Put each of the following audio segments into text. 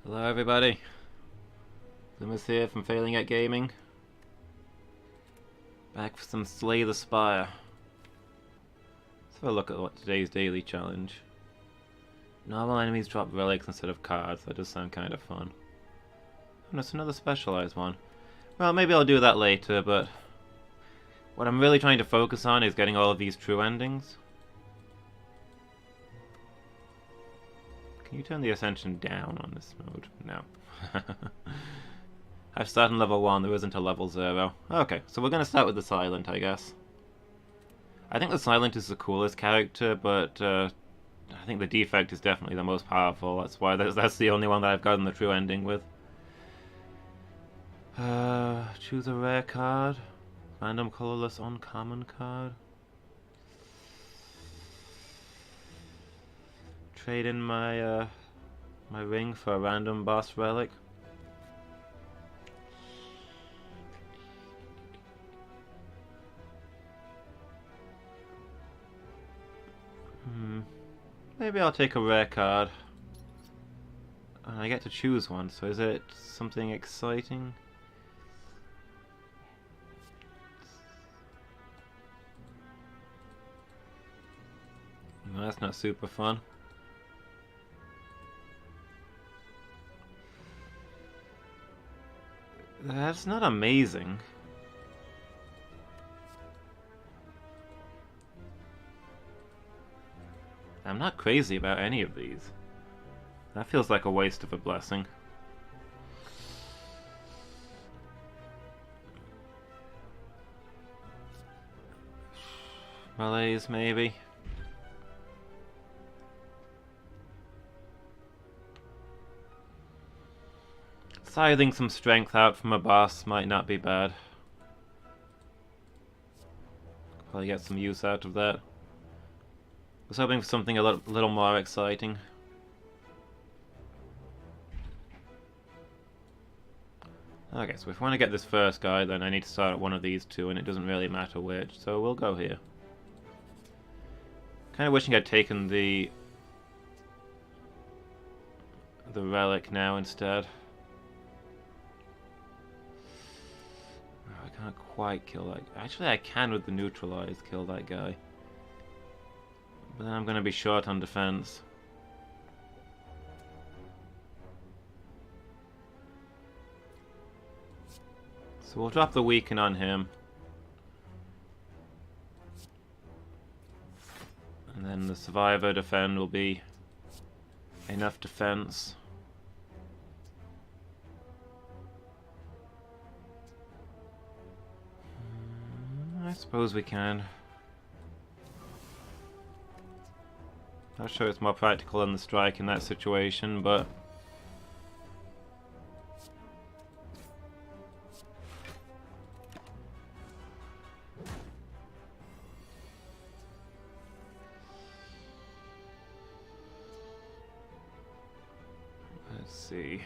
Hello everybody, Lumus here from Failing at Gaming. Back for some Slay The Spire. Let's have a look at today's daily challenge. Normal enemies drop relics instead of cards, that does sound kind of fun. And it's another specialized one. Well, maybe I'll do that later, but what I'm really trying to focus on is getting all of these true endings. Can you turn the Ascension down on this mode? No. I've started on level 1, there isn't a level 0. Okay, so we're going to start with the Silent, I guess. I think the Silent is the coolest character, but I think the Defect is definitely the most powerful. That's why that's the only one that I've gotten the true ending with. Choose a rare card. Random colorless uncommon card. Trade in my my ring for a random boss relic. Maybe I'll take a rare card. And I get to choose one, so is it something exciting? No, that's not super fun. That's not amazing. I'm not crazy about any of these. That feels like a waste of a blessing. Malaise, maybe. Scything some strength out from a boss might not be bad. Probably get some use out of that. I was hoping for something a little more exciting. Okay, so if I want to get this first guy, then I need to start at one of these two, and it doesn't really matter which, so we'll go here. Kind of wishing I'd taken the relic now instead. Oh, I can't quite kill that. Actually, I can with the neutralize kill that guy. But then I'm going to be short on defense. So we'll drop the weaken on him. And then the survivor defend will be enough defense. I suppose we can. Not sure it's more practical than the strike in that situation, but let's see.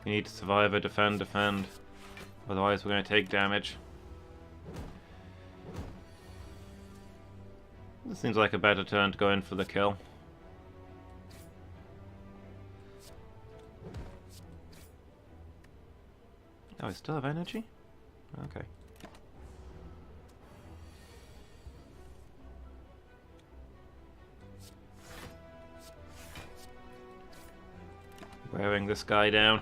We need to survive or defend. Otherwise we're going to take damage. This seems like a better turn to go in for the kill. Oh, I still have energy? Okay. Wearing this guy down.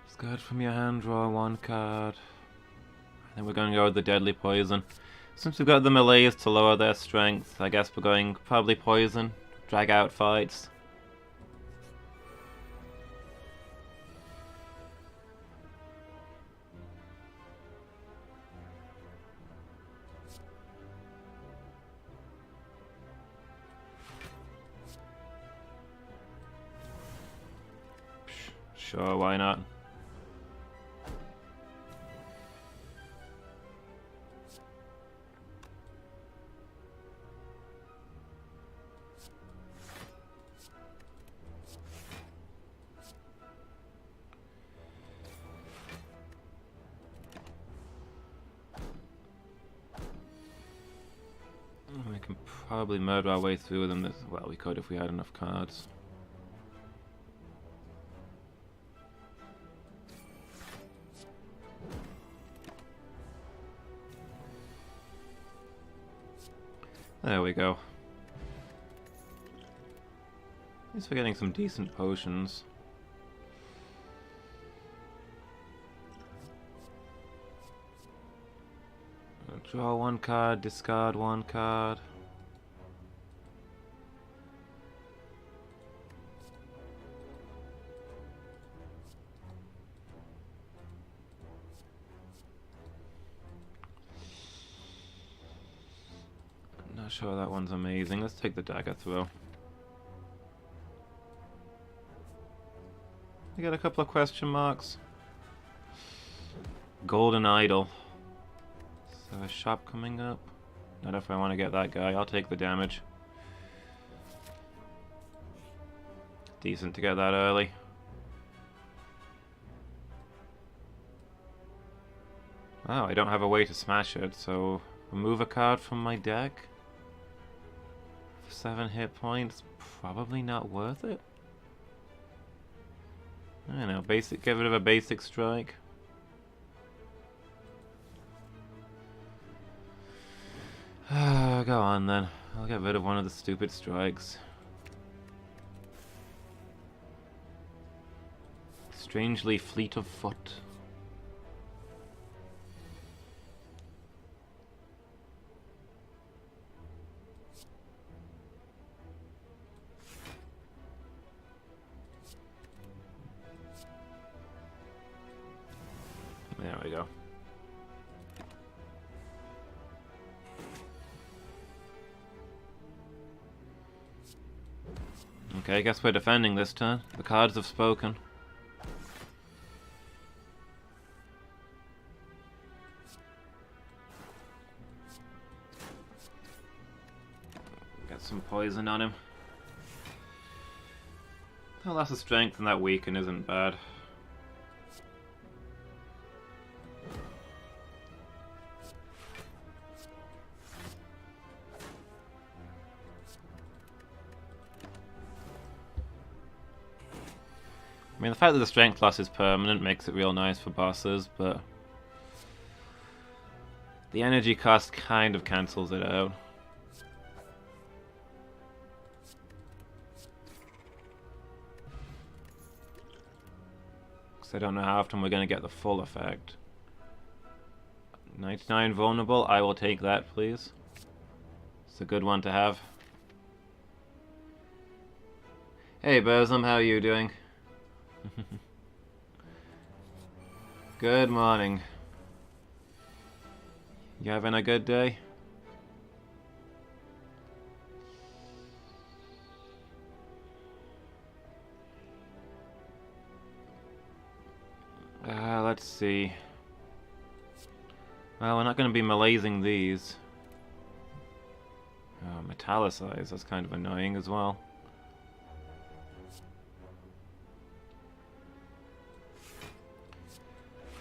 Discard from your hand, draw one card. And then we're going to go with the deadly poison. Since we've got the melees to lower their strength, I guess we're going probably poison, drag out fights. Sure, why not? can probably murder our way through them. Well, we could if we had enough cards. There we go. At least we're getting some decent potions. Draw one card, discard one card. Not sure that one's amazing. Let's take the dagger throw. We got a couple of question marks. Golden Idol. So a shop coming up. Not if I want to get that guy. I'll take the damage. Decent to get that early. Oh, I don't have a way to smash it, so remove a card from my deck. 7 hit points. Probably not worth it. I don't know, get rid of a basic strike. Go on then. I'll get rid of one of the stupid strikes. Strangely fleet of foot. There we go. Okay, I guess we're defending this turn. The cards have spoken. Get some poison on him. Well, that's a strength and that weaken isn't bad. I mean, the fact that the strength loss is permanent makes it real nice for bosses, but the energy cost kind of cancels it out. Because I don't know how often we're going to get the full effect. 99 vulnerable, I will take that, please. It's a good one to have. Hey, Burzum, how are you doing? Good morning. You having a good day? Let's see. Well, we're not going to be meleeing these. Oh, metallicize, that's kind of annoying as well.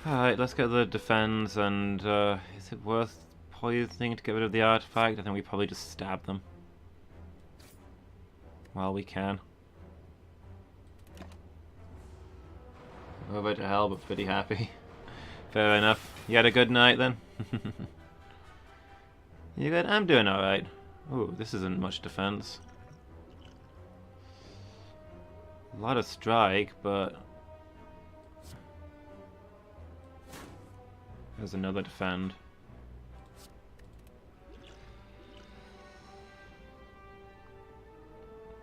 Alright, let's get the defense, and is it worth poisoning to get rid of the artifact? I think we probably just stab them. While we can. Over to hell, but pretty happy. Fair enough. You had a good night then? You good? I'm doing alright. Ooh, this isn't much defense. A lot of strike, but there's another defend.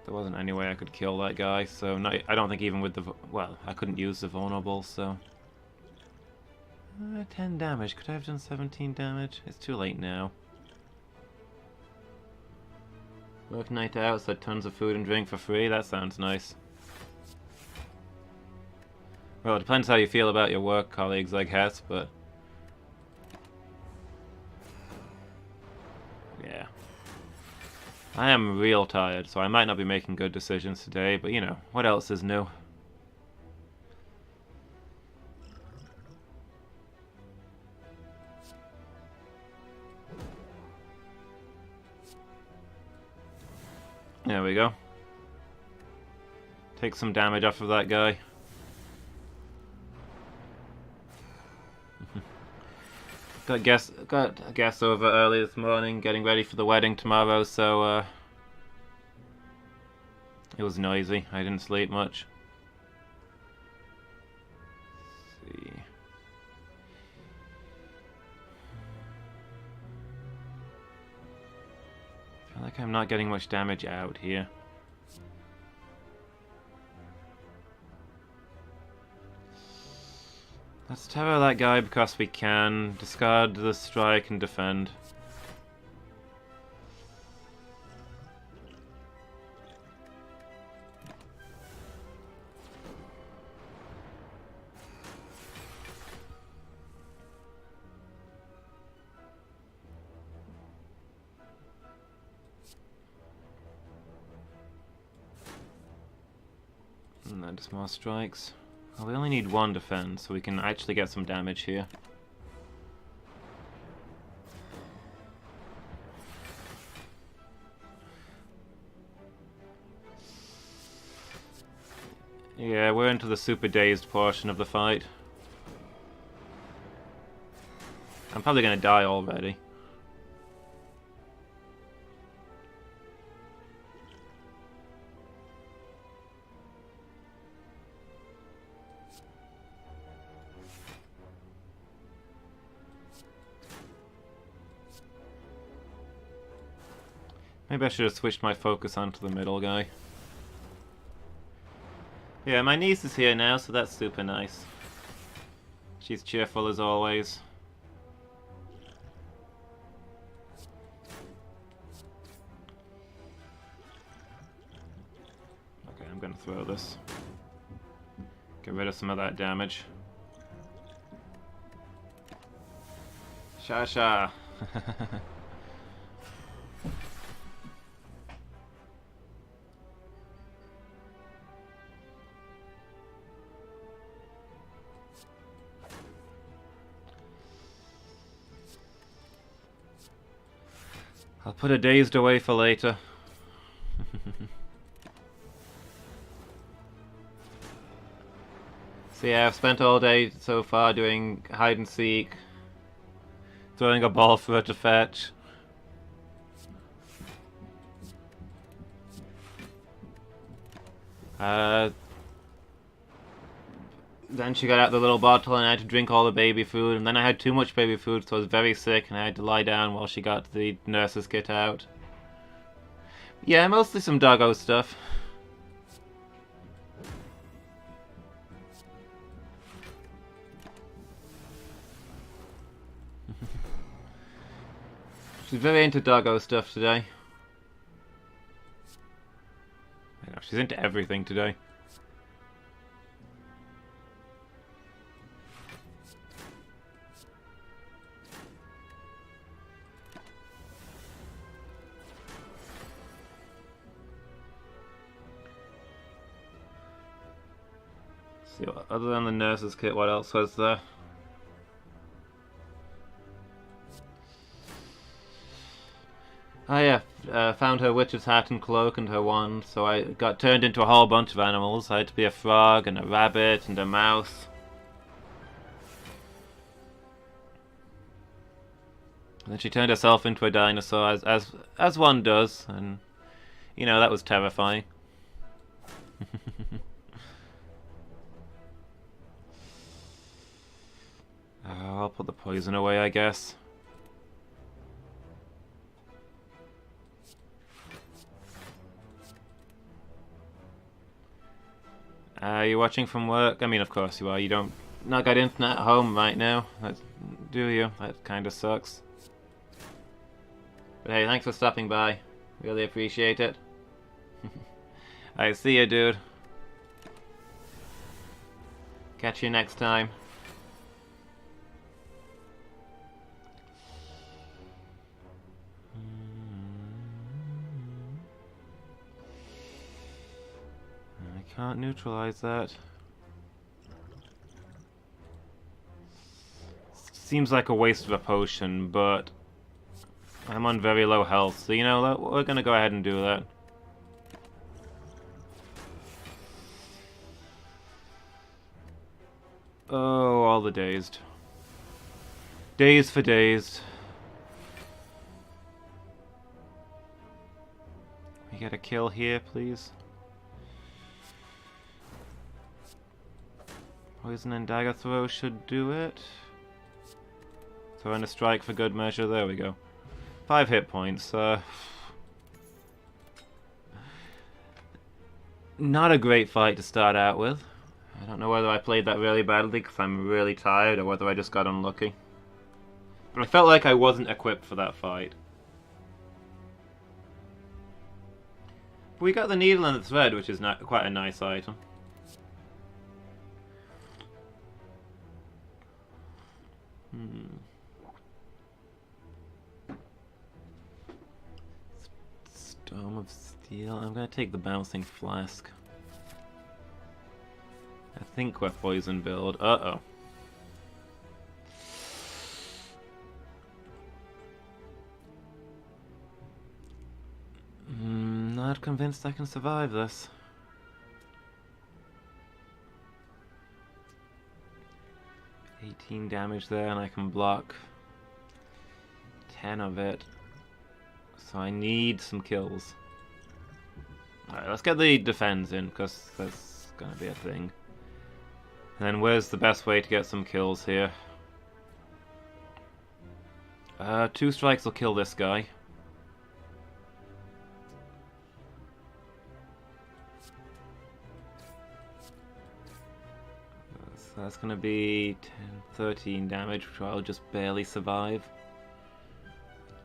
There wasn't any way I could kill that guy, so no, I don't think even with the... well, I couldn't use the vulnerable, so... 10 damage. Could I have done 17 damage? It's too late now. Work night out, so tons of food and drink for free. That sounds nice. Well, it depends how you feel about your work colleagues, I guess, but... yeah. I am real tired, so I might not be making good decisions today, but you know, what else is new? There we go. Take some damage off of that guy. Got a guest over early this morning, getting ready for the wedding tomorrow, so it was noisy. I didn't sleep much. Let's see. I feel like I'm not getting much damage out here. Let's terror that guy because we can. Discard the strike and defend. And then just more strikes. Well, we only need one defend, so we can actually get some damage here. Yeah, we're into the super dazed portion of the fight. I'm probably gonna die already. Maybe I should have switched my focus onto the middle guy. Yeah, my niece is here now, so that's super nice. She's cheerful as always. Okay, I'm gonna throw this. Get rid of some of that damage. Sha. I'll put a dazed away for later. So yeah, I've spent all day so far doing hide and seek, throwing a ball for her to fetch. Then she got out the little bottle and I had to drink all the baby food, and then I had too much baby food, so I was very sick and I had to lie down while she got the nurse's kit out. Yeah, mostly some doggo stuff. She's very into doggo stuff today. I know, she's into everything today. See, other than the nurse's kit, what else was there? Oh yeah, found her witch's hat and cloak and her wand, so I got turned into a whole bunch of animals. I had to be a frog and a rabbit and a mouse. And then she turned herself into a dinosaur, as one does, and you know, that was terrifying. I'll put the poison away, I guess. Are you watching from work? I mean, of course you are. You don't not got internet at home right now, do you? That kind of sucks. But hey, thanks for stopping by. Really appreciate it. I see you, dude. Catch you next time. I can't neutralize that. Seems like a waste of a potion, but I'm on very low health, so you know, we're gonna go ahead and do that. Oh, all the dazed. Dazed for dazed. We get a kill here, please. Poison and dagger throw should do it. Throw in a strike for good measure. There we go. 5 hit points. Not a great fight to start out with. I don't know whether I played that really badly because I'm really tired or whether I just got unlucky. But I felt like I wasn't equipped for that fight. But we got the needle and the thread, which is quite a nice item. Storm of Steel. I'm gonna take the Bouncing Flask. I think we're poison build. Uh-oh. Not convinced I can survive this. $18 damage there, and I can block 10 of it. So I need some kills. Alright, let's get the defense in, because that's gonna be a thing. And then where's the best way to get some kills here? 2 strikes will kill this guy. So that's gonna be 10, 13 damage, which I'll just barely survive.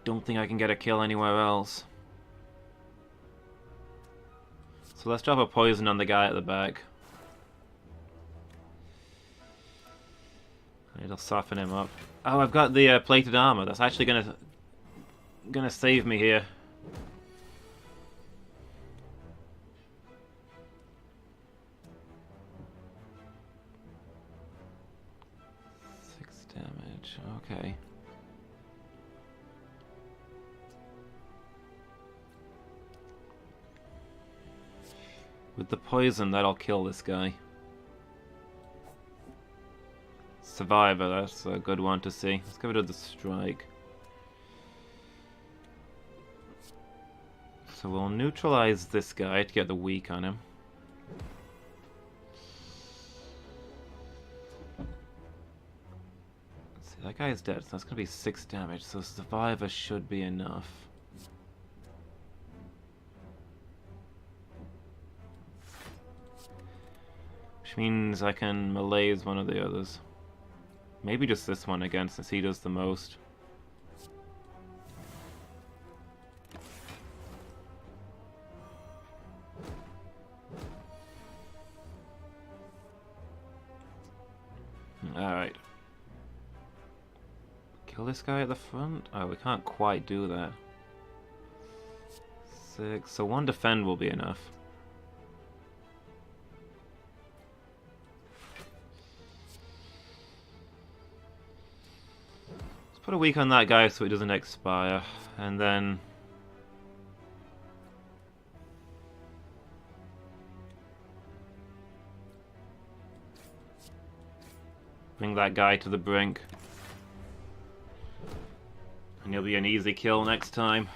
Don't think I can get a kill anywhere else. So let's drop a poison on the guy at the back. It'll soften him up. Oh, I've got the plated armor. That's actually gonna save me here. Damage, okay. With the poison, that'll kill this guy. Survivor, that's a good one to see. Let's give it the strike. So we'll neutralize this guy to get the weak on him. That guy is dead, so that's going to be 6 damage, so Survivor should be enough. Which means I can malaise one of the others. Maybe just this one again, since he does the most. Alright. Kill this guy at the front? Oh, we can't quite do that. 6. So 1 defend will be enough. Let's put a weak on that guy so it doesn't expire. And then... bring that guy to the brink. And he'll be an easy kill next time.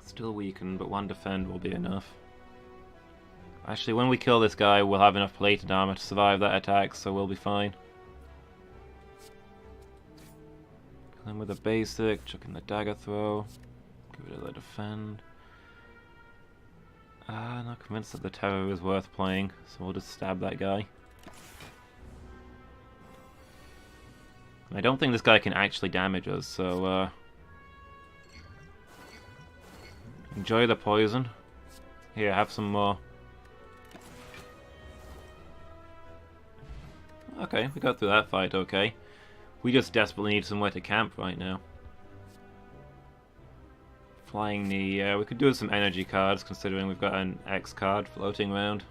Still weakened, but 1 defend will be enough. Actually, when we kill this guy, we'll have enough plated armor to survive that attack, so we'll be fine. Kill him with a basic, chuck in the dagger throw. Give it a defend. Not convinced that the terror is worth playing, so we'll just stab that guy. I don't think this guy can actually damage us, so enjoy the poison. Here, have some more. Okay, we got through that fight okay. We just desperately need somewhere to camp right now. Flying knee, we could do with some energy cards considering we've got an X card floating around.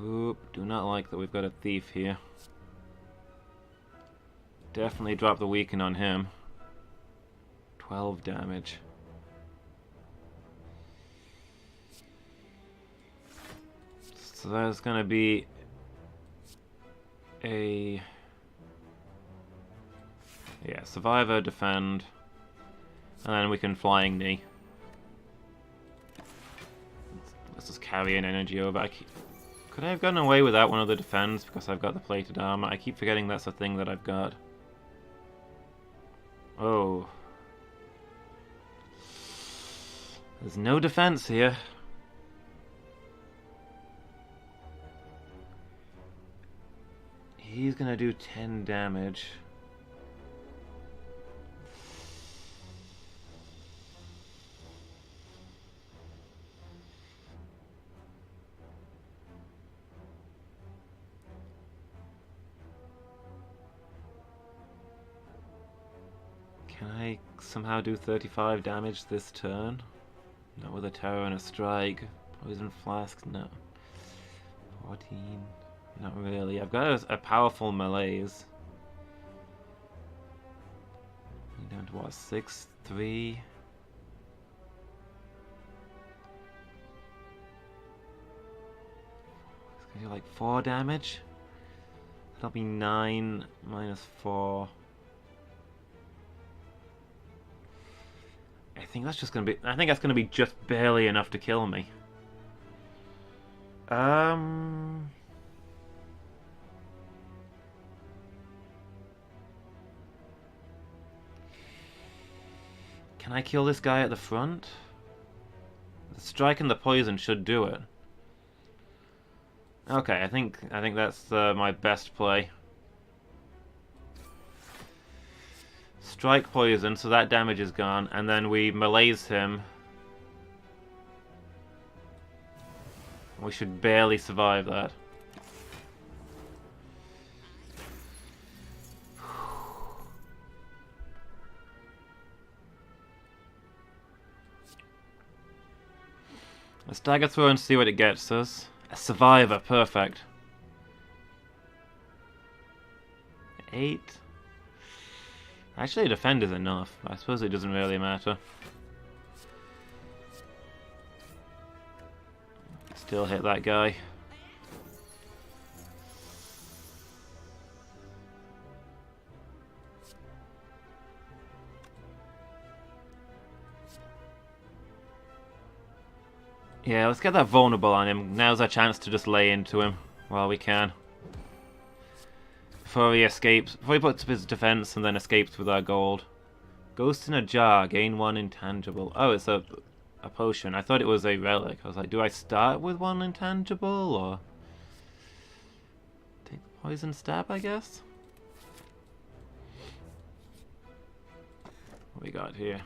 Oop, Do not like that we've got a thief here. Definitely drop the weaken on him. 12 damage. So that's gonna be a... yeah, survivor, defend, and then we can flying knee. Let's just carry an energy over. Could I have gotten away without one of the defends because I've got the plated armor? I keep forgetting that's a thing that I've got. Oh. There's no defense here. He's gonna do 10 damage. Can I somehow do 35 damage this turn? Not with a terror and a strike. Poison flask, no. 14. Not really. I've got a powerful melees. Down to what? 6, 3. It's gonna do like 4 damage. That'll be 9 minus 4. I think that's gonna be just barely enough to kill me. Can I kill this guy at the front? The strike and the poison should do it. Okay, I think that's my best play. Strike poison, so that damage is gone, and then we melees him. We should barely survive that. Let's dagger throw and see what it gets us. A survivor, perfect. 8. Actually, a defend is enough. I suppose it doesn't really matter. Still hit that guy. Yeah, let's get that vulnerable on him. Now's our chance to just lay into him while we can. Before he escapes, before he puts up his defense and then escapes with our gold. Ghost in a jar, gain 1 intangible. Oh, it's a potion. I thought it was a relic. I was like, do I start with 1 intangible or take the poison stab, I guess? What we got here?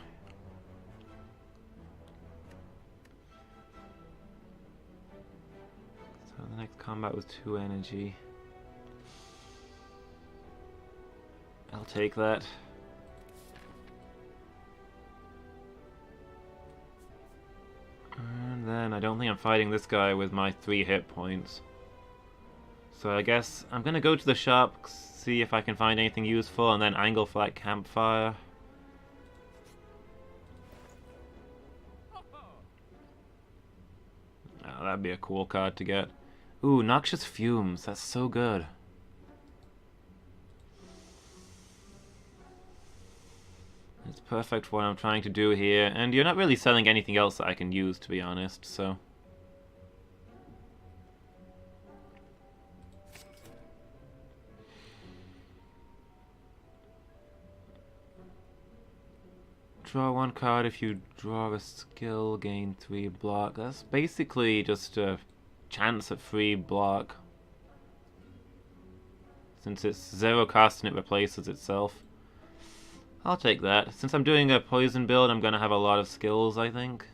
So the next combat was 2 energy. I'll take that. And then I don't think I'm fighting this guy with my 3 hit points. So I guess I'm gonna go to the shop, see if I can find anything useful, and then angle for that campfire. Oh, that'd be a cool card to get. Ooh, Noxious Fumes, that's so good. It's perfect for what I'm trying to do here, and you're not really selling anything else that I can use, to be honest, so... Draw 1 card if you draw a skill, gain 3 block. That's basically just a chance at free block. Since it's 0 cost and it replaces itself. I'll take that. Since I'm doing a poison build, I'm gonna have a lot of skills, I think.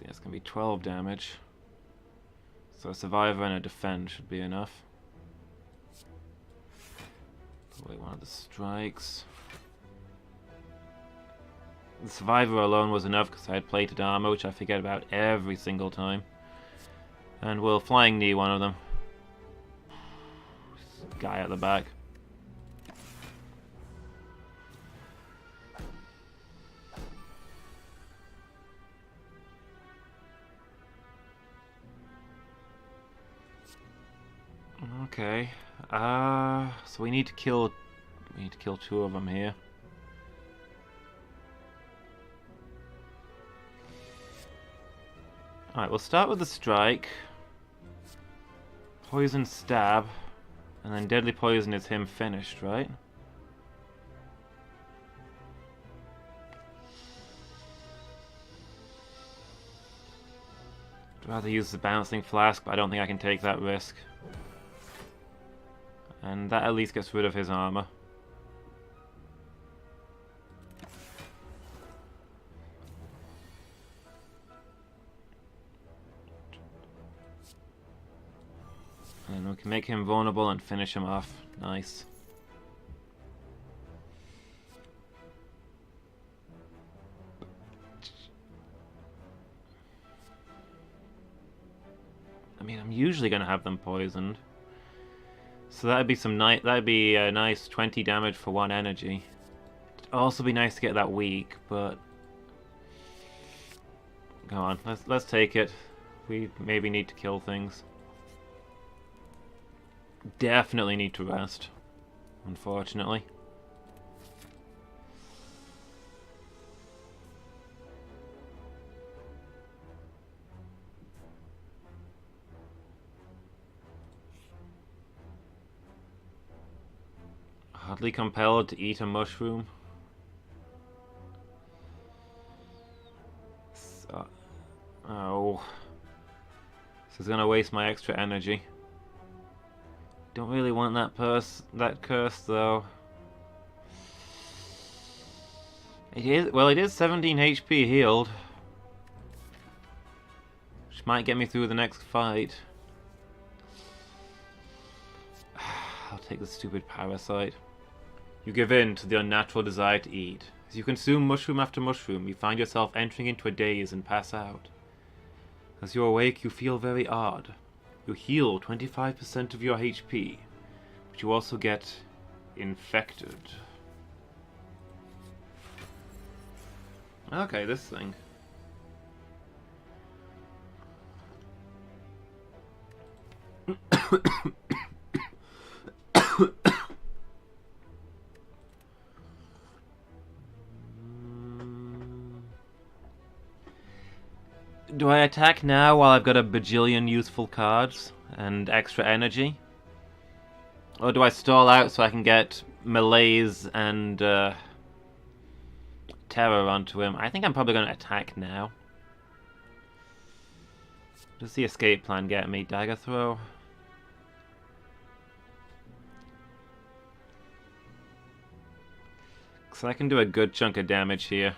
See, that's gonna be 12 damage. So a survivor and a defend should be enough. Put away one of the strikes. The survivor alone was enough because I had plated armor, which I forget about every single time. And we'll flying knee one of them. Guy at the back. Okay. So we need to kill 2 of them here. Alright, we'll start with the strike. Poison stab. And then deadly poison is him finished, right? I'd rather use the bouncing flask, but I don't think I can take that risk. And that at least gets rid of his armor. And we can make him vulnerable and finish him off. Nice. I mean, I'm usually gonna have them poisoned. So that'd be that'd be a nice 20 damage for 1 energy. It'd also be nice to get that weak, but go on, let's take it. We maybe need to kill things. Definitely need to rest, unfortunately. Hardly compelled to eat a mushroom. So, oh. This is gonna waste my extra energy. Don't really want that curse though. It is 17 HP healed. Which might get me through the next fight. I'll take the stupid parasite. You give in to the unnatural desire to eat. As you consume mushroom after mushroom, you find yourself entering into a daze and pass out. As you awake, you feel very odd. You heal 25% of your HP, but you also get infected. Okay, this thing. Do I attack now while I've got a bajillion useful cards and extra energy? Or do I stall out so I can get melees and terror onto him? I think I'm probably going to attack now. Does the escape plan get me? Dagger throw? So I can do a good chunk of damage here.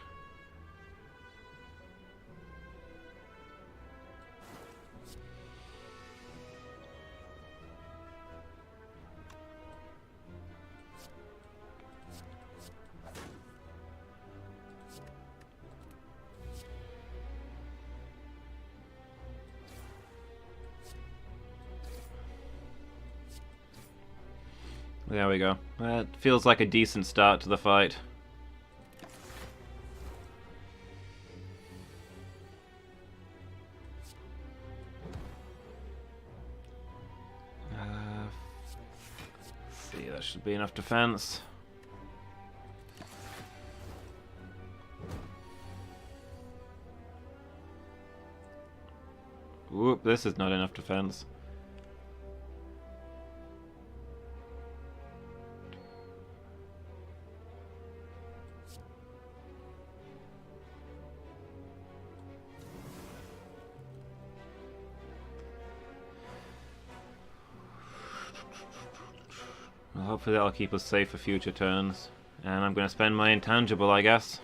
There we go. That feels like a decent start to the fight. Let's see, that should be enough defense. Whoop, this is not enough defense. Well, hopefully that'll keep us safe for future turns. And I'm going to spend my intangible, I guess.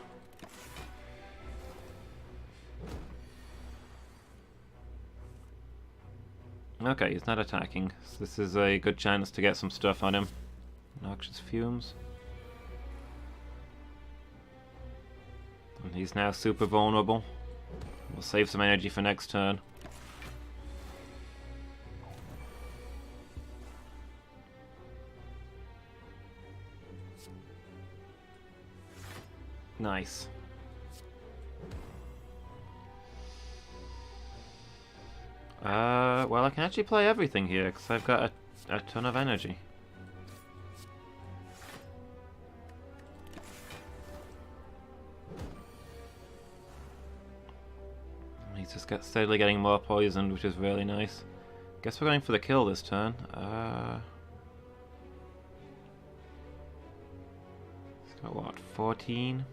Okay, he's not attacking. So this is a good chance to get some stuff on him. Noxious fumes. And he's now super vulnerable. We'll save some energy for next turn. Nice. Well, I can actually play everything here because I've got a ton of energy. He's just steadily getting more poisoned, which is really nice. Guess we're going for the kill this turn. He's got what, 14?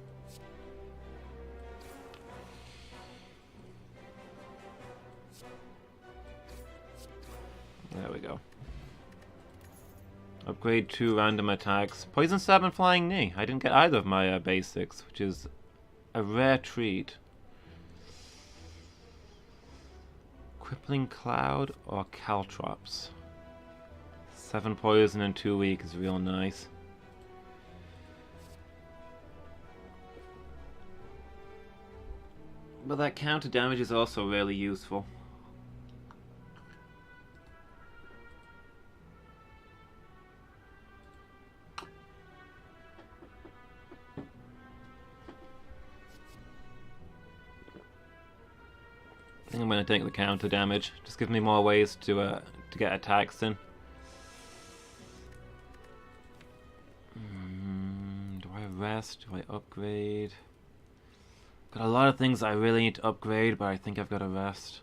There we go. Upgrade 2 random attacks. Poison Stab and Flying Knee. I didn't get either of my basics, which is a rare treat. Crippling Cloud or Caltrops. 7 poison in 2 weeks is real nice. But that counter damage is also really useful. I think I'm going to take the counter damage. Just give me more ways to get attacks in. Do I rest? Do I upgrade? Got a lot of things I really need to upgrade, but I think I've got to rest.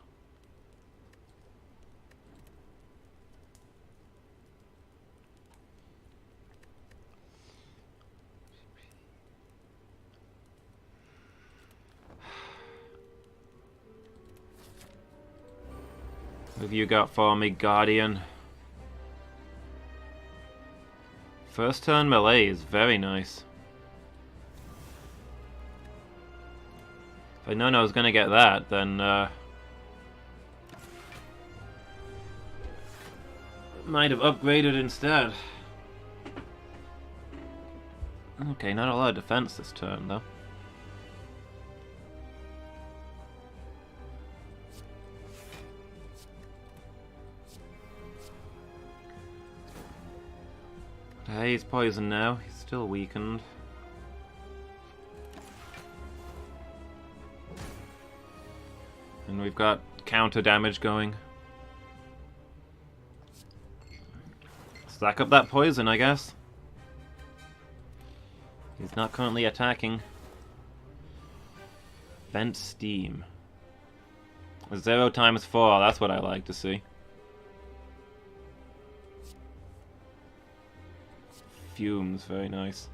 What have you got for me, Guardian? First turn melee is very nice. If I'd known I was going to get that, then might have upgraded instead. Okay, not a lot of defense this turn, though. Hey, he's poisoned now. He's still weakened. And we've got counter damage going. Stack up that poison, I guess. He's not currently attacking. Vent Steam. 0 times 4, that's what I like to see. Fumes, very nice.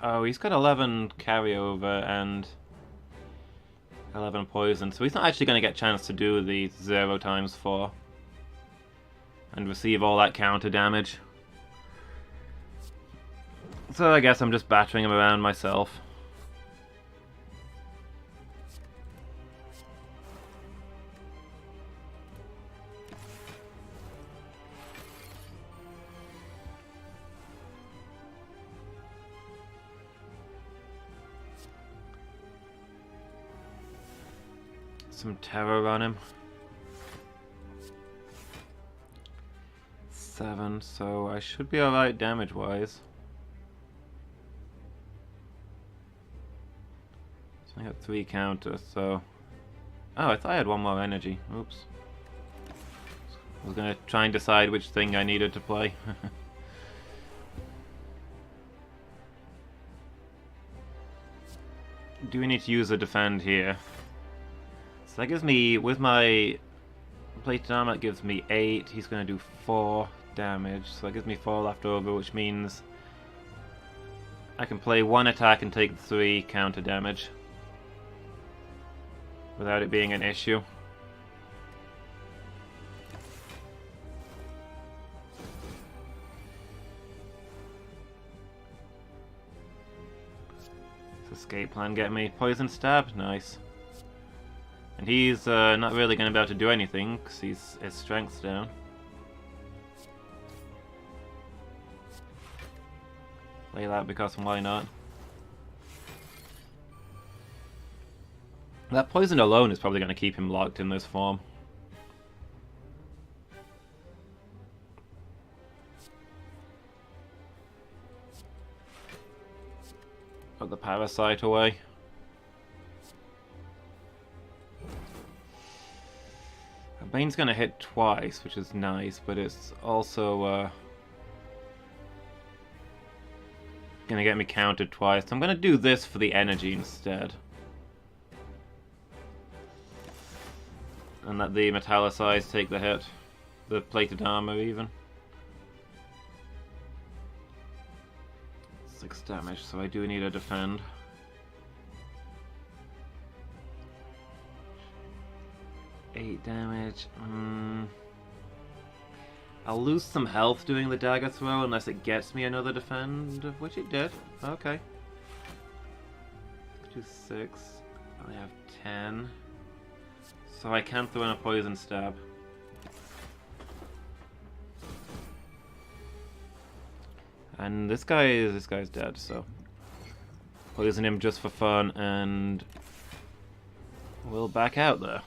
Oh, he's got 11 carryover and 11 poison, so he's not actually going to get a chance to do the 0 times 4 and receive all that counter damage. So I guess I'm just battering him around myself. Some terror on him. 7, so I should be alright damage-wise. So I got 3 counters, so... Oh, I thought I had 1 more energy. Oops. I was gonna try and decide which thing I needed to play. Do we need to use a defend here? So that gives me, with my plated armor, it gives me 8. He's going to do 4 damage. So that gives me 4 left over, which means I can play 1 attack and take 3 counter damage without it being an issue. escape plan get me? Poison stab? Nice. And he's not really going to be able to do anything because his strength's down. Play that because why not? That poison alone is probably going to keep him locked in this form. Put the parasite away. Bane's gonna hit twice, which is nice, but it's also gonna get me countered twice. So I'm gonna do this for the energy instead. And let the metallicize take the hit. The plated armor even. 6 damage, so I do need to defend. Eight damage. I'll lose some health doing the dagger throw unless it gets me another defend, which it did. Okay. Do 6. I have 10. So I can throw in a poison stab. And this guy's dead, so poison him just for fun, and we'll back out there.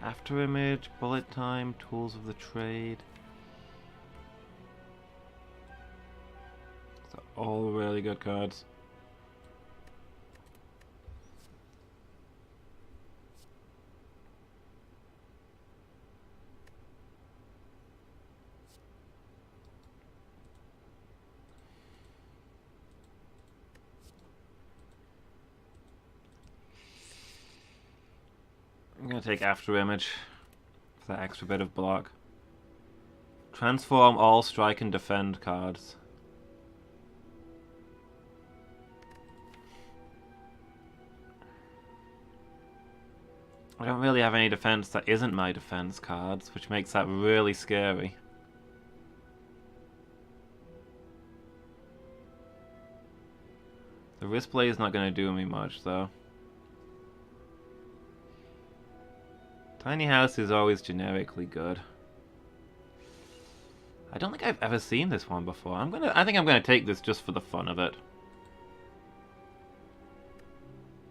After image, bullet time, tools of the trade. So all really good cards. I'm going to take After Image for that extra bit of block. Transform all strike and defend cards. I don't really have any defense that isn't my defense cards, which makes that really scary. The Wrist Blade is not going to do me much though. Tiny House is always generically good. I don't think I've ever seen this one before. I think I'm gonna take this just for the fun of it.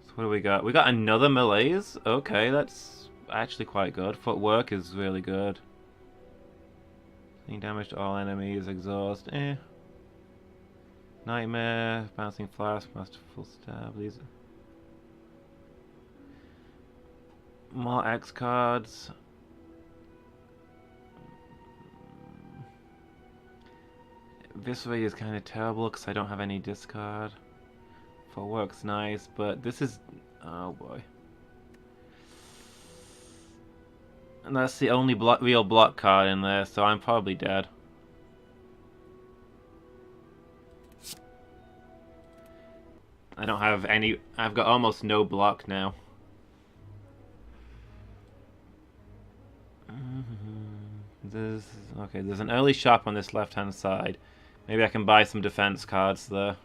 So what do we got? We got another malaise. Okay, that's actually quite good. Footwork is really good. Any damage to all enemies, exhaust, Nightmare, bouncing flash, masterful stab. These more X cards. Visceray is kind of terrible because I don't have any discard. Footwork's nice, but this is... oh boy. And that's the only real block card in there, so I'm probably dead. I don't have any... I've got almost no block now. Okay, there's an early shop on this left-hand side. Maybe I can buy some defense cards there.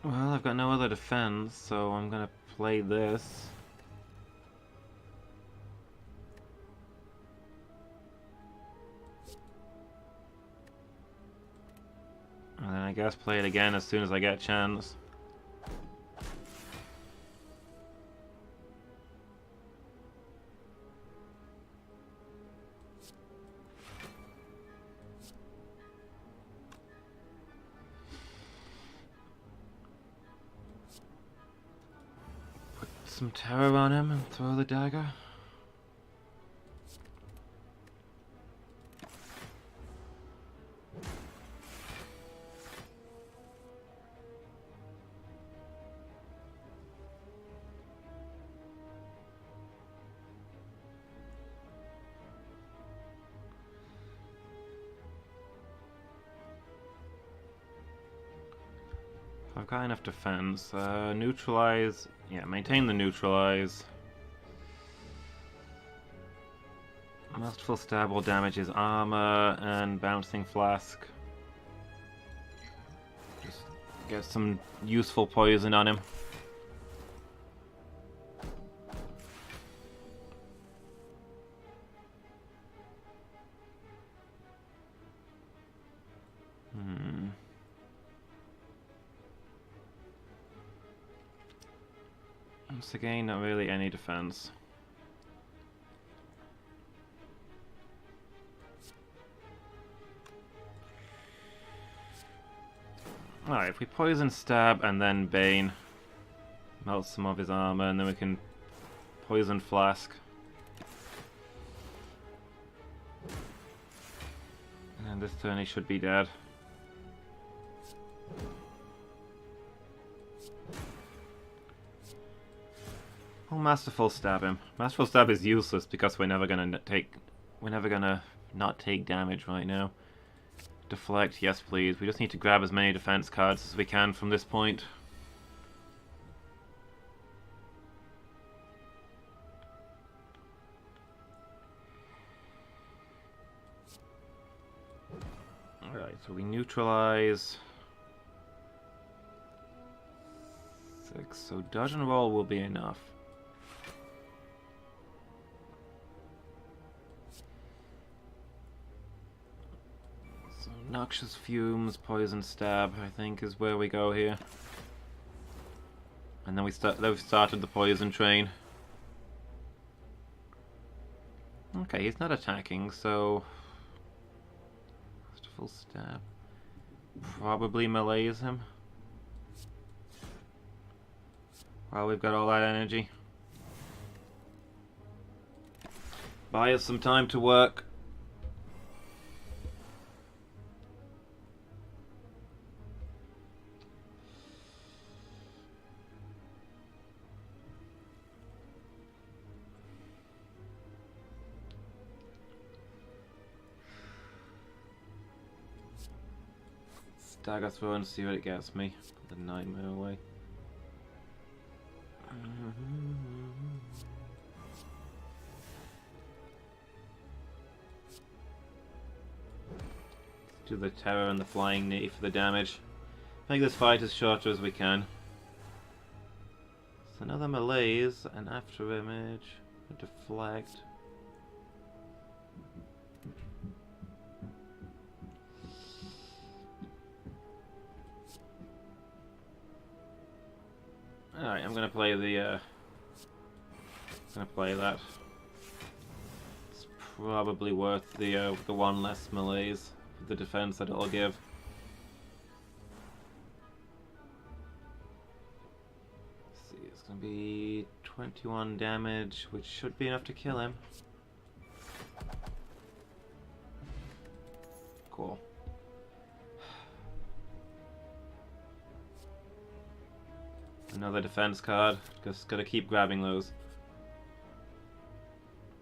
Well, I've got no other defense, so I'm gonna play this. And then I guess play it again as soon as I get a chance. Some terror on him and throw the dagger. I've got enough defense. Neutralize. Yeah, maintain the neutralize. Masterful stab will damage his armor and bouncing flask. Just get some useful poison on him. Once again, not really any defense. Alright, if we poison stab and then bane, melt some of his armor, and then we can poison flask. And this turn he should be dead. I'll Masterful Stab him. Masterful Stab is useless because we're never gonna not take damage right now. Deflect, yes please. We just need to grab as many defense cards as we can from this point. Alright, so we neutralize 6, so dodge and roll will be enough. So Noxious Fumes, Poison Stab, I think is where we go here. And then they've started the poison train. Okay, he's not attacking, so full stab. Probably melees him. While we've got all that energy. Buy us some time to work. Dagger throw and see what it gets me. Put the nightmare away. Let's do the terror and the flying knee for the damage. Make this fight as short as we can. So another malaise, an after image, a deflect. Alright, I'm gonna play the that. It's probably worth the one less malaise for the defense that it'll give. Let's see, it's gonna be 21 damage, which should be enough to kill him. Cool. Another defense card. Just gotta keep grabbing those.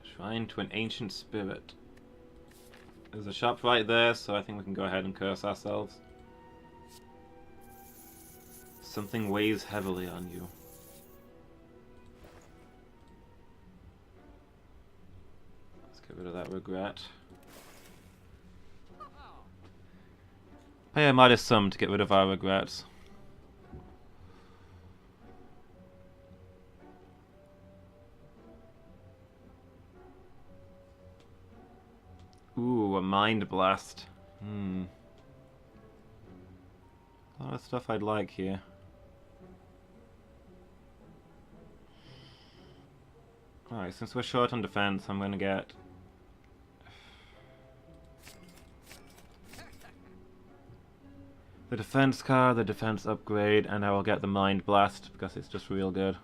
Shrine to an Ancient Spirit. There's a shop right there, so I think we can go ahead and curse ourselves. Something weighs heavily on you. Let's get rid of that regret. Pay a modest sum to get rid of our regrets. Ooh, a Mind Blast. A lot of stuff I'd like here. Alright, since we're short on defense, I'm gonna get the defense card, the defense upgrade, and I will get the Mind Blast because it's just real good.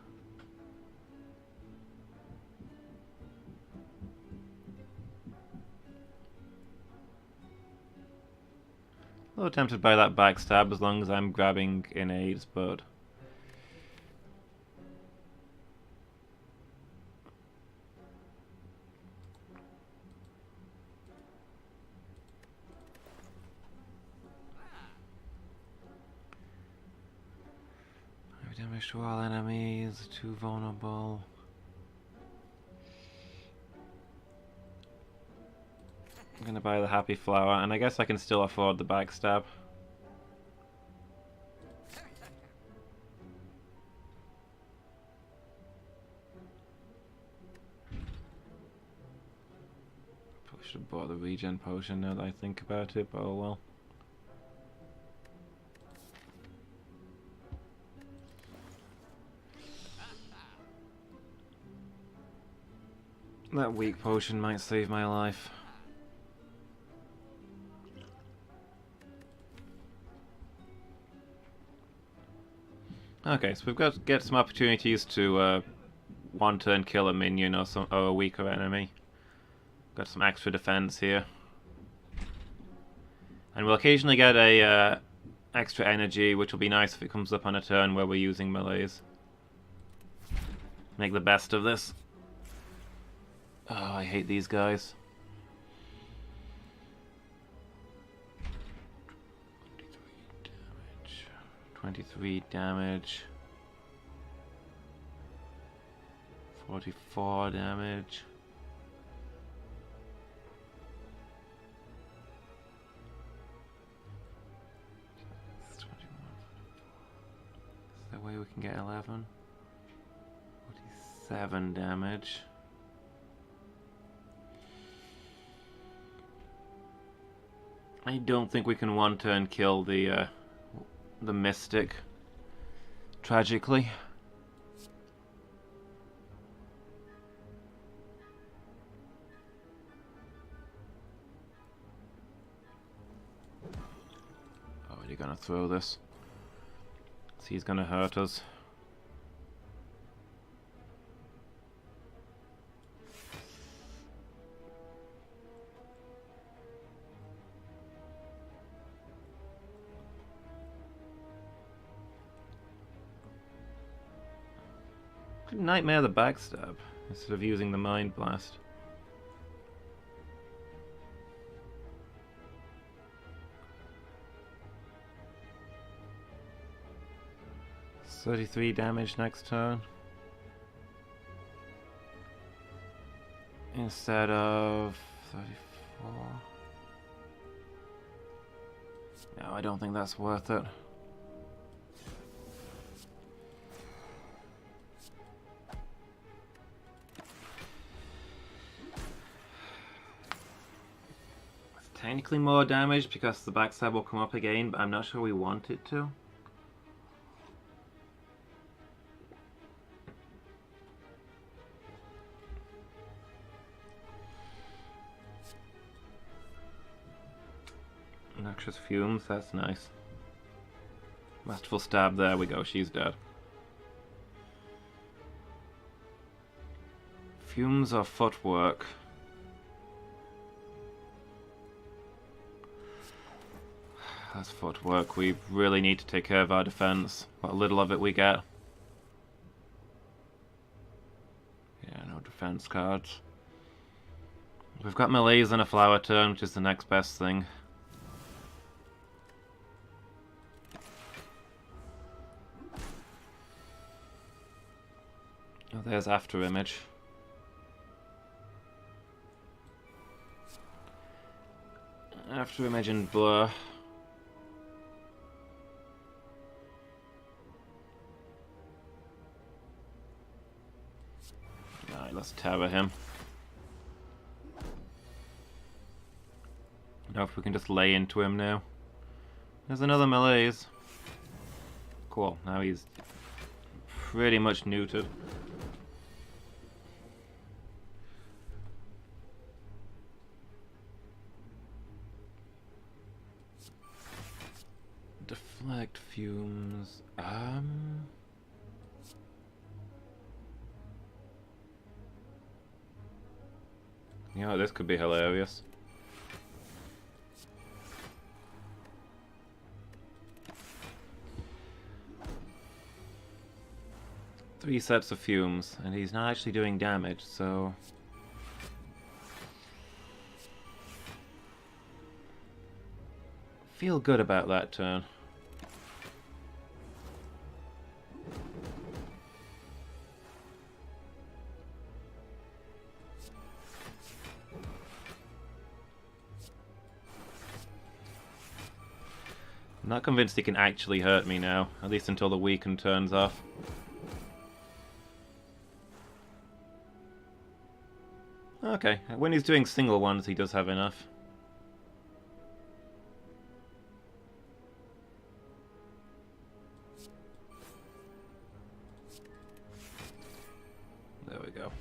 A little tempted by that backstab as long as I'm grabbing innate, but damage to all enemies, too vulnerable. I'm gonna buy the Happy Flower, and I guess I can still afford the backstab. Probably should have bought the regen potion now that I think about it, but oh well. That weak potion might save my life. Okay, so we've got to get some opportunities to one turn kill a minion or a weaker enemy. Got some extra defense here. And we'll occasionally get a extra energy, which will be nice if it comes up on a turn where we're using melees. Make the best of this. Oh, I hate these guys. 23 damage. 44 damage. Is there a way we can get 11? 47 damage. I don't think we can one turn kill the Mystic, tragically. Oh, are you gonna throw this? So he's gonna hurt us. Nightmare the backstab instead of using the Mind Blast. $33 damage next turn instead of 34. No, I don't think that's worth it. Technically more damage because the backstab will come up again, but I'm not sure we want it to. Noxious Fumes, that's nice. Masterful Stab, there we go, she's dead. Fumes or Footwork? That's Footwork. We really need to take care of our defense. What little of it we get. Yeah, no defense cards. We've got melees and a flower turn, which is the next best thing. Oh, there's After Image. After Image and Blur. Alright, let's tower him. Now if we can just lay into him now. There's another melees. Cool, now he's pretty much neutered. Deflect Fumes. You know, this could be hilarious. Three sets of fumes, and he's not actually doing damage, so... Feel good about that turn. not convinced he can actually hurt me now, at least until the weaken turns off. Okay, when he's doing single ones, he does have enough. There we go.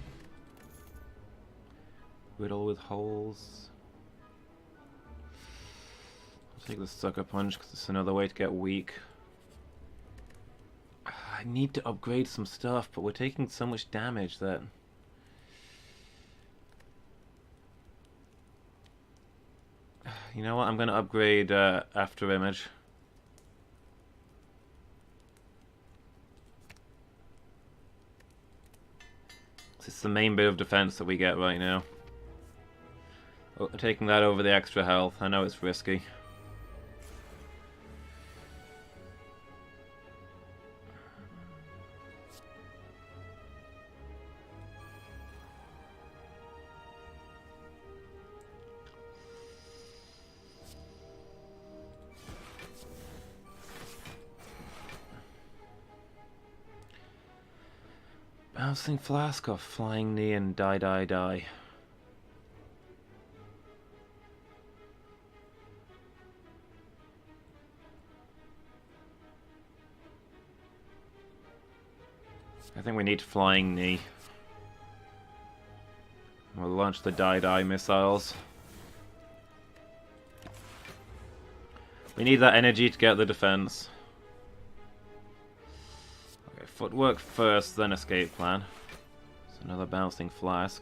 Riddle with holes. I'll take the Sucker Punch because it's another way to get weak. I need to upgrade some stuff, but we're taking so much damage that... You know what, I'm going to upgrade After Image. It's the main bit of defense that we get right now. Oh, taking that over the extra health, I know it's risky. Bouncing Flask or Flying Knee and die. I think we need Flying Knee. We'll launch the die missiles. We need that energy to get the defense. Footwork first, then escape plan. It's another Bouncing Flask.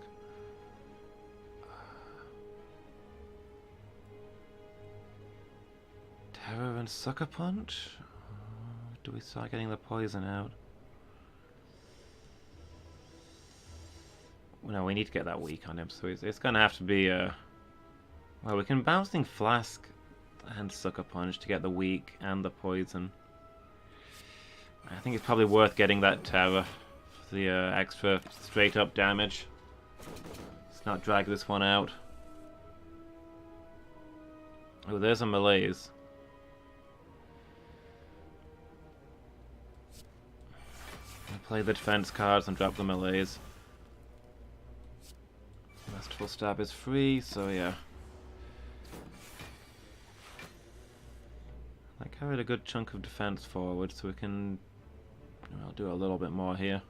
Terror and Sucker Punch? Do we start getting the poison out? No, we need to get that weak on him, so it's gonna have to be well, we can Bouncing Flask and Sucker Punch to get the weak and the poison. I think it's probably worth getting that Terror for the extra straight up damage. Let's not drag this one out. Oh, there's a Malaise. I'll play the defense cards and drop the Malaise. Masterful Stab is free, so yeah. I carried a good chunk of defense forward, so we can... I'll do a little bit more here.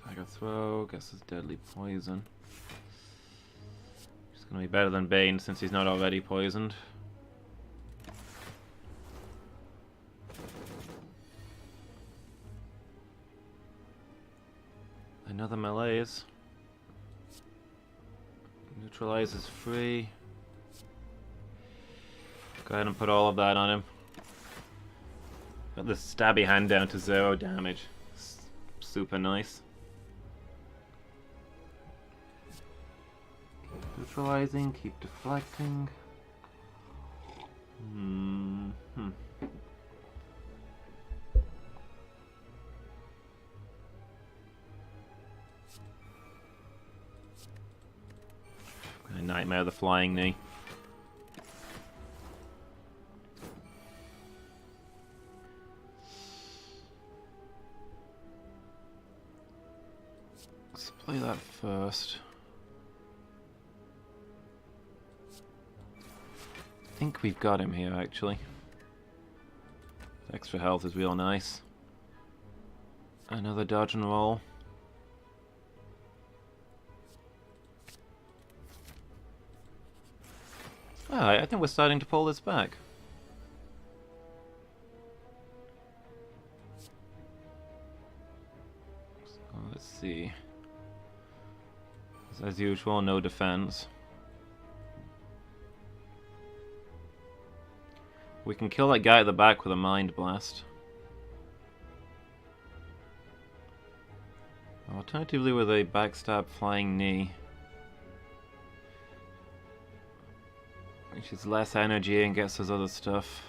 Dagger Throw, guess it's Deadly Poison. It's gonna be better than Bane since he's not already poisoned. Another Malaise. Neutralize is free. Go ahead and put all of that on him. Got the stabby hand down to 0 damage. Super nice. Neutralizing, keep deflecting. Gonna Nightmare the Flying Knee. Let's play that first. I think we've got him here actually. Extra health is real nice. Another dodge and roll. Alright, I think we're starting to pull this back. So let's see. As usual, no defense. We can kill that guy at the back with a Mind Blast. Alternatively with a Backstab Flying Knee. Which is less energy and gets us other stuff.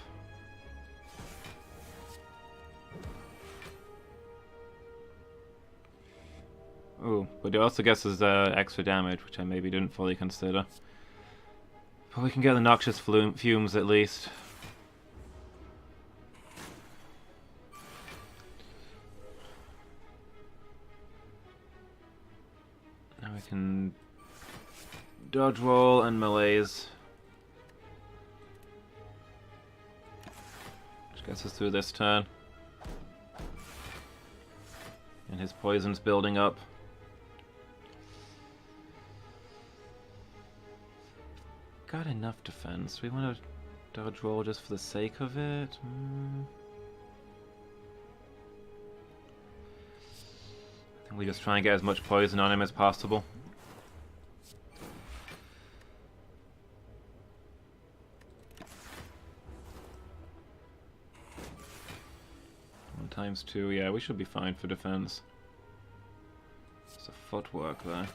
Oh, but it also gets us extra damage, which I maybe didn't fully consider. But we can get the noxious fumes at least. Now we can dodge roll and melees. Which gets us through this turn. And his poison's building up. Got enough defense. We want to dodge roll just for the sake of it. I think we just try and get as much poison on him as possible. Times 2, yeah, we should be fine for defense. It's a footwork there.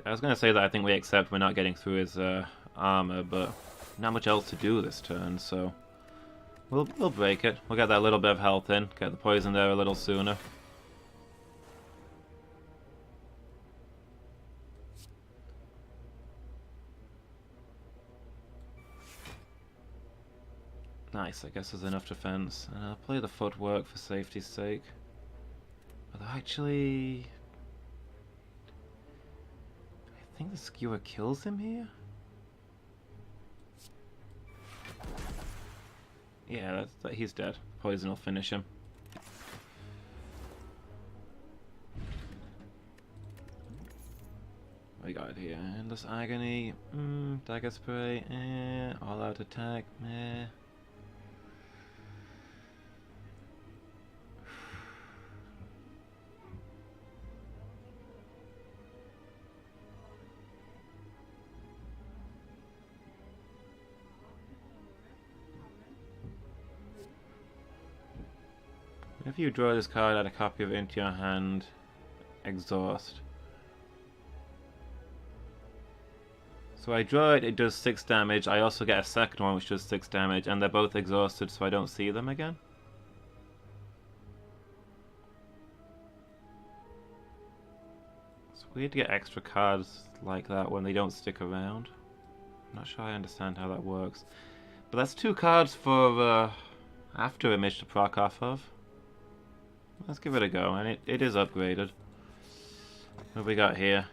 I was going to say that I think we accept we're not getting through his armor, but not much else to do this turn, so we'll break it. We'll get that little bit of health in, get the poison there a little sooner. Nice, I guess there's enough defense. And I'll play the footwork for safety's sake. Although actually, I think the skewer kills him here? Yeah, he's dead. Poison will finish him. What we got here? Endless agony. Dagger spray. All out attack. Meh. If you draw this card, add a copy of it into your hand, exhaust. So I draw it, it does 6 damage. I also get a second one which does 6 damage, and they're both exhausted, so I don't see them again. It's weird to get extra cards like that when they don't stick around. I'm not sure I understand how that works. But that's 2 cards for after image to proc off of. Let's give it a go, and it is upgraded. What have we got here?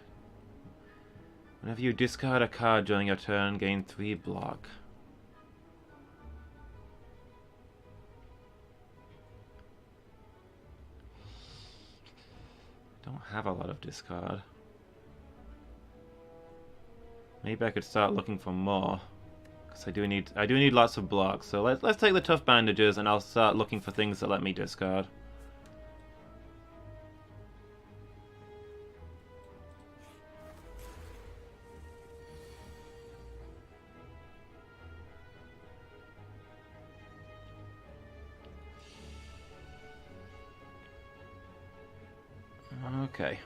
Whenever you discard a card during your turn, gain 3 block. I don't have a lot of discard. Maybe I could start looking for more. Because I do need lots of blocks. So let's take the tough bandages, and I'll start looking for things that let me discard. Okay.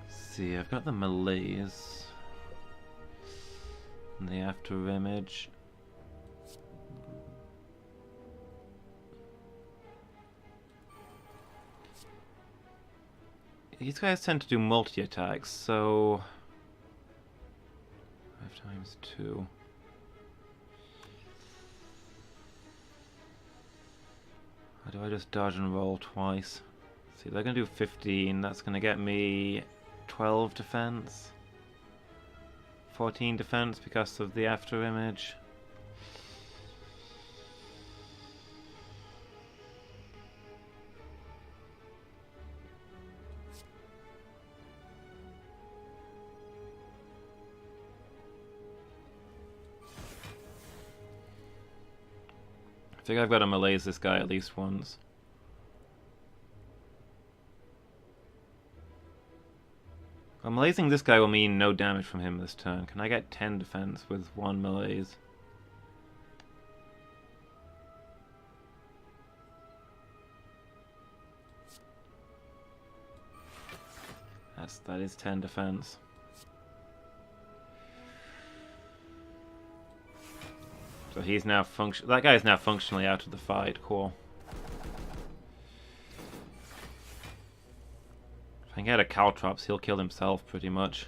Let's see, I've got the melees. And the after image. These guys tend to do multi-attacks, so 5 times 2. How do I just dodge and roll twice? See, they're going to do 15. That's going to get me 12 defense. 14 defense because of the after image. I think I've got to malaise this guy at least once. Well, malaising this guy will mean no damage from him this turn. Can I get 10 defense with 1 malaise? That is 10 defense. So he's now that guy is now functionally out of the fight. Cool. I can get a Caltrops, he'll kill himself pretty much.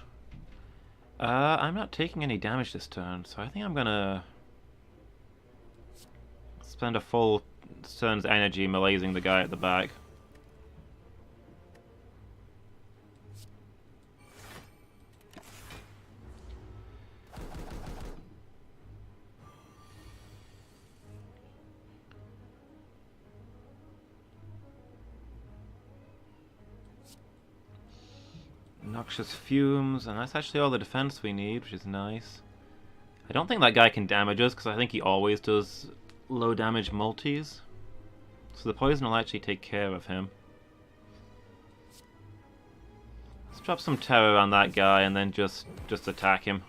I'm not taking any damage this turn, so I think I'm gonna spend a full turn's energy meleeing the guy at the back. Noxious Fumes, and that's actually all the defense we need, which is nice. I don't think that guy can damage us, because I think he always does low damage multis. So the poison will actually take care of him. Let's drop some terror on that guy and then just attack him.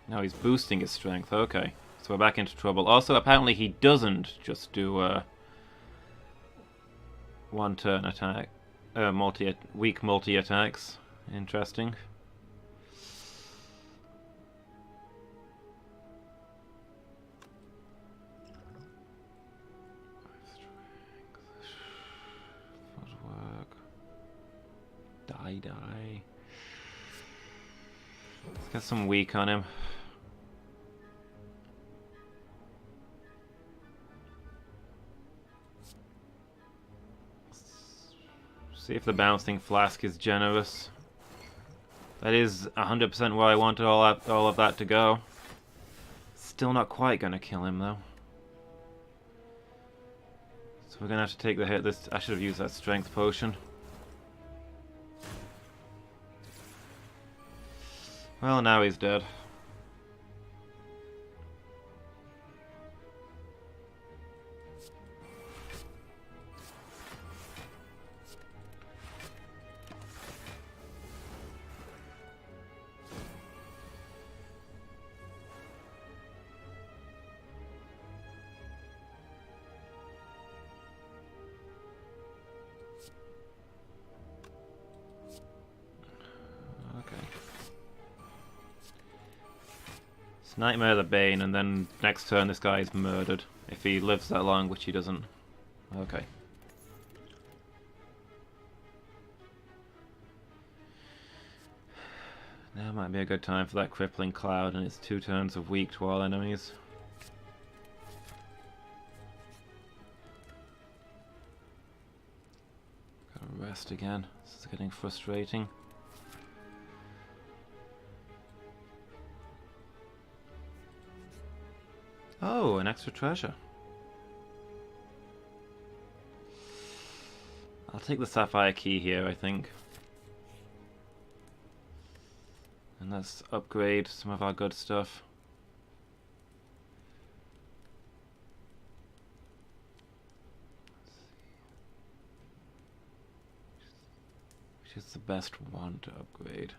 Now he's boosting his strength, okay. So we're back into trouble. Also, apparently he doesn't just do one turn attack. Weak multi attacks. Interesting. Footwork. Die. Let's get some weak on him. See if the bouncing flask is generous. That is 100% where I wanted all of that to go. Still not quite gonna kill him though. So we're gonna have to take the hit. I should have used that strength potion. Well, now he's dead. It's Nightmare the Bane, and then next turn this guy is murdered. If he lives that long, which he doesn't. Okay. Now might be a good time for that Crippling Cloud and its 2 turns of weak to all enemies. Gotta rest again. This is getting frustrating. Oh, an extra treasure. I'll take the Sapphire Key here, I think. And let's upgrade some of our good stuff. Which is the best one to upgrade?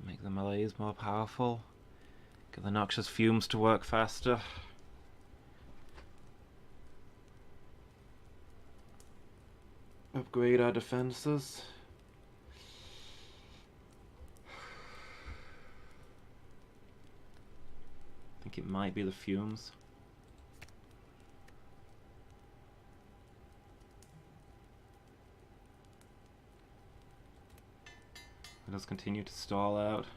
Make the melees more powerful. Get the Noxious Fumes to work faster. Upgrade our defenses. I think it might be the Fumes. Let us continue to stall out.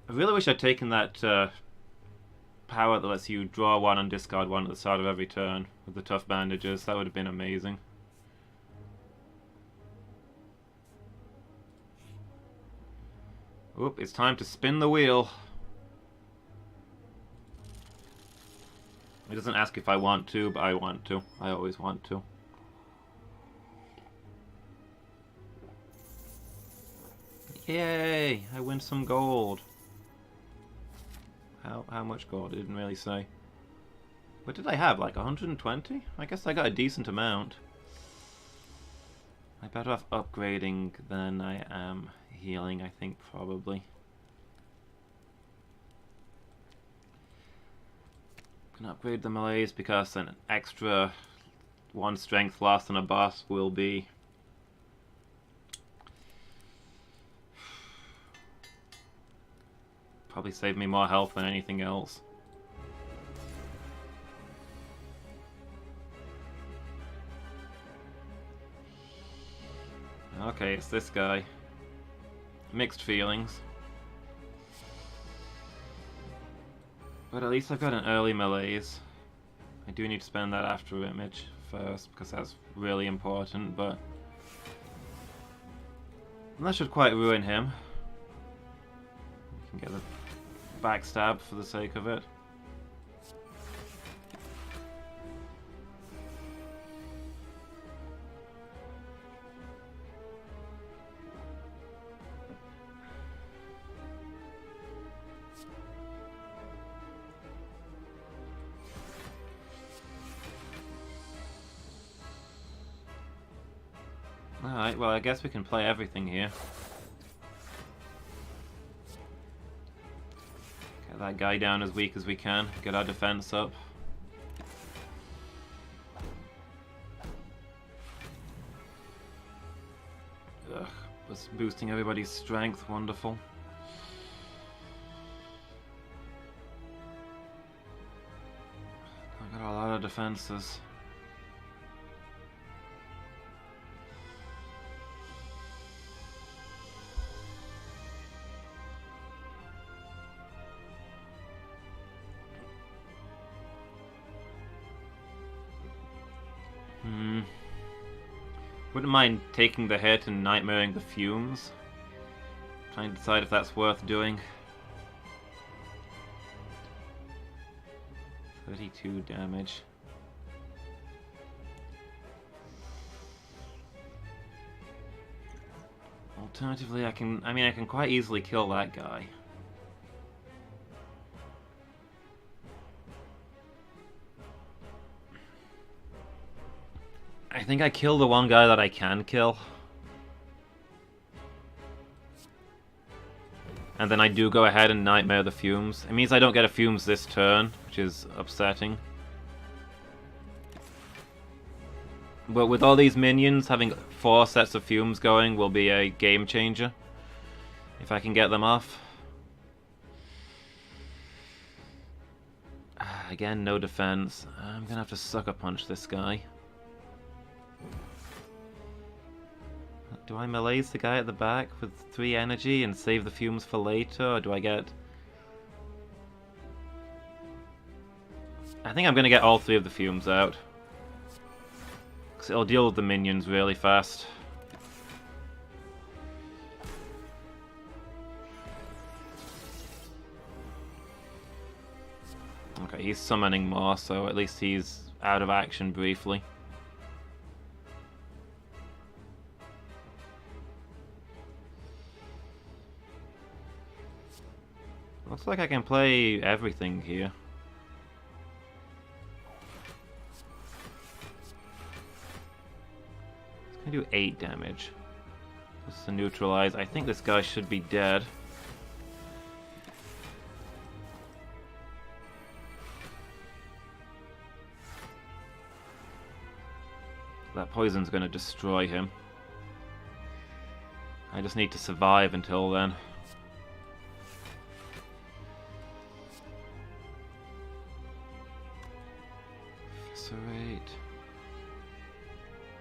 I really wish I'd taken that power that lets you draw one and discard one at the start of every turn with the tough bandages. That would have been amazing. Oop, it's time to spin the wheel. It doesn't ask if I want to, but I want to. I always want to. Yay! I win some gold. How much gold? It didn't really say. What did I have? Like 120? I guess I got a decent amount. I'm better off upgrading than I am healing, I think, probably. I'm gonna upgrade the melees because an extra 1 strength loss on a boss will be probably save me more health than anything else. Okay, it's this guy. Mixed feelings. But at least I've got an early malaise. I do need to spend that after image first, because that's really important, but... And that should quite ruin him. We can get the backstab for the sake of it. Alright, well I guess we can play everything here. Get that guy down as weak as we can, get our defense up. Ugh, just boosting everybody's strength, wonderful. I got a lot of defenses. Wouldn't mind taking the hit and nightmaring the fumes. Trying to decide if that's worth doing. 32 damage. Alternatively, I can quite easily kill that guy. I think I kill the one guy that I can kill. And then I do go ahead and nightmare the fumes. It means I don't get a fumes this turn, which is upsetting. But with all these minions, having 4 sets of fumes going will be a game changer. If I can get them off. Again, no defense. I'm gonna have to sucker punch this guy. Do I malaise the guy at the back with 3 energy and save the fumes for later, or do I get... I think I'm going to get all 3 of the fumes out. Because it'll deal with the minions really fast. Okay, he's summoning more, so at least he's out of action briefly. Looks like I can play everything here. It's gonna do 8 damage. Just to neutralize. I think this guy should be dead. That poison's gonna destroy him. I just need to survive until then. Eviscerate.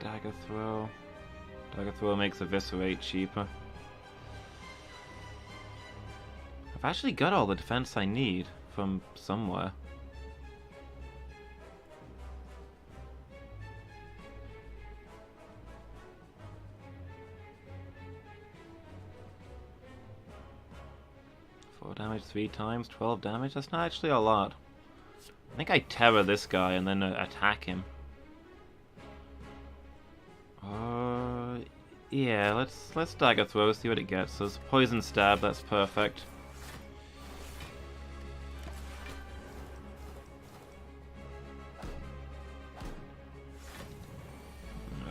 Dagger throw. Dagger throw makes eviscerate cheaper. I've actually got all the defense I need from somewhere. Damage 3 times, 12 damage. That's not actually a lot. I think I terror this guy and then attack him. Yeah, let's dagger throw, see what it gets us. Poison stab, that's perfect.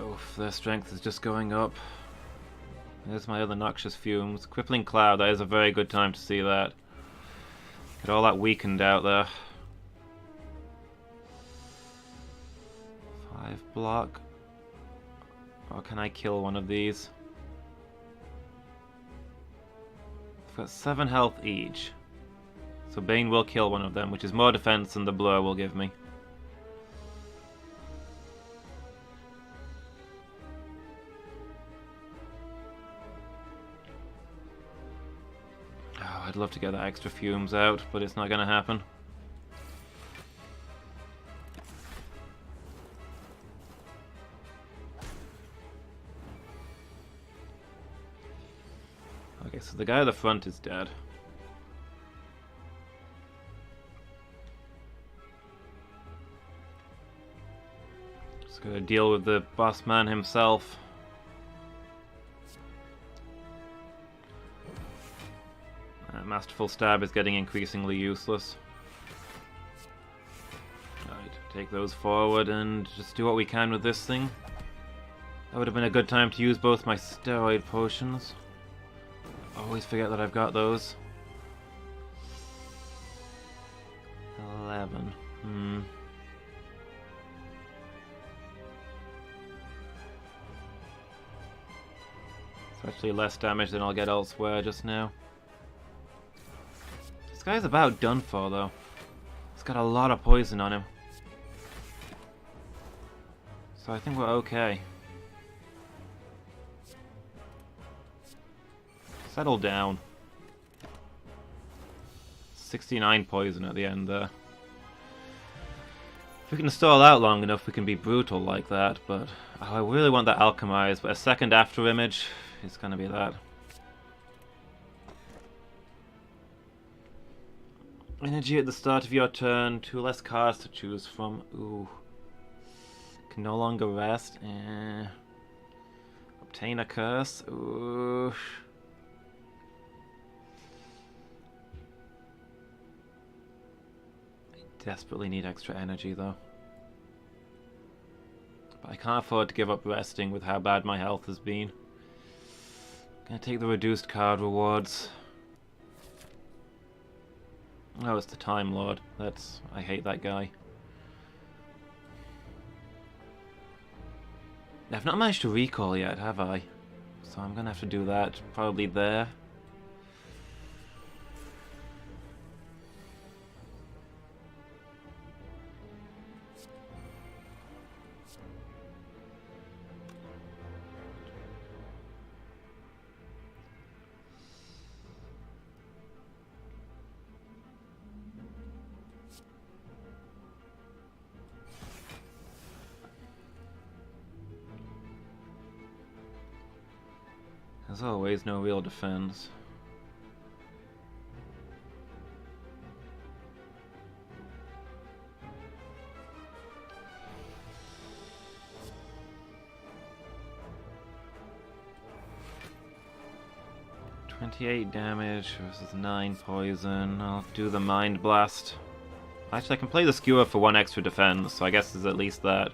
Oof, their strength is just going up. There's my other noxious fumes. Crippling Cloud, that is a very good time to see that. Get all that weakened out there. 5 block. Or can I kill one of these? I've got 7 health each. So Bane will kill one of them, which is more defense than the blur will give me. I'd love to get that extra fumes out, but it's not gonna happen. Okay, so the guy at the front is dead. Just gotta deal with the boss man himself. Masterful Stab is getting increasingly useless. Right, take those forward and just do what we can with this thing. That would have been a good time to use both my steroid potions. Always forget that I've got those. 11. It's actually less damage than I'll get elsewhere just now. This guy's about done for, though. He's got a lot of poison on him. So I think we're okay. Settle down. 69 poison at the end there. If we can stall out long enough, we can be brutal like that, but I really want that alchemized, but a second after image is gonna be that. Energy at the start of your turn, 2 less cards to choose from. Ooh. Can no longer rest. Obtain a curse. Ooh. I desperately need extra energy though. But I can't afford to give up resting with how bad my health has been. Gonna take the reduced card rewards. Oh, it's the Time Lord. I hate that guy. I've not managed to recall yet, have I? So I'm gonna have to do that probably there. As always, no real defense. "28 damage versus 9 poison. I'll do the Mind Blast. Actually, I can play the Skewer for 1 extra defense, so I guess there's at least that.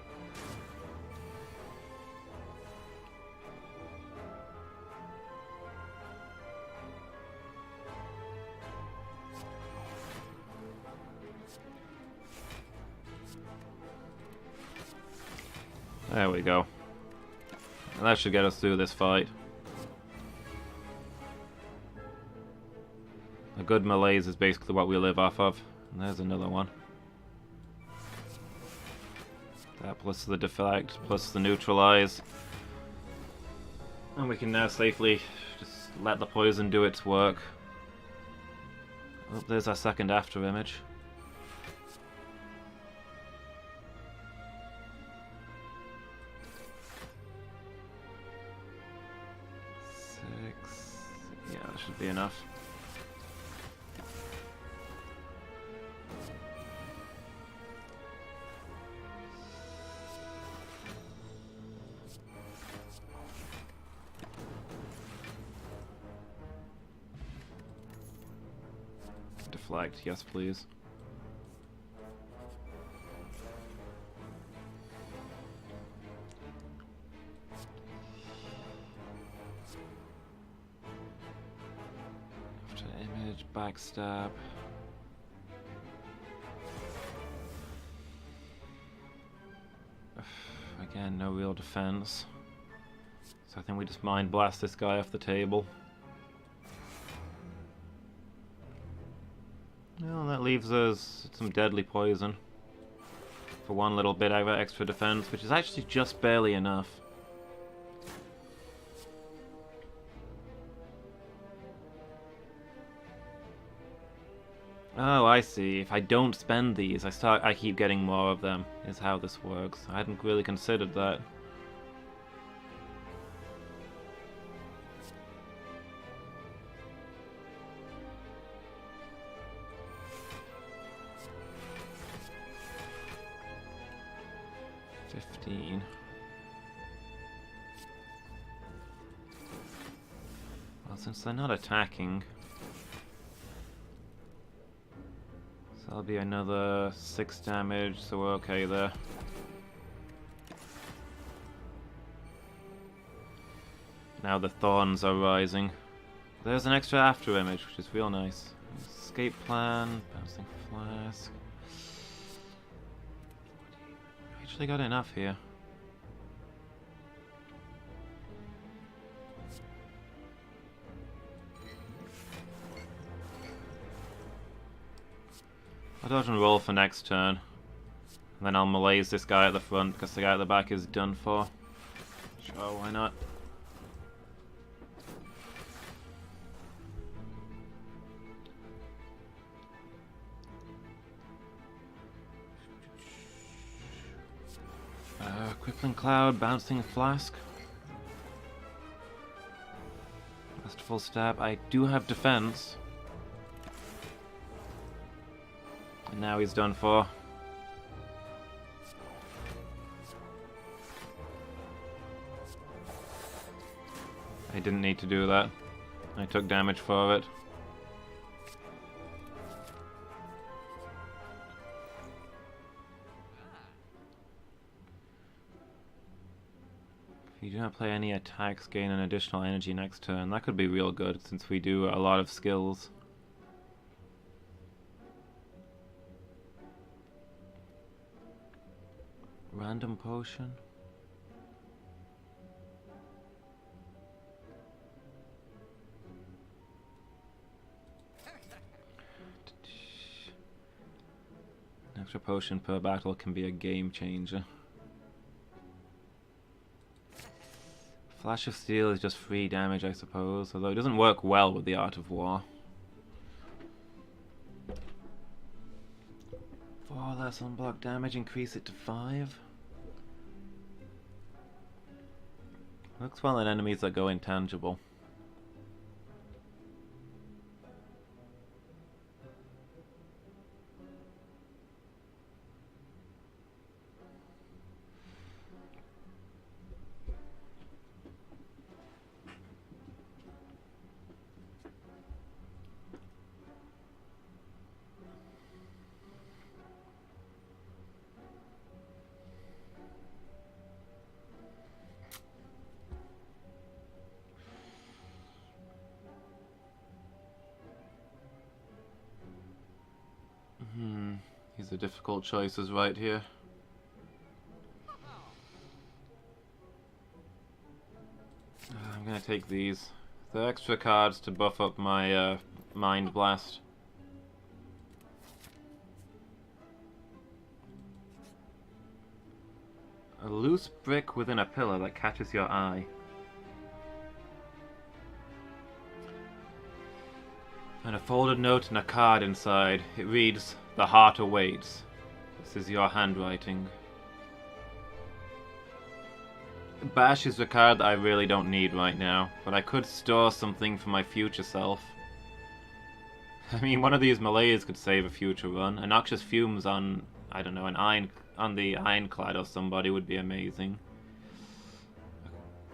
There we go. And that should get us through this fight. A good malaise is basically what we live off of. And there's another one. That plus the deflect, plus the neutralize. And we can now safely just let the poison do its work. Oh, there's our second after image. Yeah, that should be enough. Deflect, yes please. Image, backstab. Again, no real defense. So I think we just Mind Blast this guy off the table. Well, that leaves us some deadly poison. For 1 little bit of extra defense, which is actually just barely enough. Oh, I see. If I don't spend these, I keep getting more of them, is how this works. I hadn't really considered that. Well, since they're not attacking, so that'll be another 6 damage, so we're okay there. Now the thorns are rising. There's an extra after image, which is real nice. Escape plan, bouncing flask. Actually got enough here. I'll dodge and roll for next turn. And then I'll malaise this guy at the front, because the guy at the back is done for. Sure, why not? Crippling Cloud, Bouncing Flask. Last full stab. I do have defense. And now he's done for. I didn't need to do that. I took damage for it. If you do not play any attacks, gain an additional energy next turn. That could be real good since we do a lot of skills. Random potion. An extra potion per battle can be a game changer. Flash of Steel is just free damage, I suppose, although it doesn't work well with the Art of War. 4 less unblocked damage, increase it to 5. Works well on enemies that go intangible. These are difficult choices right here. I'm gonna take these. The extra cards to buff up my Mind Blast. A loose brick within a pillar that catches your eye. And a folded note and a card inside. It reads, "The heart awaits." This is your handwriting. Bash is a card that I really don't need right now, but I could store something for my future self. I mean, one of these melees could save a future run. A Noxious Fumes on, I don't know, on the Ironclad or somebody would be amazing.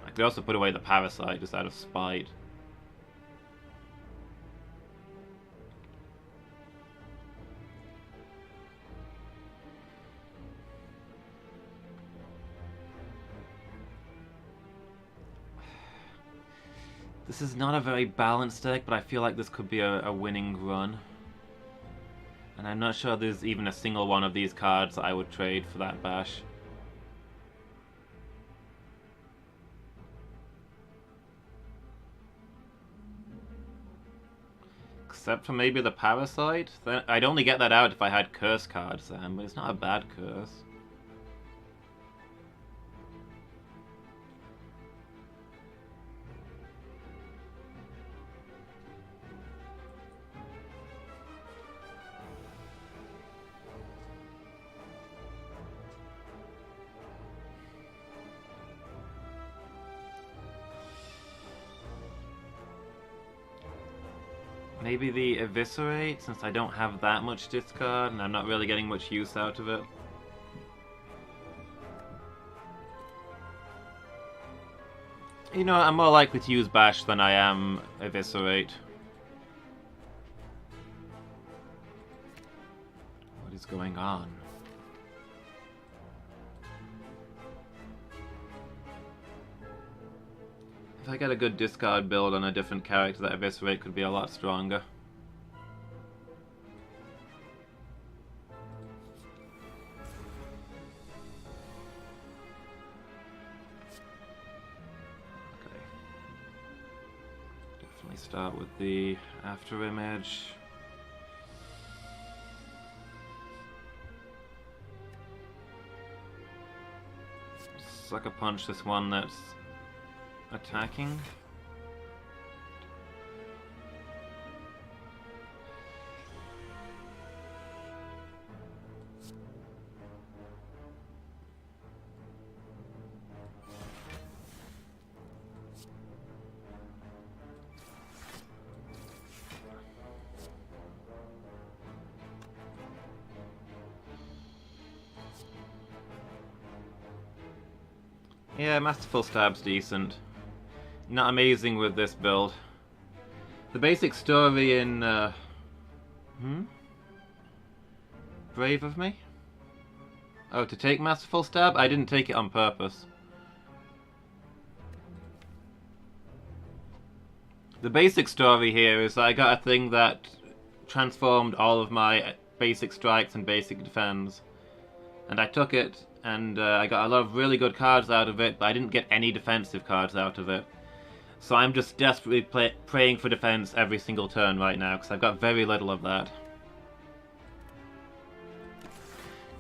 I could also put away the Parasite just out of spite. This is not a very balanced deck, but I feel like this could be a winning run. And I'm not sure there's even a single one of these cards that I would trade for that Bash. Except for maybe the Parasite? I'd only get that out if I had curse cards then, but it's not a bad curse. Maybe the Eviscerate, since I don't have that much discard and I'm not really getting much use out of it. You know, I'm more likely to use Bash than I am Eviscerate. What is going on? If I get a good discard build on a different character, that Eviscerate could be a lot stronger. Okay. Definitely start with the after image. Sucker punch this one that's attacking. Yeah, Masterful Stab's decent. Not amazing with this build. The basic story in... Brave of me? Oh, to take Masterful Stab? I didn't take it on purpose. The basic story here is that I got a thing that transformed all of my basic strikes and basic defense. And I took it, and I got a lot of really good cards out of it, but I didn't get any defensive cards out of it. So I'm just desperately praying for defense every single turn right now, because I've got very little of that.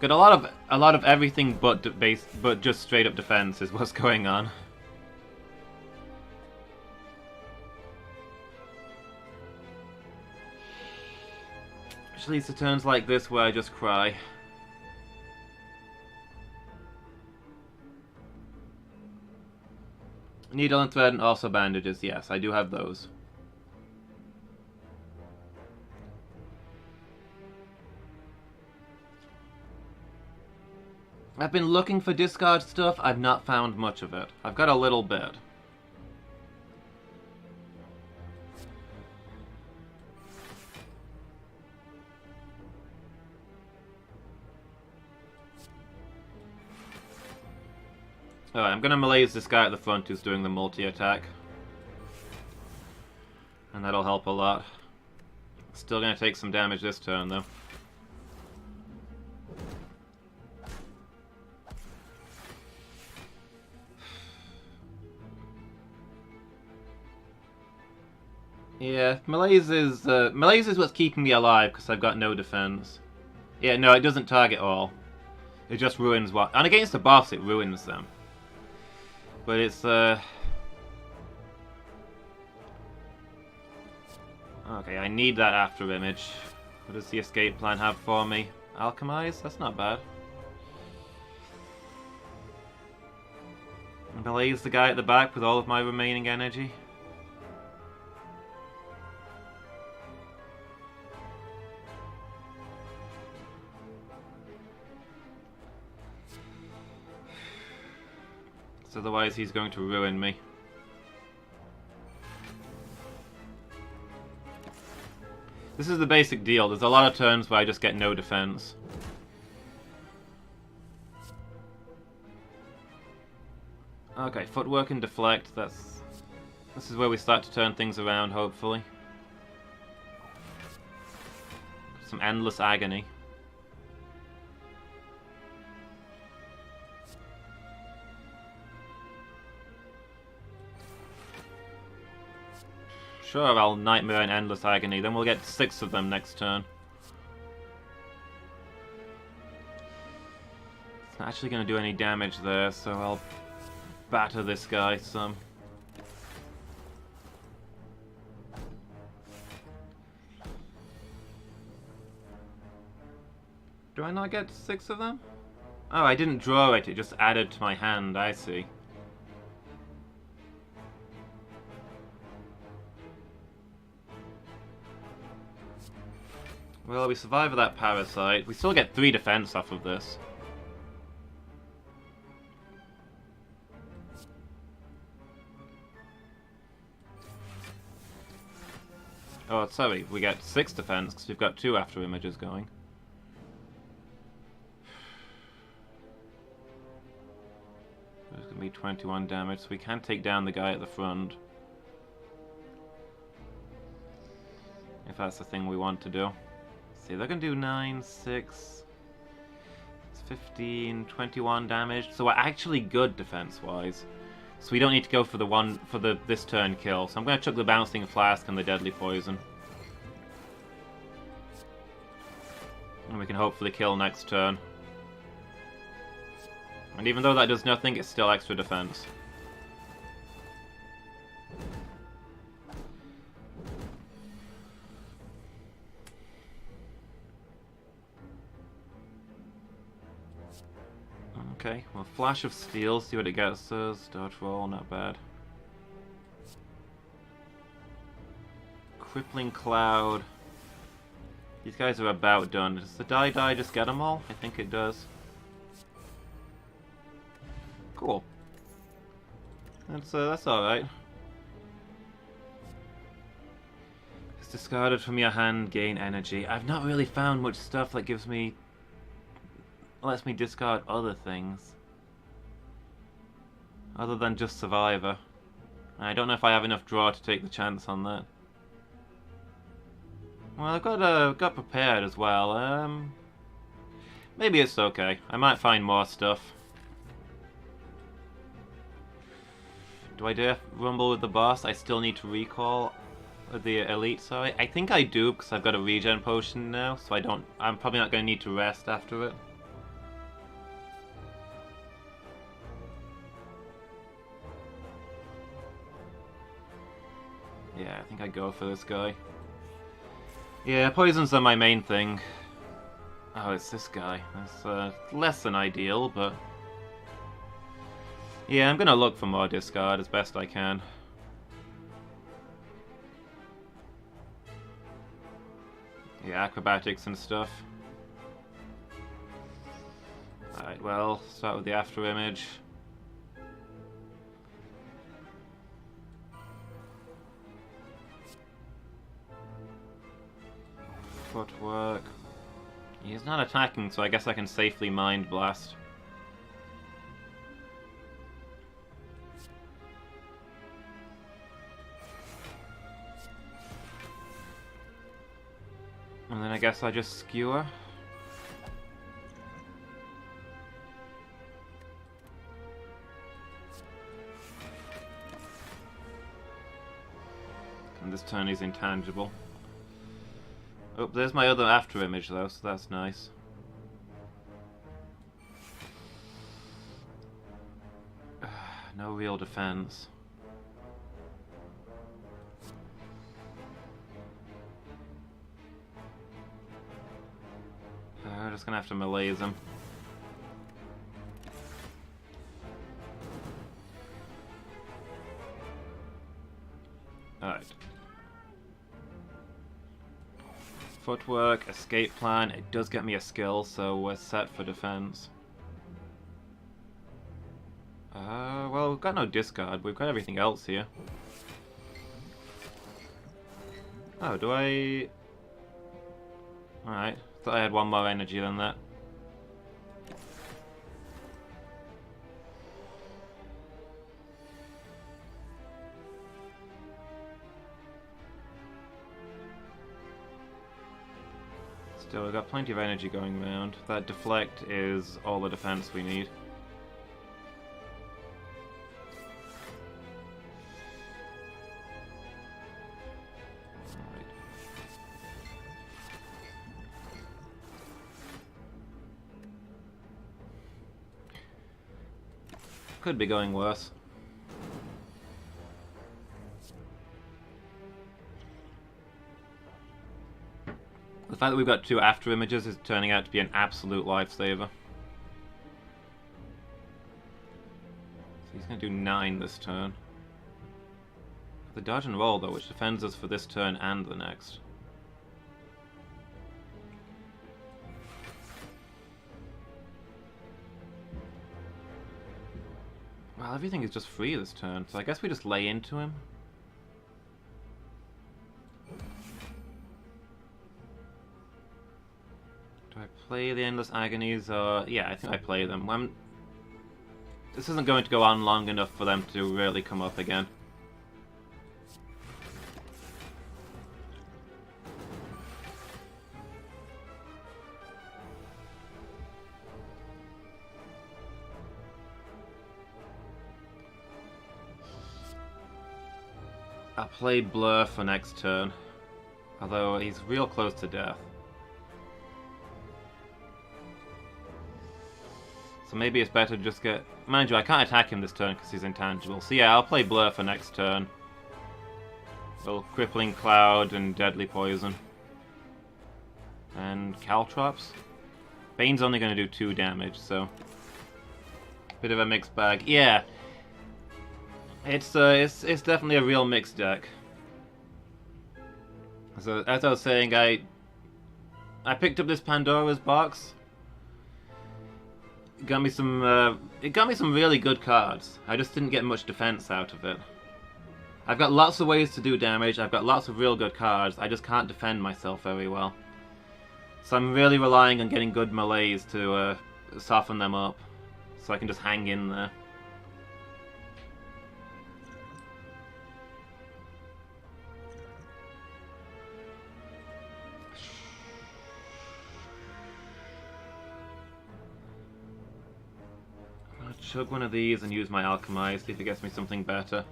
Got a lot of everything but just straight up defense is what's going on. Actually, it's the turns like this where I just cry. Needle and thread and also bandages, yes, I do have those. I've been looking for discard stuff, I've not found much of it. I've got a little bit. Alright, I'm gonna malaise this guy at the front who's doing the multi-attack. And that'll help a lot. Still gonna take some damage this turn, though. Yeah, malaise is what's keeping me alive, because I've got no defense. Yeah, no, it doesn't target all. It just ruins what... And against the boss, it ruins them. But it's, Okay, I need that after image. What does the escape plan have for me? Alchemize? That's not bad. Blaze the guy at the back with all of my remaining energy. Otherwise he's going to ruin me. This is the basic deal. There's a lot of turns where I just get no defense. Okay, footwork and deflect. This is where we start to turn things around, hopefully. Some endless agony. Sure, I'll Nightmare and Endless Agony, then we'll get 6 of them next turn. It's not actually going to do any damage there, so I'll batter this guy some. Do I not get 6 of them? Oh, I didn't draw it, it just added to my hand, I see. Well, we survive with that parasite. We still get 3 defense off of this. Oh, sorry, we get 6 defense because we've got 2 after images going. There's going to be 21 damage, so we can take down the guy at the front. If that's the thing we want to do. See, they're going to do 9, 6, 15, 21 damage. So we're actually good defense-wise. So we don't need to go for the this turn kill. So I'm going to chuck the Bouncing Flask and the Deadly Poison. And we can hopefully kill next turn. And even though that does nothing, it's still extra defense. Okay, well, Flash of Steel, see what it gets us. Dodge roll, not bad. Crippling Cloud. These guys are about done. Does the die just get them all? I think it does. Cool. That's alright. It's discarded from your hand, gain energy. I've not really found much stuff that lets me discard other things. Other than just Survivor. I don't know if I have enough draw to take the chance on that. Well, I've got prepared as well. Maybe it's okay. I might find more stuff. Do I dare rumble with the boss? I still need to recall the elite, sorry. I think I do because I've got a regen potion now, so I'm probably not going to need to rest after it. Yeah, I think I go for this guy. Yeah, poisons are my main thing. Oh, it's this guy. That's less than ideal, but... yeah, I'm gonna look for more discard as best I can. Yeah, acrobatics and stuff. Alright, well, start with the after image. Footwork. He's not attacking, so I guess I can safely Mind Blast. And then I guess I just Skewer. And this turn is intangible. Oh, there's my other after image though, so that's nice. No real defense. We're just gonna have to malaise him. Alright. Footwork, escape plan, it does get me a skill, so we're set for defense. Well, we've got no discard, we've got everything else here. Oh, do I... Alright, thought I had one more energy than that. Still, we've got plenty of energy going around. That deflect is all the defense we need. Alright. Could be going worse. The fact that we've got 2 after images is turning out to be an absolute lifesaver. So he's going to do 9 this turn. The dodge and roll though, which defends us for this turn and the next. Well, everything is just free this turn, so I guess we just lay into him. Do I play the Endless Agonies, or... yeah, I think I play them. This isn't going to go on long enough for them to really come up again. I'll play Blur for next turn, although he's real close to death. So maybe it's better to just get... mind you, I can't attack him this turn because he's intangible. So yeah, I'll play Blur for next turn. Well, Crippling Cloud and Deadly Poison. And Caltrops. Bane's only going to do 2 damage, so... bit of a mixed bag. Yeah! It's definitely a real mixed deck. So, as I was saying, I picked up this Pandora's box. It got me some really good cards. I just didn't get much defense out of it. I've got lots of ways to do damage, I've got lots of real good cards, I just can't defend myself very well. So I'm really relying on getting good melees to soften them up, so I can just hang in there. Chug one of these and use my Alchemize, see if it gets me something better.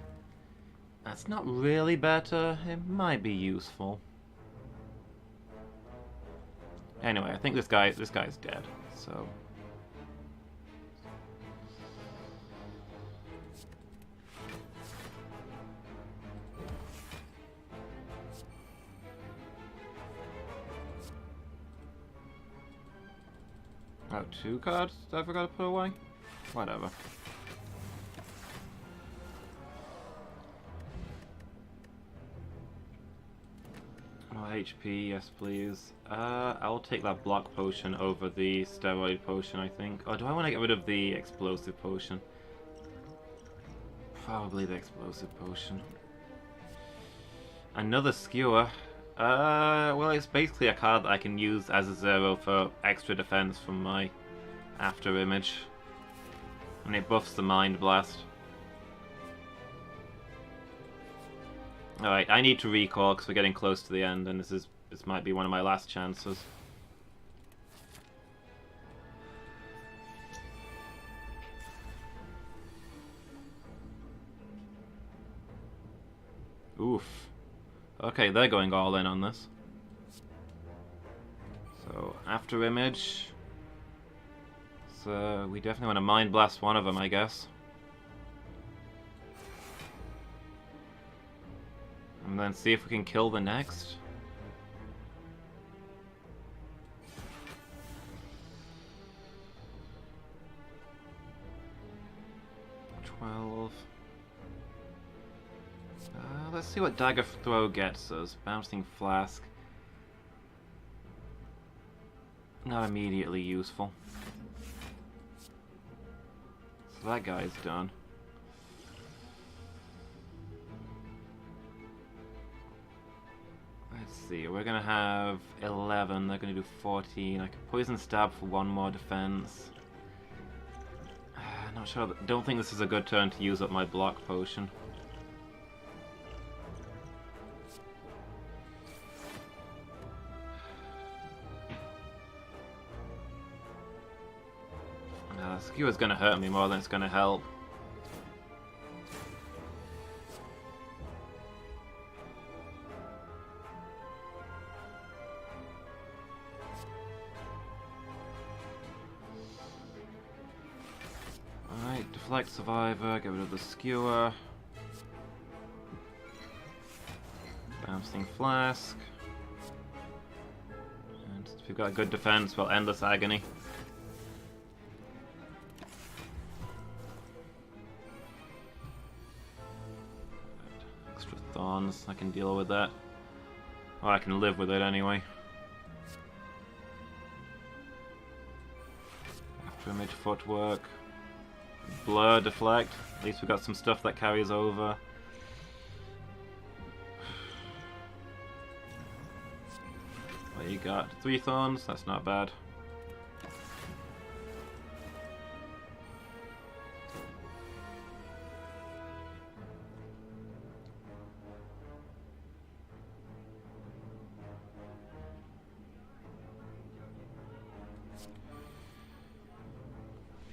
That's not really better, it might be useful. Anyway, I think this guy's dead, so... oh, 2 cards I forgot to put away? Whatever. More HP, yes please. I'll take that block potion over the steroid potion, I think. Or do I want to get rid of the explosive potion? Probably the explosive potion. Another skewer. Well, it's basically a card that I can use as a 0 for extra defense from my after image. And it buffs the Mind Blast. Alright, I need to recall because we're getting close to the end, and this might be one of my last chances. Oof. Okay, they're going all in on this. So, after image... so we definitely want to Mind Blast one of them, I guess. And then see if we can kill the next. Let's see what Dagger Throw gets us. Bouncing Flask. Not immediately useful. So that guy's done. Let's see, we're gonna have 11, they're gonna do 14. I can Poison Stab for 1 more defense. Not sure, don't think this is a good turn to use up my block potion. Skewer's gonna hurt me more than it's gonna help. Alright, Deflect Survivor, get rid of the Skewer. Bouncing Flask. And if we've got a good defense, we'll Endless Agony. I can deal with that. Or I can live with it anyway. After image Footwork. Blur, deflect. At least we got some stuff that carries over. What you got? 3 thorns? That's not bad.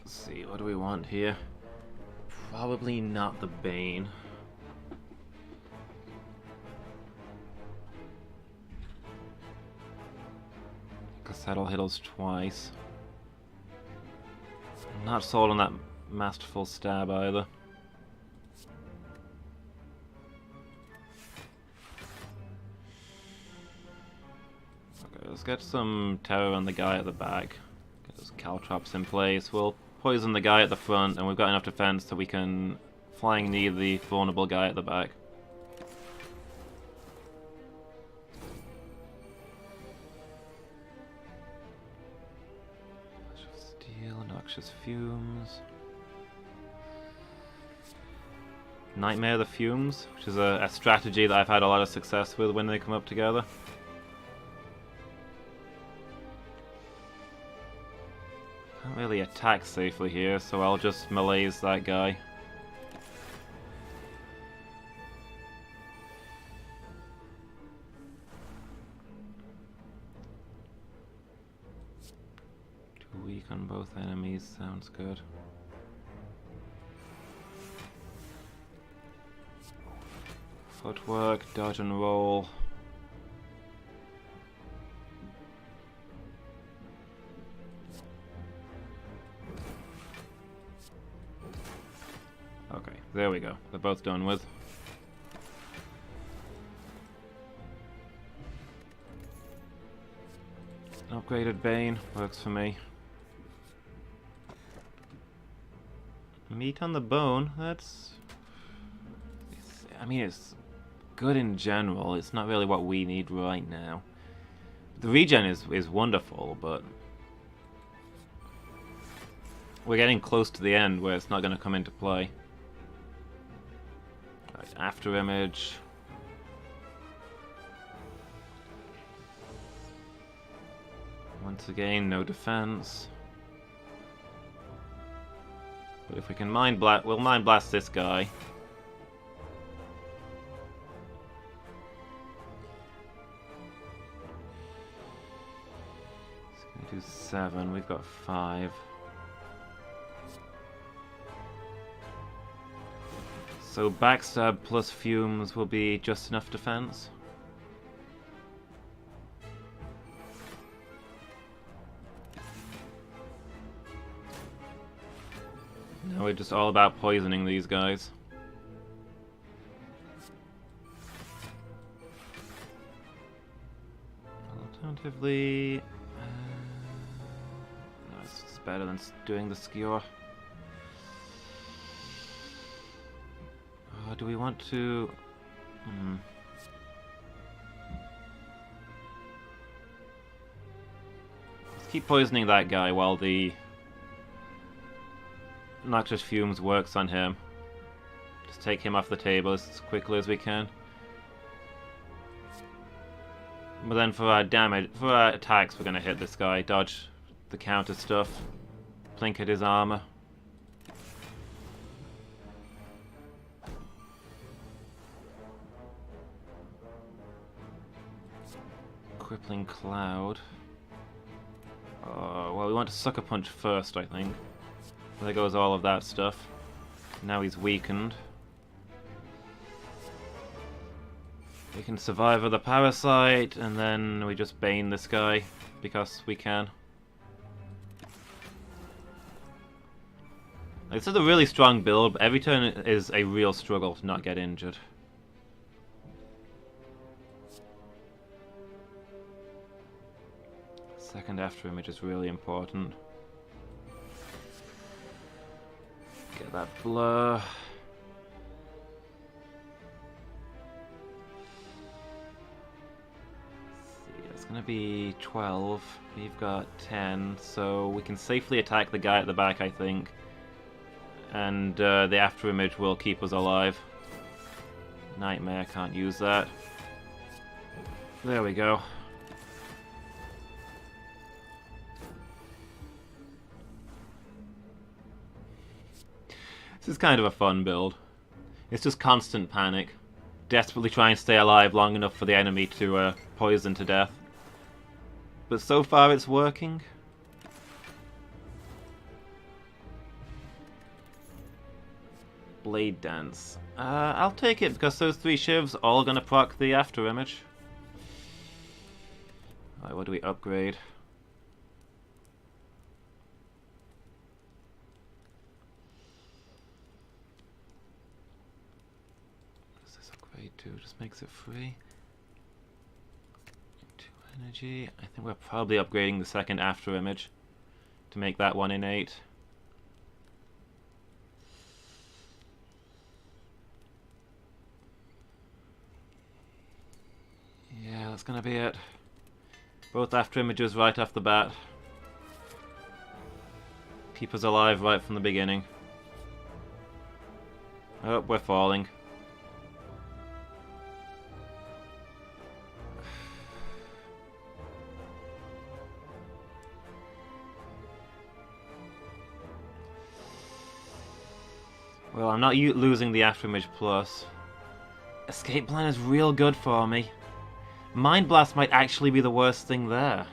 Let's see, what do we want here? Probably not the Bane. Because that'll hit us twice. I'm not sold on that Masterful Stab either. Okay, let's get some terror on the guy at the back. Get those caltrops in place. We'll poison the guy at the front, and we've got enough defense so we can flying knee the vulnerable guy at the back. Steel, noxious fumes. Nightmare of the Fumes, which is a strategy that I've had a lot of success with when they come up together. Can't really attack safely here, so I'll just malaise that guy. Too weak on both enemies, sounds good. Footwork, dodge and roll. Okay, there we go. They're both done with. Upgraded Bane works for me. Meat on the bone, that's... I mean, it's good in general. It's not really what we need right now. The regen is wonderful, but we're getting close to the end where it's not going to come into play. Right, after image. Once again, no defense. But if we can mind blast, we'll mind blast this guy. It's gonna do 7. We've got 5. So backstab plus fumes will be just enough defense. Now we're just all about poisoning these guys. Alternatively, no, it's better than doing the skewer. Do we want to? Let's keep poisoning that guy while the noxious fumes works on him. Just take him off the table as quickly as we can. But then for our damage, for our attacks, we're gonna hit this guy, dodge the counter stuff, blink at his armor. Crippling Cloud. Well, we want to Sucker Punch first, I think. There goes all of that stuff. Now he's weakened. We can survive with a Parasite, and then we just Bane this guy, because we can. This is a really strong build, but every turn is a real struggle to not get injured. Second after image is really important. Get that blur. Let's see, it's gonna be 12. We've got 10, so we can safely attack the guy at the back, I think. And the after image will keep us alive. Nightmare, can't use that. There we go. This is kind of a fun build. It's just constant panic. Desperately trying to stay alive long enough for the enemy to poison to death. But so far it's working. Blade Dance. I'll take it because those 3 shivs all gonna proc the after image. Alright, what do we upgrade? What does this upgrade to? Just makes it free. 2 energy. I think we're probably upgrading the second after image to make that one innate. Yeah, that's gonna be it. Both after images right off the bat. Keep us alive right from the beginning. Oh, we're falling. Well, I'm not losing the after image plus. Escape plan is real good for me. Mind Blast might actually be the worst thing there.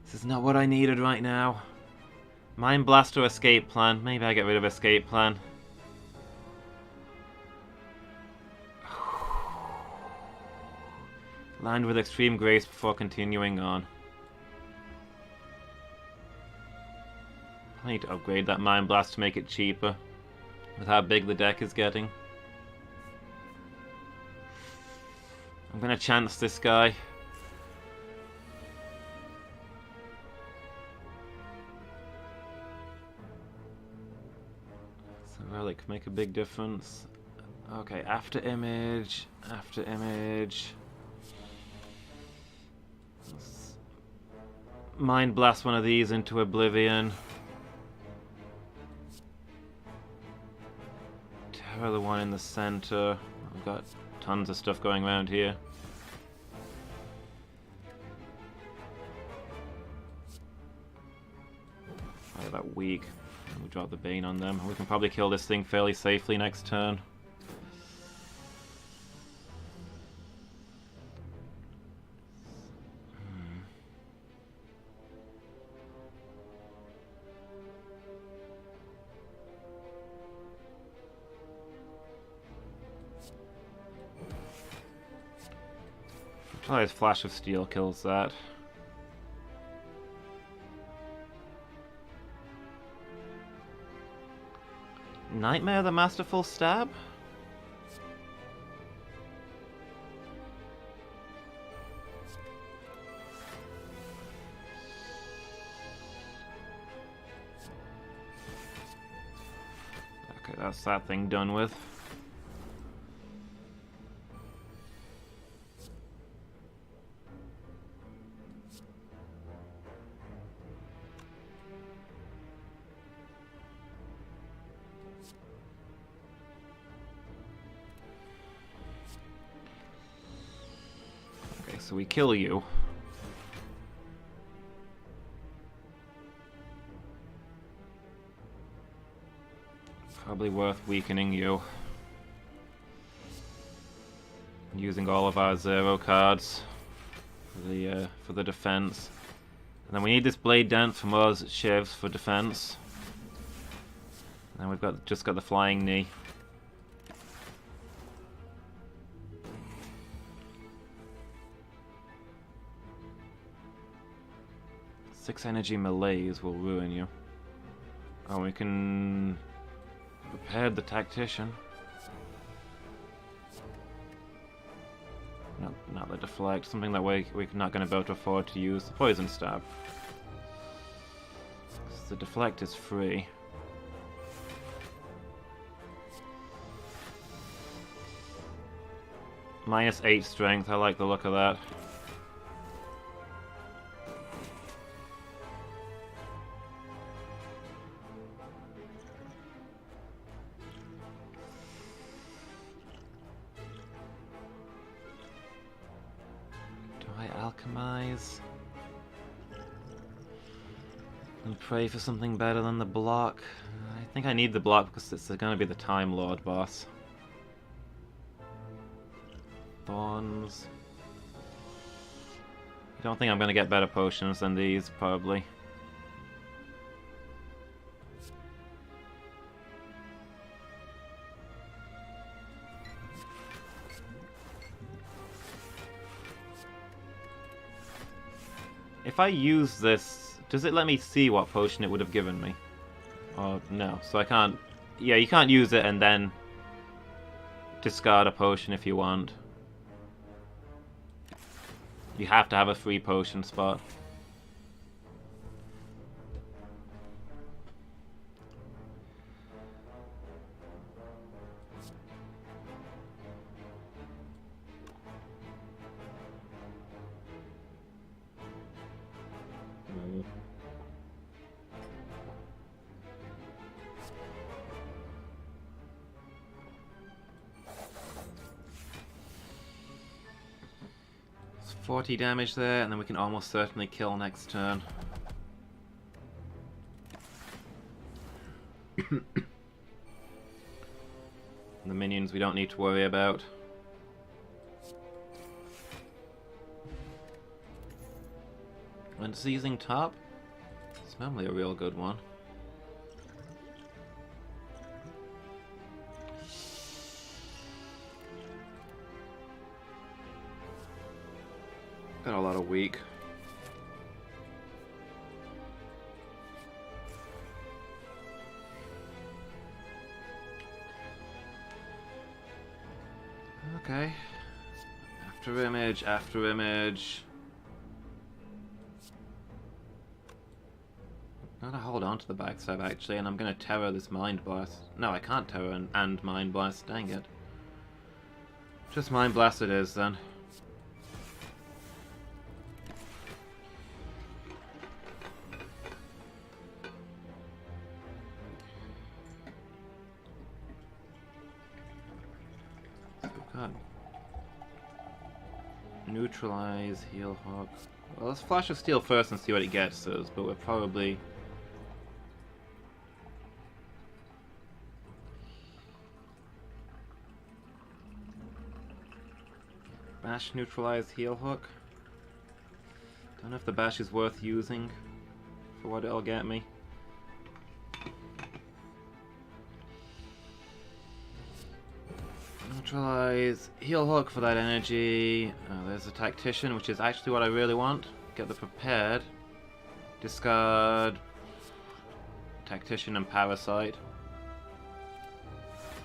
This is not what I needed right now. Mind Blast or Escape Plan. Maybe I get rid of Escape Plan. Land with extreme grace before continuing on. I need to upgrade that Mind Blast to make it cheaper with how big the deck is getting. I'm gonna chance this guy. So relic make a big difference. Okay, after image, after image. Mind Blast one of these into oblivion. Terror the one in the center. I've got tons of stuff going around here. Fire that weak. And we drop the Bane on them. We can probably kill this thing fairly safely next turn. Oh, his Flash of Steel kills that. Nightmare the Masterful Stab? Okay, that's that thing done with. So we kill you. Probably worth weakening you. Using all of our 0 cards for the defense. And then we need this Blade Dance from us Shivs for defense. And we've just got the Flying Knee. Six energy melees will ruin you. Oh, we can prepare the Tactician. Not the Deflect. Something that we're not going to be able to afford to use. The Poison Stab. The Deflect is free. -8 strength, I like the look of that. Do I alchemize? And pray for something better than the block? I think I need the block because it's going to be the Time Lord boss. Thorns. I don't think I'm going to get better potions than these, probably. If I use this, does it let me see what potion it would have given me? Oh, no. So I can't... Yeah, you can't use it and then discard a potion if you want. You have to have a free potion spot. It's 40 damage there, and then we can almost certainly kill next turn. The minions we don't need to worry about. When seizing top? It's normally a real good one. Got a lot of weak. Okay. After image, after image. I'm gonna hold on to the backstab actually, and I'm gonna terror this Mind Blast. No, I can't terror and Mind Blast, dang it. Just Mind Blast it is then. Neutralize, heal hook. Well, let's Flash of Steel first and see what it gets us, but we're probably... Bash, neutralize, heal hook. Don't know if the bash is worth using for what it'll get me. Neutralize, heal hook for that energy. There's a tactician, which is actually what I really want. Get the prepared. Discard tactician and parasite.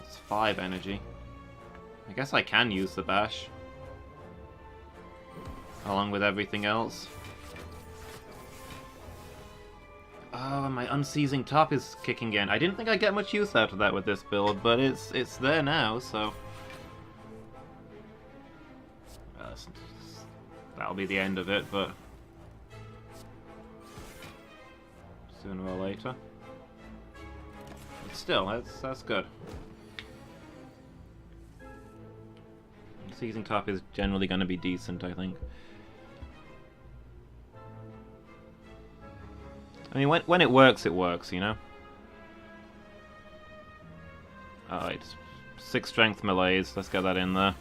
It's 5 energy. I guess I can use the bash along with everything else. Oh, and my unseizing top is kicking in. I didn't think I'd get much use out of that with this build, but it's there now, so... That'll be the end of it, but... sooner or later. But still, that's good. Seizing top is generally going to be decent, I think. I mean, when it works, you know? Alright, 6 strength melees, let's get that in there.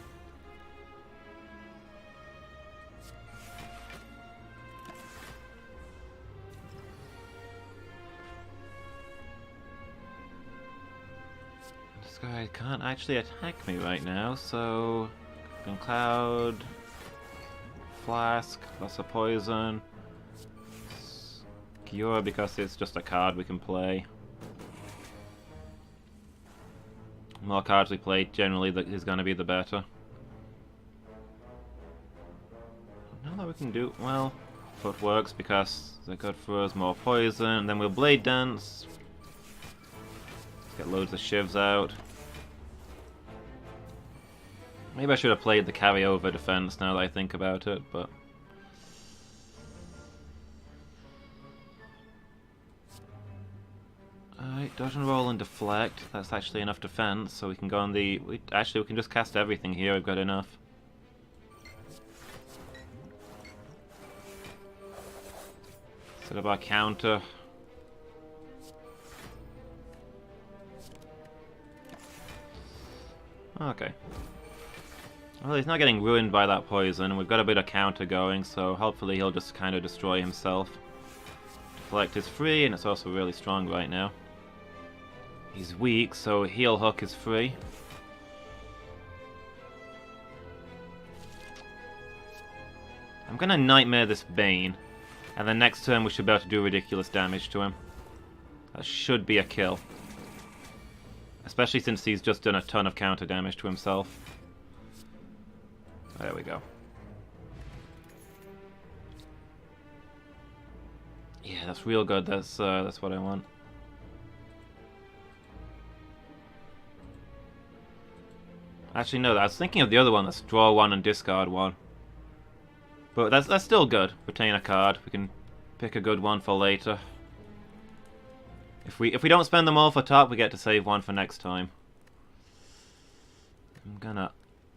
This guy can't actually attack me right now, so... Cloud... Flask, lots of poison... Cure because it's just a card we can play. The more cards we play, generally is going to be the better. Now that we can do... well, foot works because they're good for us, more poison, then we'll Blade Dance. Let's get loads of shivs out. Maybe I should have played the carryover defense now that I think about it, but... Alright, dodge and roll and deflect. That's actually enough defense, so we can go on the... Actually, we can just cast everything here, we've got enough. Set up our counter. Okay. Well, he's not getting ruined by that poison. We've got a bit of counter going, so hopefully he'll just kind of destroy himself. Deflect is free, and it's also really strong right now. He's weak, so heal hook is free. I'm gonna Nightmare this Bane, and then next turn we should be able to do ridiculous damage to him. That should be a kill. Especially since he's just done a ton of counter damage to himself. There we go. Yeah, that's real good. That's what I want. Actually, no. I was thinking of the other one. Let's draw one and discard one. But that's still good. Retain a card. We can pick a good one for later. If we don't spend them all for top, we get to save one for next time. I'm gonna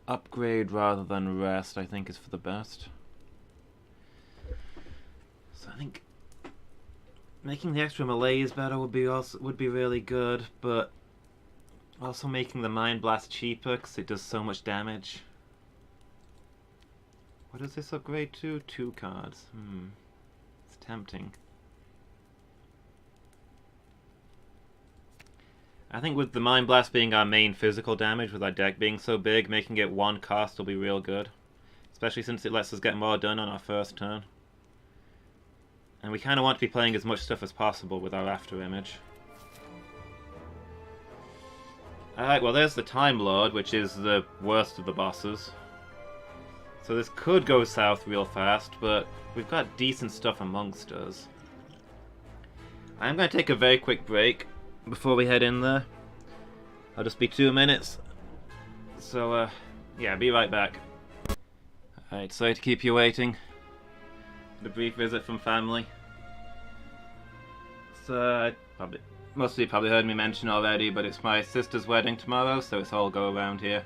upgrade rather than rest, I think is for the best. So I think making the extra melees better would be really good, but also making the Mind Blast cheaper because it does so much damage. What does this upgrade to? 2 cards. It's tempting. I think with the Mind Blast being our main physical damage, with our deck being so big, making it 1 cost will be real good. Especially since it lets us get more done on our first turn. And we kind of want to be playing as much stuff as possible with our After Image. Alright, well there's the Time Lord, which is the worst of the bosses. So this could go south real fast, but we've got decent stuff amongst us. I'm going to take a very quick break before we head in there. I'll just be 2 minutes. So, yeah, be right back. Alright, sorry to keep you waiting. A brief visit from family. So, most of you probably heard me mention already, but it's my sister's wedding tomorrow, so it's all go around here.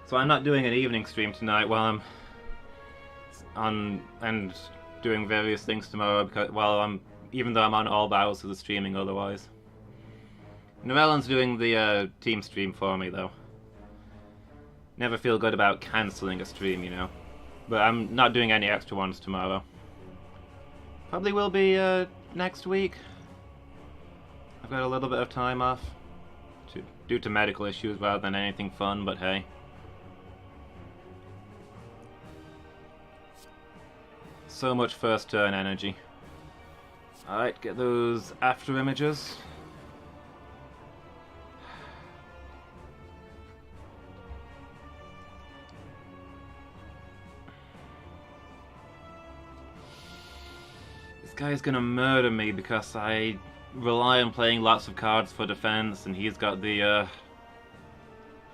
So I'm not doing an evening stream tonight while I'm on and doing various things tomorrow, because even though I'm on all hours of the streaming otherwise. Noellen's doing the team stream for me though. Never feel good about cancelling a stream, you know. But I'm not doing any extra ones tomorrow. Probably will be next week. I've got a little bit of time off due to medical issues rather than anything fun, but hey. So much first turn energy. Alright, get those after images. This guy's gonna murder me because I rely on playing lots of cards for defense, and he's got the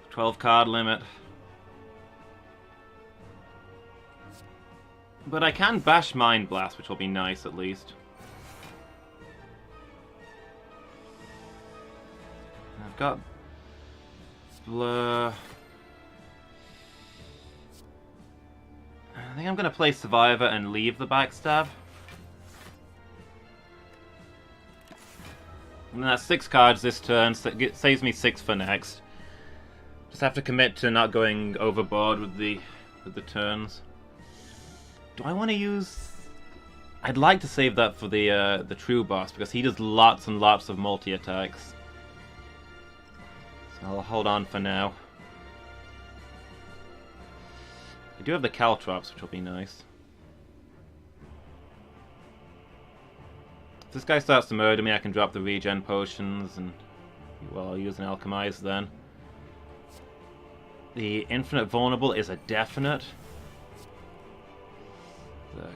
12 card limit. But I can bash Mind Blast, which will be nice at least. I've got Blur. I think I'm going to play Survivor and leave the Backstab. And that's 6 cards this turn, so it saves me 6 for next. Just have to commit to not going overboard with the turns. Do I want to use... I'd like to save that for the true boss, because he does lots and lots of multi-attacks. So I'll hold on for now. I do have the Caltrops, which will be nice. If this guy starts to murder me, I can drop the regen potions, and... well, I'll use an Alchemize then. The Infinite Vulnerable is a definite. The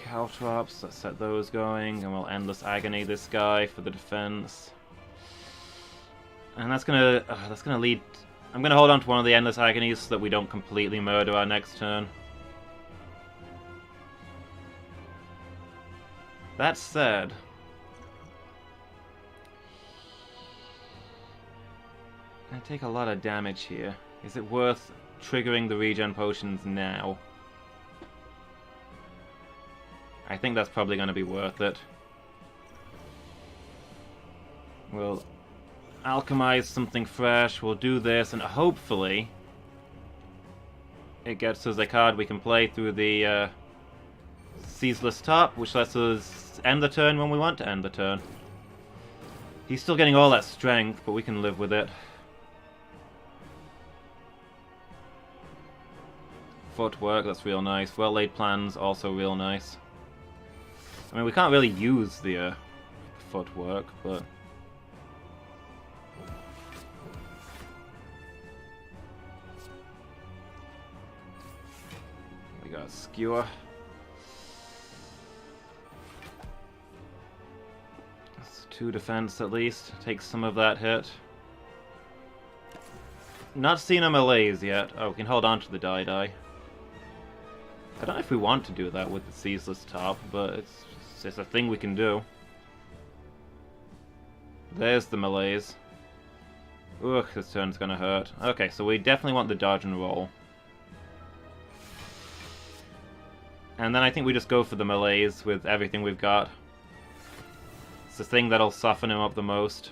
Caltrops, let's set those going, and we'll Endless Agony this guy for the defense. And that's gonna lead... I'm gonna hold on to one of the Endless Agonies so that we don't completely murder our next turn. That said... I take a lot of damage here. Is it worth triggering the regen potions now? I think that's probably going to be worth it. We'll alchemize something fresh, we'll do this, and hopefully it gets us a card we can play through the Ceaseless Top, which lets us end the turn when we want to end the turn. He's still getting all that strength, but we can live with it. Footwork, that's real nice. Well-laid plans, also real nice. I mean, we can't really use the footwork, but... we got Skewer. That's 2 defense at least. Takes some of that hit. Not seen a malaise yet. Oh, we can hold on to the die. I don't know if we want to do that with the Ceaseless Top, but it's a thing we can do. There's the malaise. Ugh, this turn's gonna hurt. Okay, so we definitely want the dodge and roll. And then I think we just go for the malaise with everything we've got. It's the thing that'll soften him up the most.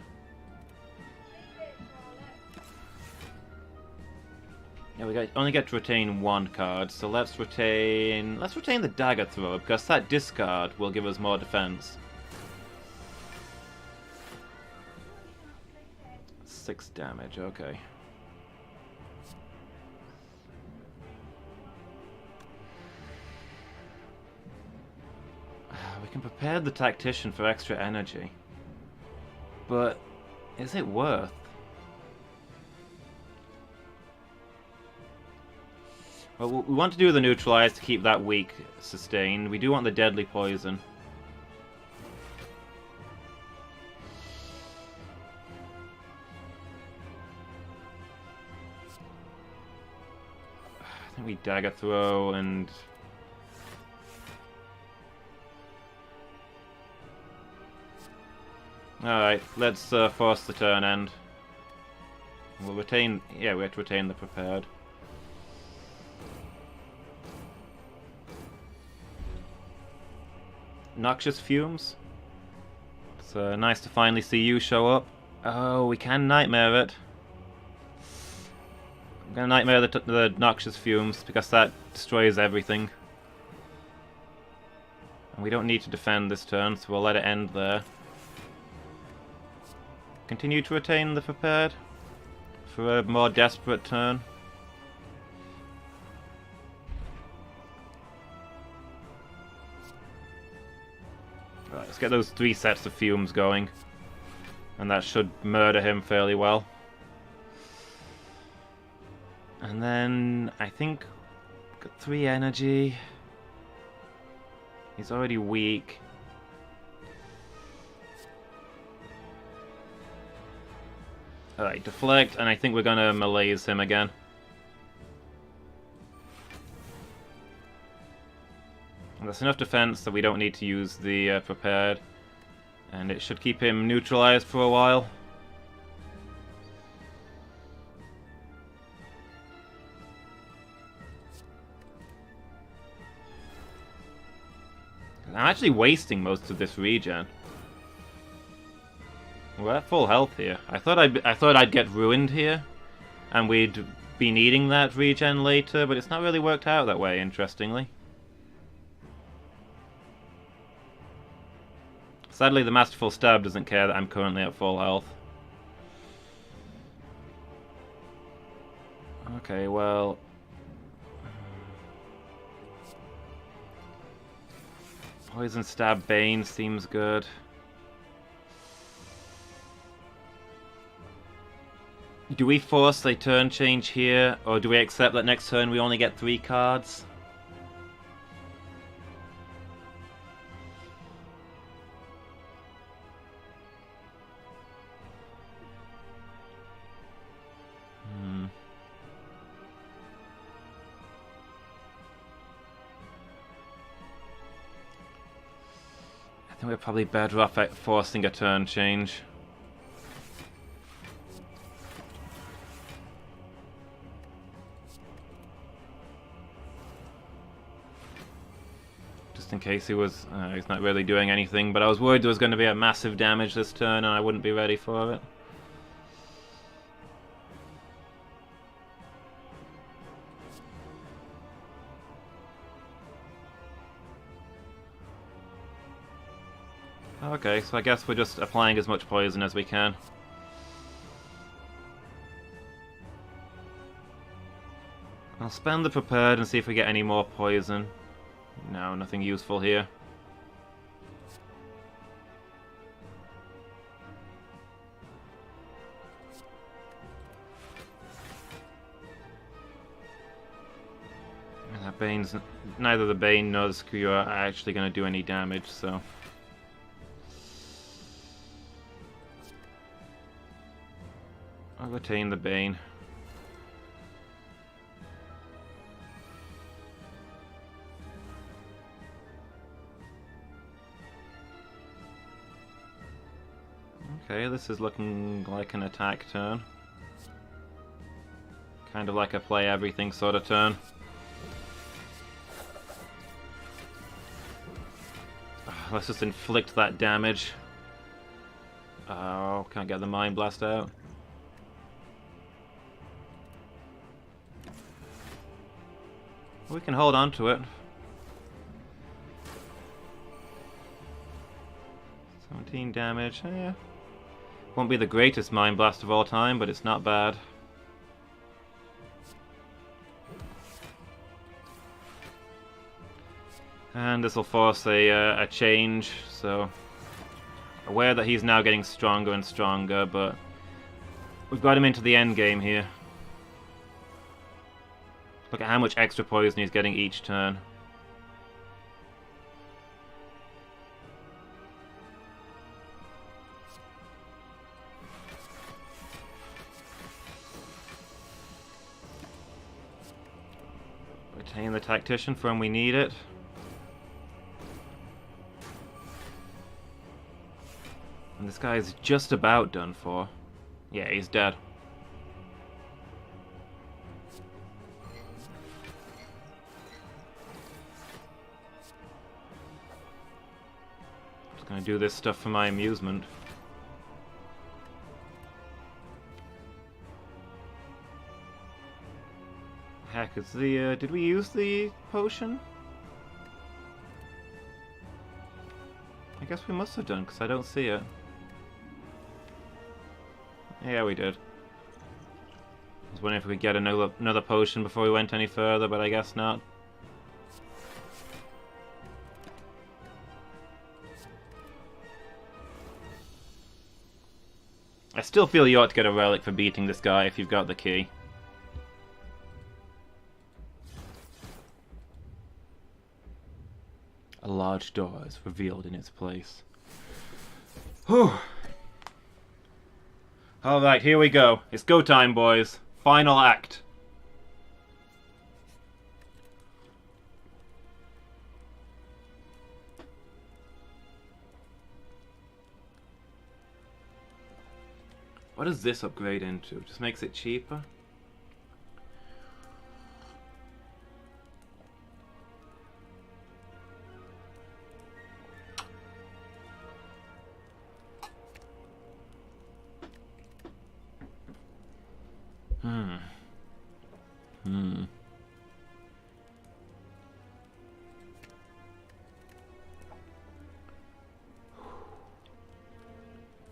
Yeah, we only get to retain 1 card, so let's retain the Dagger Thrower, because that discard will give us more defense. 6 damage, okay. We can prepare the Tactician for extra energy. But is it worth? Well, we want to do the Neutralize to keep that weak sustained. We do want the Deadly Poison. I think we Dagger Throw and... Alright, let's force the turn end. We'll retain... yeah, we have to retain the Prepared. Noxious Fumes. It's nice to finally see you show up. Oh, we can Nightmare it. I'm gonna Nightmare the Noxious Fumes because that destroys everything. And we don't need to defend this turn, so we'll let it end there. Continue to retain the Prepared for a more desperate turn. Right, let's get those 3 sets of fumes going. And that should murder him fairly well. And then, I think, got 3 energy. He's already weak. Alright, deflect, and I think we're gonna malaise him again. And that's enough defense that we don't need to use the Prepared. And it should keep him neutralized for a while. I'm actually wasting most of this regen. We're at full health here. I thought I'd get ruined here, and we'd be needing that regen later, but it's not really worked out that way, interestingly. Sadly, the Masterful Stab doesn't care that I'm currently at full health. Okay, well... Poison Stab Bane seems good. Do we force a turn change here, or do we accept that next turn we only get 3 cards? think we're probably better off at forcing a turn change. Just in case he was... he's not really doing anything, but I was worried there was going to be a massive damage this turn and I wouldn't be ready for it. Okay, so I guess we're just applying as much poison as we can. I'll spend the prepared and see if we get any more poison. No, nothing useful here. And that Bane's... neither the Bane nor the Skewer are actually going to do any damage, so... I'll retain the Bane. Okay, this is looking like an attack turn. Kind of like a play everything sort of turn. Let's just inflict that damage. Oh, can't get the Mind Blast out. We can hold on to it. 17 damage, yeah. Won't be the greatest Mind Blast of all time, but it's not bad. And this will force a change, so... aware that he's now getting stronger and stronger, but... we've got him into the end game here. Look at how much extra poison he's getting each turn. Retain the Tactician for when we need it. And this guy is just about done for. Yeah, he's dead. Just gonna do this stuff for my amusement. Heck, is the, did we use the potion? I guess we must have done, because I don't see it. Yeah, we did. I was wondering if we could get another potion before we went any further, but I guess not. I still feel you ought to get a relic for beating this guy if you've got the key. A large door is revealed in its place. Whew. Alright, here we go. It's go time, boys. Final act. What does this upgrade into? Just makes it cheaper?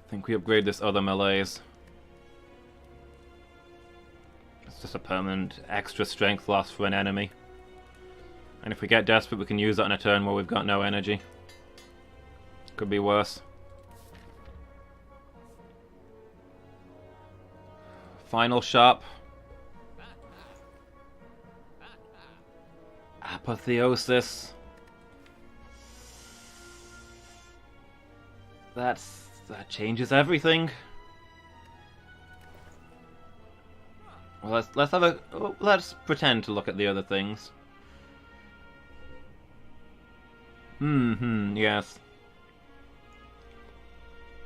I think we upgrade this other melees. It's just a permanent extra strength loss for an enemy. And if we get desperate, we can use that on a turn where we've got no energy. Could be worse. Final shop. Apotheosis. That changes everything. Well, let's pretend to look at the other things. Yes.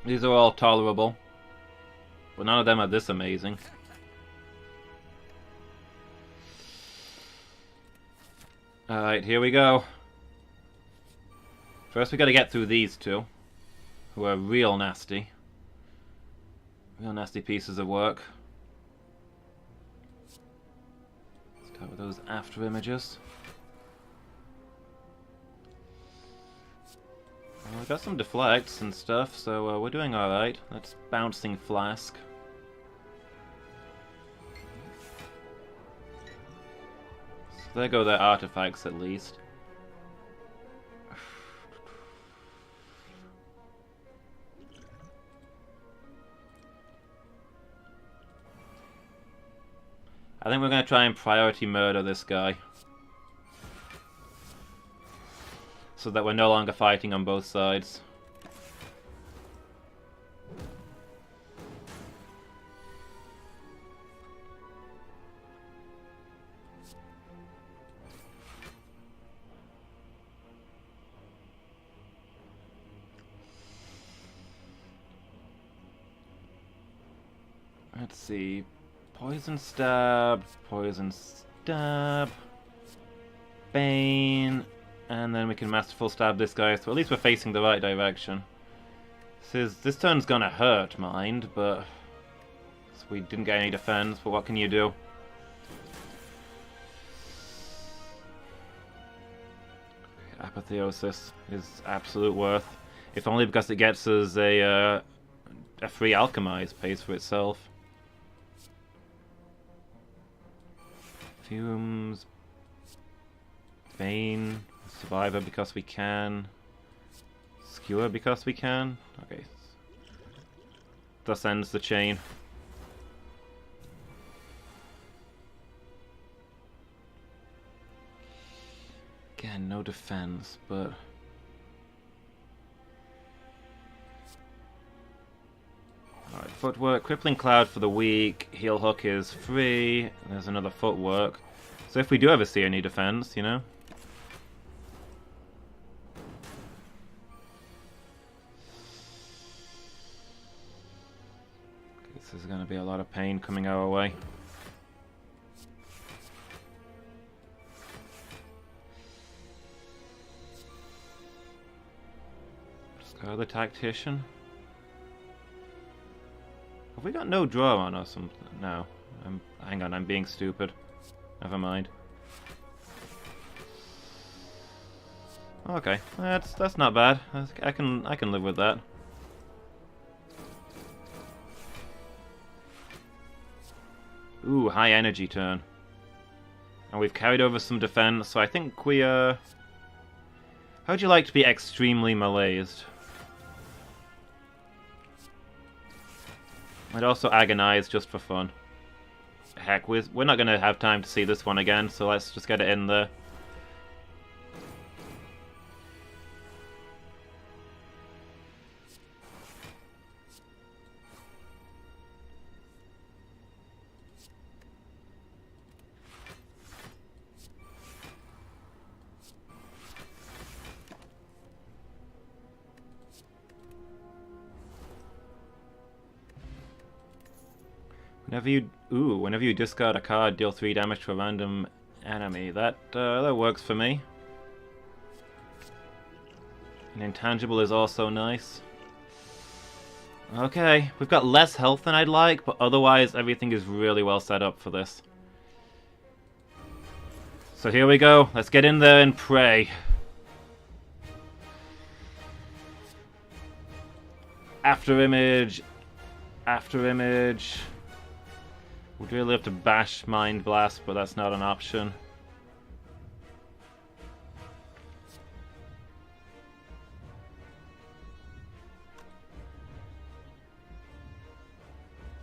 These are all tolerable. But none of them are this amazing. Alright, here we go. First we gotta get through these two, who are real nasty. Real nasty pieces of work. Start with those after images. Well, I got some deflects and stuff, so we're doing alright. That's bouncing flask. So there go their artifacts at least. I think we're going to try and priority murder this guy. So that we're no longer fighting on both sides. Let's see. Poison stab, Bane, and then we can masterful stab this guy, so at least we're facing the right direction. This turn's gonna hurt, mind, but so we didn't get any defense, but what can you do? Apotheosis is absolute worth, if only because it gets us a free alchemize, pays for itself. Fumes, Bane, Survivor because we can, Skewer because we can. Okay, thus ends the chain. Again, no defense, but alright, footwork, Crippling Cloud for the weak, Heal Hook is free, there's another footwork. So if we do ever see any defense, you know? This is going to be a lot of pain coming our way. Scar the Tactician. Have we got no draw on or something? No. Hang on, I'm being stupid. Never mind. Okay, that's not bad. I can live with that. Ooh, high energy turn. And we've carried over some defense, so I think we How'd you like to be extremely meleeed? I'd also agonize just for fun. Heck, we're not going to have time to see this one again, so let's just get it in there. Whenever you discard a card, deal 3 damage to a random enemy. That works for me. An intangible is also nice. Okay, we've got less health than I'd like, but otherwise everything is really well set up for this. So here we go. Let's get in there and pray. After image. After image. Would really have to bash Mind Blast, but that's not an option.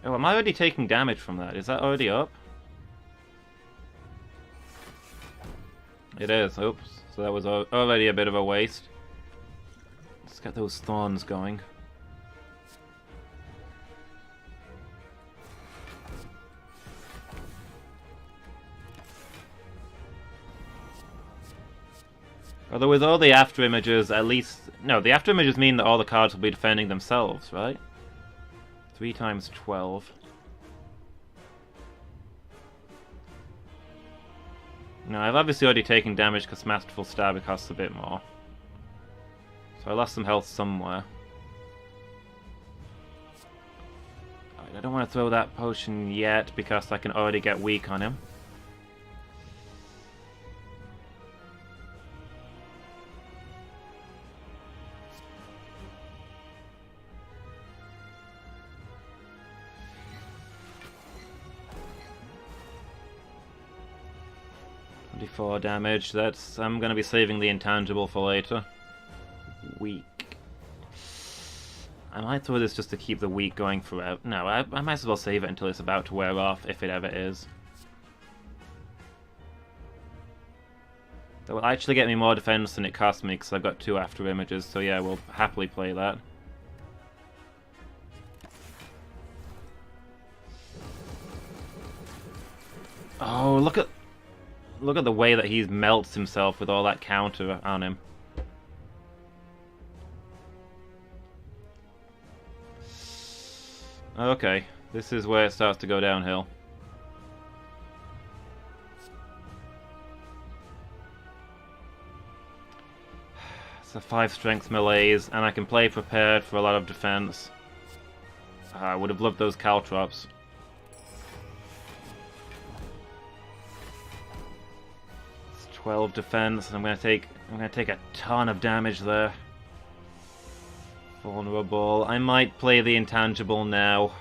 Oh, am I already taking damage from that? Is that already up? It is. Oops. So that was already a bit of a waste. Let's get those thorns going. Although with all the after images, at least No, the after images mean that all the cards will be defending themselves, right? 3 times 12. No, I've obviously already taken damage because Masterful Stab costs a bit more. So I lost some health somewhere. Right, I don't want to throw that potion yet because I can already get weak on him. Damage. I'm gonna be saving the intangible for later. Weak. I might throw this just to keep the weak going forever. No, I might as well save it until it's about to wear off, if it ever is. That will actually get me more defense than it cost me because I've got 2 after images, so yeah, we'll happily play that. Oh, look at the way that he melts himself with all that counter on him. Okay, this is where it starts to go downhill. It's a 5 strength melees, and I can play prepared for a lot of defense. I would have loved those caltrops. 12 defense, and I'm gonna take a ton of damage there. Vulnerable. I might play the intangible now.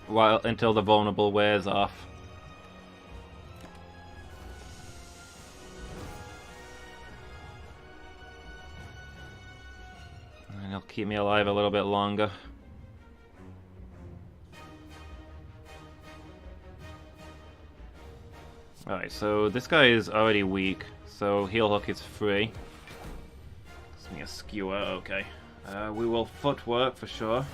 Until the vulnerable wears off. And it'll keep me alive a little bit longer. Alright, so this guy is already weak, so heal hook is free. Gives me a skewer, okay. We will footwork for sure.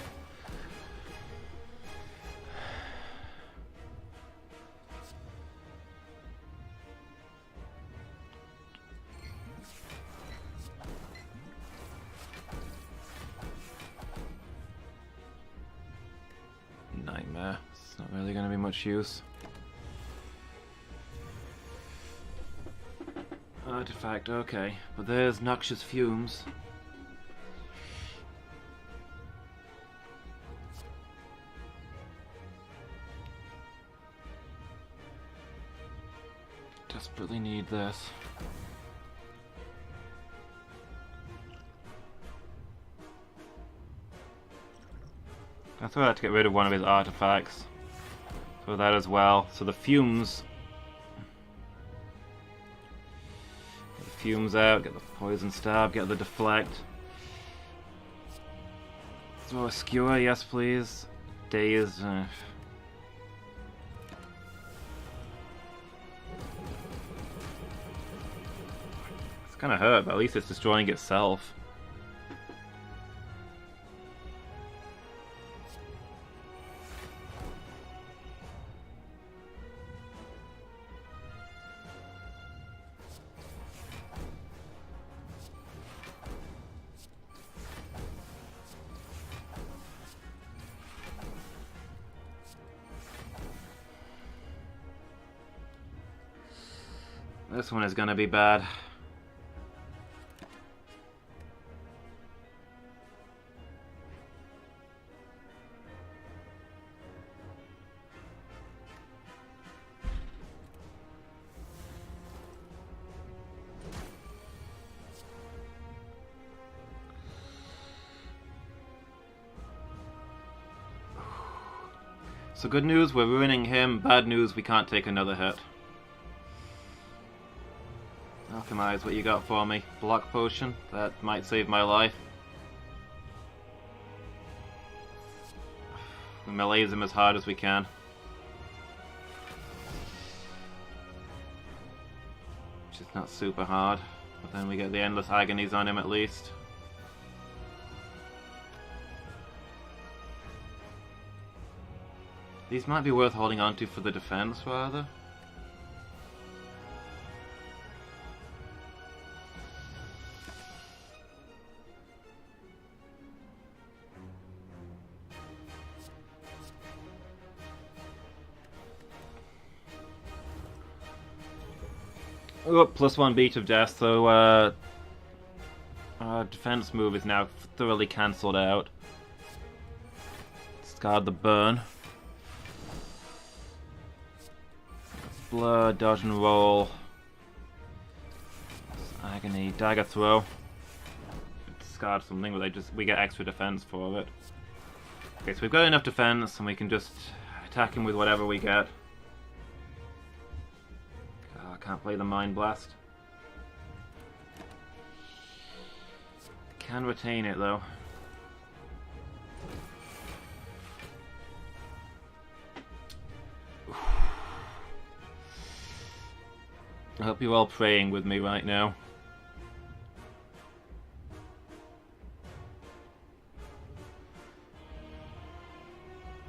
Nightmare. It's not really going to be much use. Artifact, okay. But there's noxious fumes. Desperately need this. I thought I had to get rid of one of his artifacts. So that as well. So the fumes... Fumes out, get the poison stab, get the deflect. Throw a skewer, yes please. Dazed. It's gonna hurt, but at least it's destroying itself. This one is gonna be bad. So good news, we're ruining him. Bad news, we can't take another hit. Alchemize, what you got for me? Block potion? That might save my life. We melees him as hard as we can. Which is not super hard, but then we get the endless agonies on him at least. These might be worth holding on to for the defense, rather. Oh, +1 beat of death, so our defense move is now thoroughly cancelled out. Discard the burn. Blur, dodge and roll. Agony, dagger throw. Discard something, but we get extra defense for it. Okay, so we've got enough defense, and we can just attack him with whatever we get. I can't play the Mind Blast. Can retain it though. I hope you're all praying with me right now.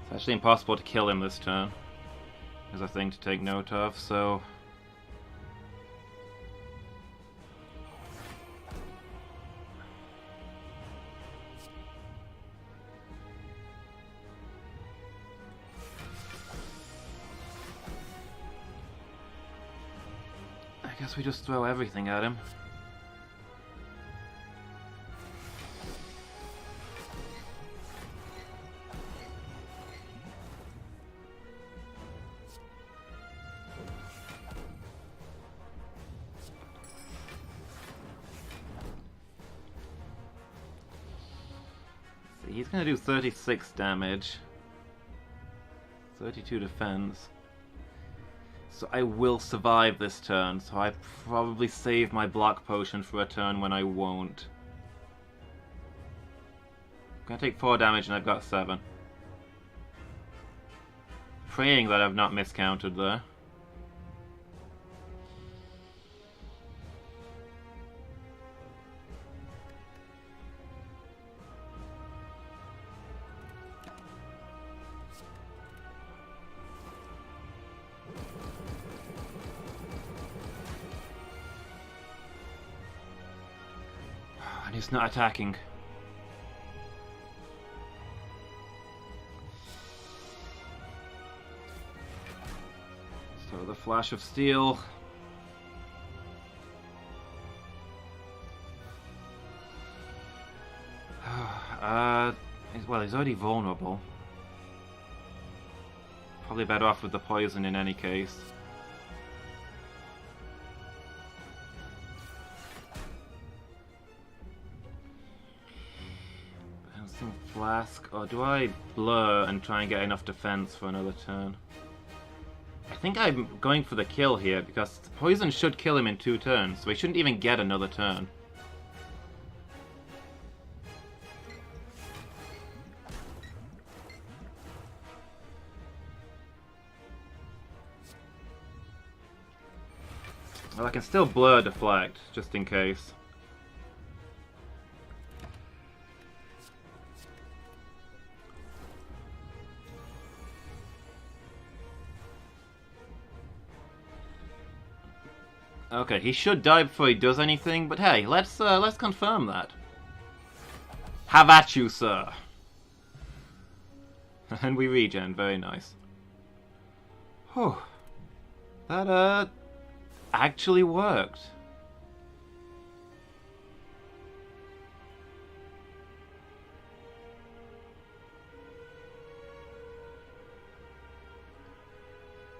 It's actually impossible to kill him this turn. There's a thing to take note of, so... I guess we just throw everything at him. So he's gonna do 36 damage. 32 defense. So I will survive this turn, so I probably save my block potion for a turn when I won't. I'm gonna take 4 damage and I've got 7. Praying that I've not miscounted there. And he's not attacking. So the Flash of Steel. Well, he's already vulnerable. Probably better off with the poison in any case. Bouncing Flask, or do I blur and try and get enough defense for another turn? I think I'm going for the kill here, because poison should kill him in 2 turns, so he shouldn't even get another turn. Well, I can still blur deflect, just in case. Okay, he should die before he does anything, but hey, let's confirm that. Have at you, sir. And we regen, very nice. Whew. That actually worked.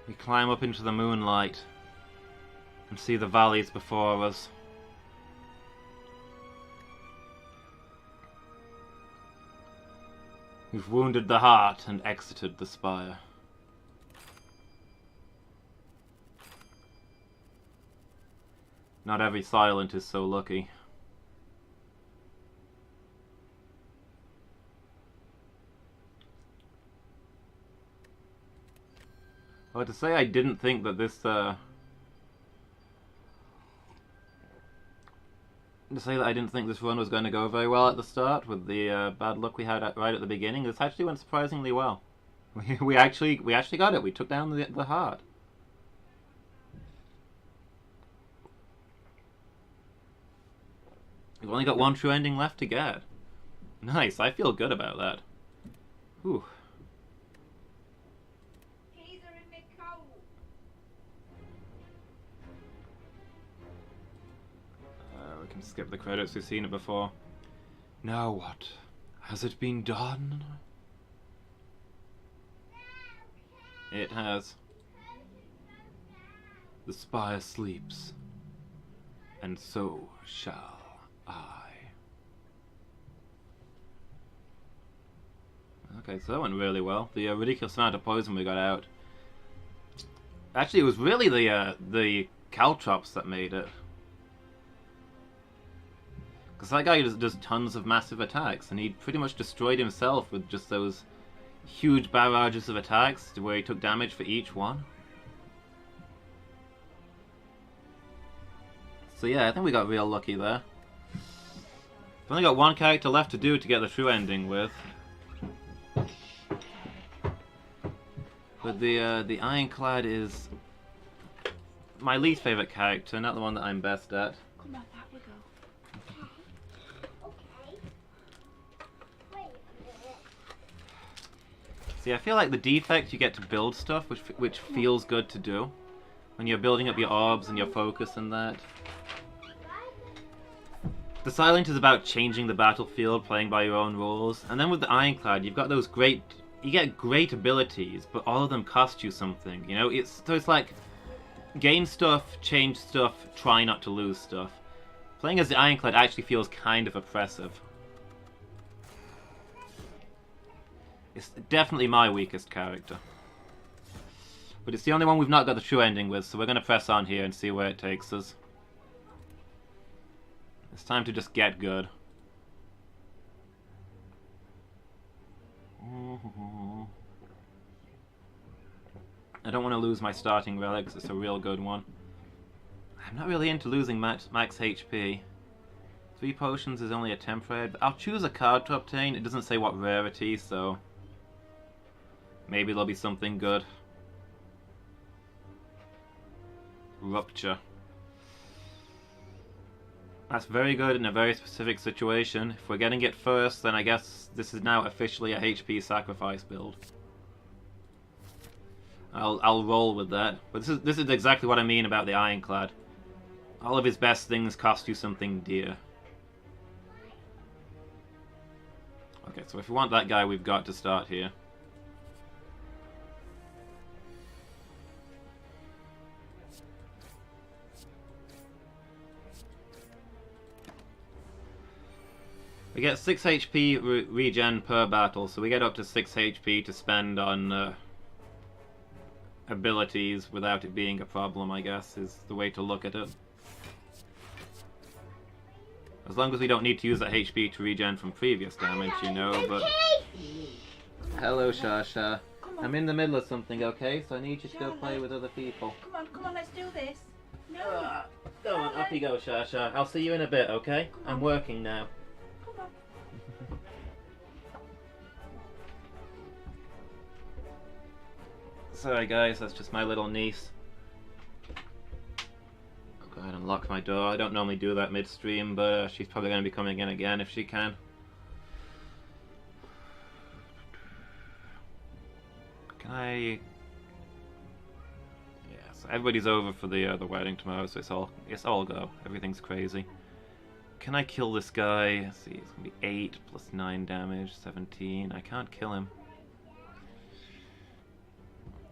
We climb up into the moonlight and see the valleys before us. We've wounded the heart and exited the spire. Not every silent is so lucky. Well, to say I didn't think that this, to say that I didn't think this run was going to go very well at the start with the bad luck we had right at the beginning, this actually went surprisingly well. We actually got it. We took down the heart. We've only got one true ending left to get. Nice, I feel good about that. Whew. Skip the credits, we've seen it before. Now what? Has it been done? It has. The spire sleeps, and so shall I. Okay, so that went really well. The ridiculous amount of poison we got out. Actually, it was really the caltrops that made it. Because that guy does tons of massive attacks, and he pretty much destroyed himself with just those huge barrages of attacks to where he took damage for each one. So yeah, I think we got real lucky there. We've only got one character left to do to get the true ending with. But the Ironclad is my least favourite character, not the one that I'm best at. Come on, back we go. See, I feel like the defect you get to build stuff, which feels good to do. When you're building up your orbs and your focus and that. The Silent is about changing the battlefield, playing by your own rules. And then with the Ironclad, you've got those great... You get great abilities, but all of them cost you something, you know? So it's like, gain stuff, change stuff, try not to lose stuff. Playing as the Ironclad actually feels kind of oppressive. It's definitely my weakest character. But it's the only one we've not got the true ending with, so we're going to press on here and see where it takes us. It's time to just get good. I don't want to lose my starting relic because it's a real good one. I'm not really into losing max HP. 3 potions is only a temporary, but I'll choose a card to obtain. It doesn't say what rarity, so maybe there'll be something good. Rupture. That's very good in a very specific situation. If we're getting it first, then I guess this is now officially a HP sacrifice build. I'll roll with that. But this is exactly what I mean about the Ironclad. All of his best things cost you something dear. Okay, so if we want that guy, we've got to start here. We get 6 HP regen per battle, so we get up to 6 HP to spend on abilities without it being a problem, I guess, is the way to look at it. As long as we don't need to use that HP to regen from previous damage, you know, but... Hello, Shasha. I'm in the middle of something, okay? So I need you to go play with other people. Come on, let's do this. No. Go on, up you go, Shasha. I'll see you in a bit, okay? I'm working now. Sorry guys, that's just my little niece. I'll go ahead and lock my door. I don't normally do that mid-stream, but she's probably going to be coming in again if she can. Can I... Yeah, so everybody's over for the wedding tomorrow, so it's all go. Everything's crazy. Can I kill this guy? Let's see, it's going to be 8 plus 9 damage, 17. I can't kill him.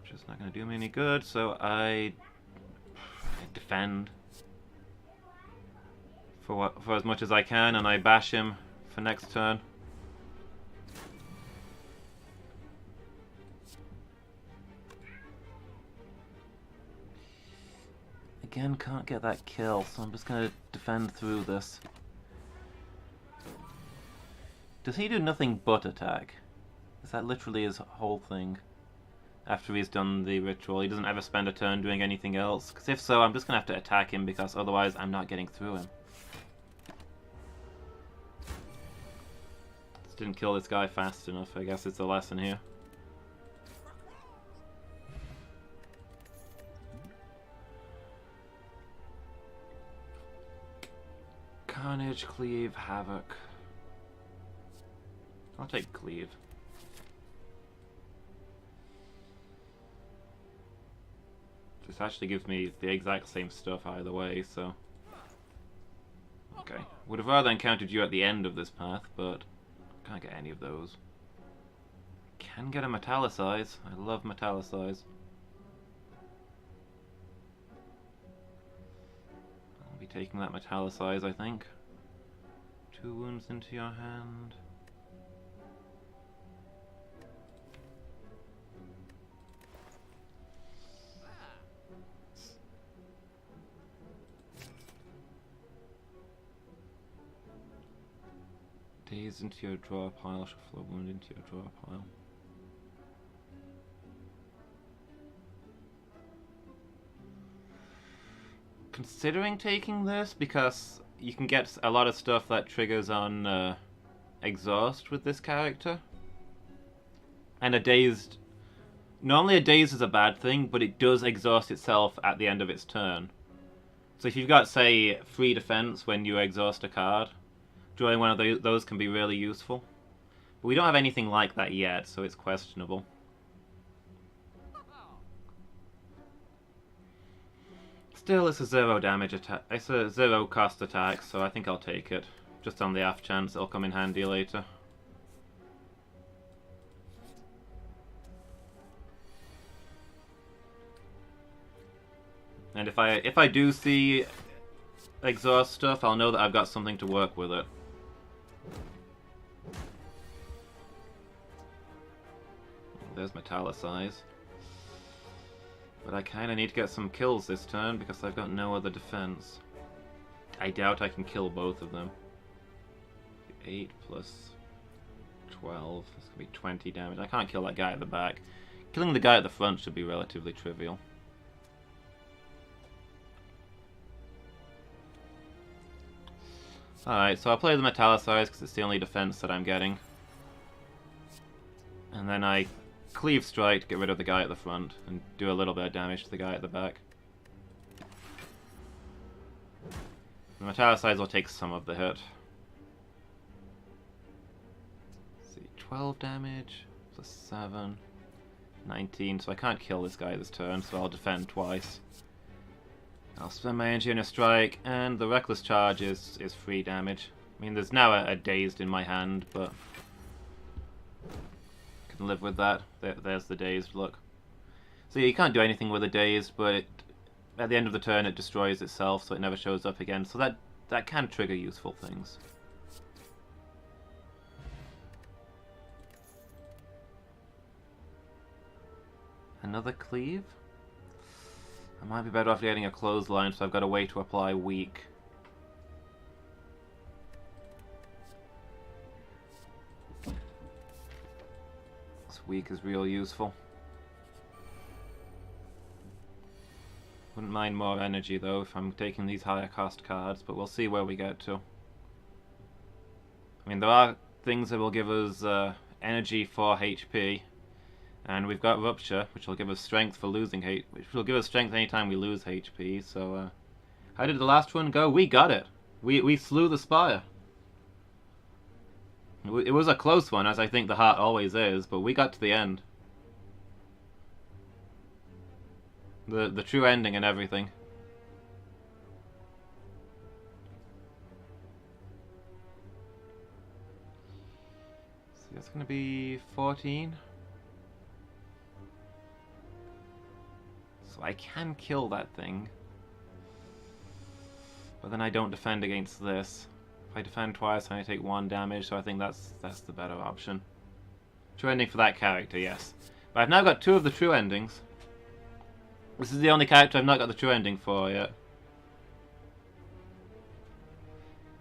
Just not going to do me any good, so I defend for as much as I can, and I bash him for next turn. Again, can't get that kill, so I'm just going to defend through this. Does he do nothing but attack? Is that literally his whole thing? After he's done the ritual, he doesn't ever spend a turn doing anything else. Because if so, I'm just going to have to attack him, because otherwise I'm not getting through him. Just didn't kill this guy fast enough, I guess it's a lesson here. Carnage, Cleave, Havoc. I'll take Cleave. This actually gives me the exact same stuff either way, so... Okay. Would have rather encountered you at the end of this path, but can't get any of those. Can get a metallicize. I love metallicize. I'll be taking that metallicize, I think. 2 wounds into your hand. Daze into your draw pile, shuffle a wound into your draw pile. Considering taking this, because you can get a lot of stuff that triggers on exhaust with this character. And a dazed... Normally a daze is a bad thing, but it does exhaust itself at the end of its turn. So if you've got, say, free defense when you exhaust a card, drawing one of those can be really useful. But we don't have anything like that yet, so it's questionable. Still, it's a 0 damage attack. It's a 0 cost attack, so I think I'll take it. Just on the off chance it'll come in handy later. And if I do see exhaust stuff, I'll know that I've got something to work with it. There's metallicize. But I kind of need to get some kills this turn because I've got no other defense. I doubt I can kill both of them. 8 plus 12. This could be 20 damage. I can't kill that guy at the back. Killing the guy at the front should be relatively trivial. Alright, so I'll play the metallicize because it's the only defense that I'm getting. And then I cleave strike to get rid of the guy at the front and do a little bit of damage to the guy at the back. The metallicize will take some of the hit. Let's see, 12 damage plus 7, 19, so I can't kill this guy this turn, so I'll defend twice. I'll spend my energy on a strike, and the reckless charge is free damage. I mean, there's now a dazed in my hand, but I can live with that. There's the dazed, look. So yeah, you can't do anything with a dazed, but at the end of the turn it destroys itself, so it never shows up again. So that can trigger useful things. Another cleave? I might be better off getting a clothesline, so I've got a way to apply weak. This weak is real useful. Wouldn't mind more energy though if I'm taking these higher cost cards, but we'll see where we get to. I mean, there are things that will give us energy for HP. And we've got Rupture, which will give us strength for losing which will give us strength anytime we lose HP. So, how did the last one go? We got it. We slew the Spire. It was a close one, as I think the heart always is, but we got to the end. The true ending and everything. So that's going to be 14. So I can kill that thing. But then I don't defend against this. If I defend twice, I only take 1 damage, so I think that's the better option. True ending for that character, yes. But I've now got 2 of the true endings. This is the only character I've not got the true ending for yet.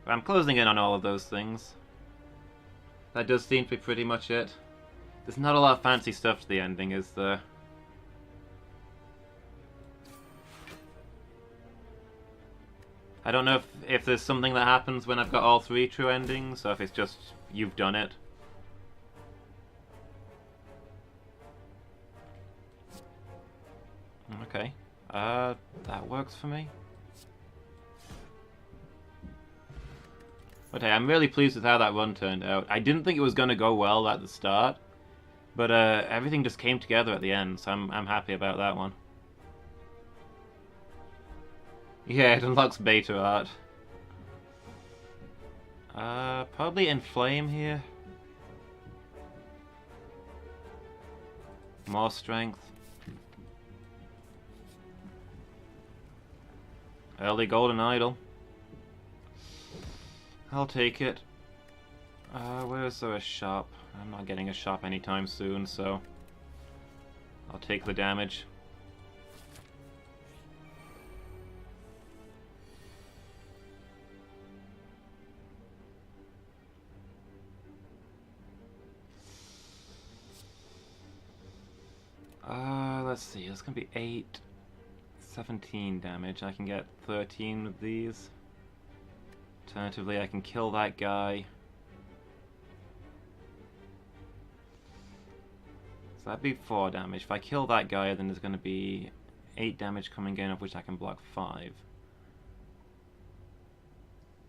But I'm closing in on all of those things. That does seem to be pretty much it. There's not a lot of fancy stuff to the ending, is there? I don't know if there's something that happens when I've got all 3 true endings, or if it's just, you've done it. Okay. That works for me. Okay, I'm really pleased with how that run turned out. I didn't think it was going to go well at the start, but everything just came together at the end, so I'm happy about that one. Yeah, it unlocks beta art. Probably Inflame here. More strength. Early golden idol. I'll take it. Where is there a shop? I'm not getting a shop anytime soon, so I'll take the damage. Let's see, it's gonna be 8, 17 damage. I can get 13 with these. Alternatively, I can kill that guy. So that'd be 4 damage. If I kill that guy, then there's gonna be 8 damage coming in, of which I can block 5.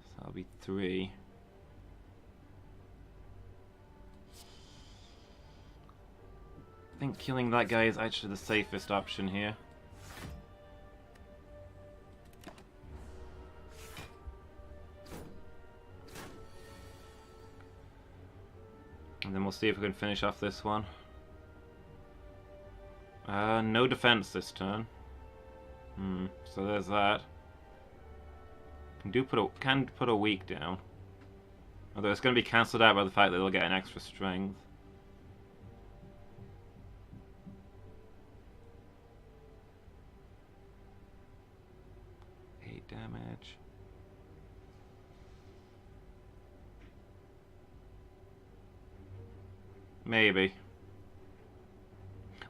So that'll be 3. I think killing that guy is actually the safest option here. And then we'll see if we can finish off this one. No defense this turn. So there's that. Can put a weak down. Although it's going to be cancelled out by the fact that they'll get an extra strength. Damage. Maybe.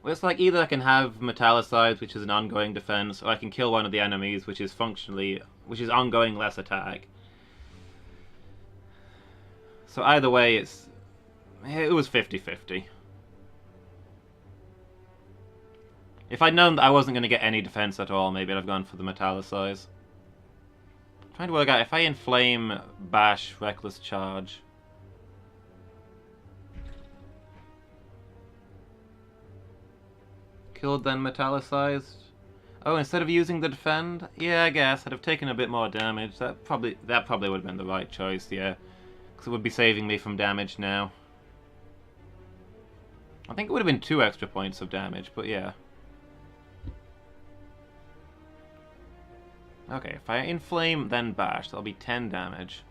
Well, it's like either I can have Metallicize, which is an ongoing defense, or I can kill one of the enemies, which is ongoing less attack. So either way, it was 50-50. If I'd known that I wasn't going to get any defense at all, maybe I'd have gone for the Metallicize. Trying to work out if I Inflame, Bash, Reckless Charge. Killed then Metallicized. Oh, instead of using the defend? Yeah, I guess I'd have taken a bit more damage. That probably would have been the right choice, yeah. Because it would be saving me from damage now. I think it would have been 2 extra points of damage, but yeah. Okay, if I Inflame, then Bash, that'll be 10 damage.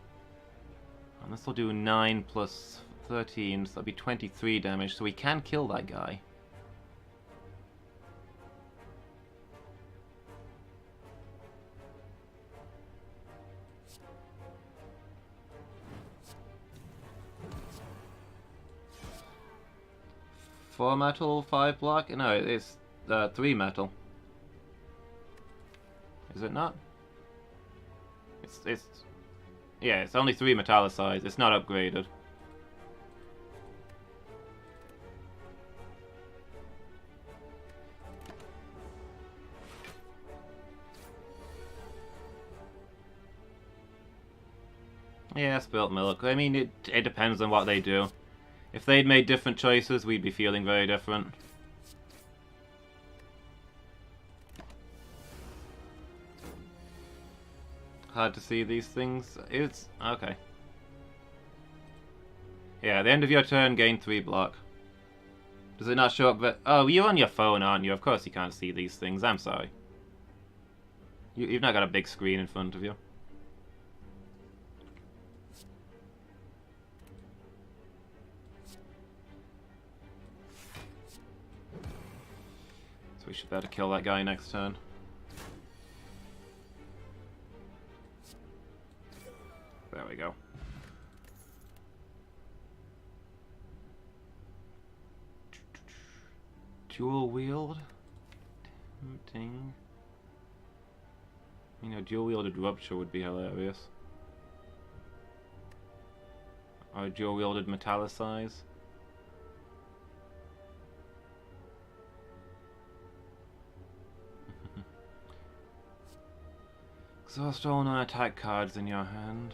And this will do 9 plus 13, so that'll be 23 damage, so we can kill that guy. Four metal, 5 block? No, it's 3 metal. Is it not? Yeah, it's only 3 Metallicize. It's not upgraded. Yeah, Spilt Milk. I mean, it depends on what they do. If they'd made different choices, we'd be feeling very different. Hard to see these things. It's okay. Yeah, at the end of your turn, gain 3 block. Does it not show up? But oh, you're on your phone, aren't you? Of course you can't see these things. I'm sorry. You've not got a big screen in front of you. So we should be able to kill that guy next turn. There we go. Dual wield? Tempting. You know, dual wielded rupture would be hilarious. Or dual wielded metallicize. Exhaust all non-attack cards in your hand.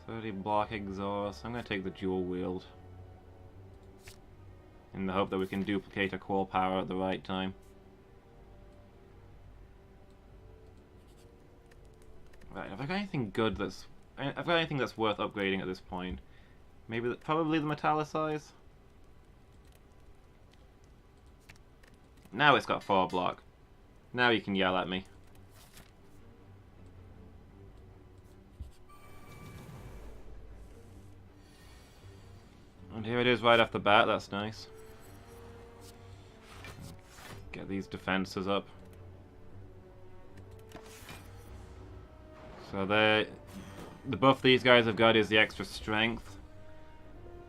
30 block exhaust. I'm going to take the dual wield. In the hope that we can duplicate a core power at the right time. Right, have I got anything good that's... I've got anything that's worth upgrading at this point. Maybe, probably the Metallicize? Now it's got 4 block. Now you can yell at me. And here it is right off the bat, that's nice. Get these defenses up. So the buff these guys have got is the extra strength.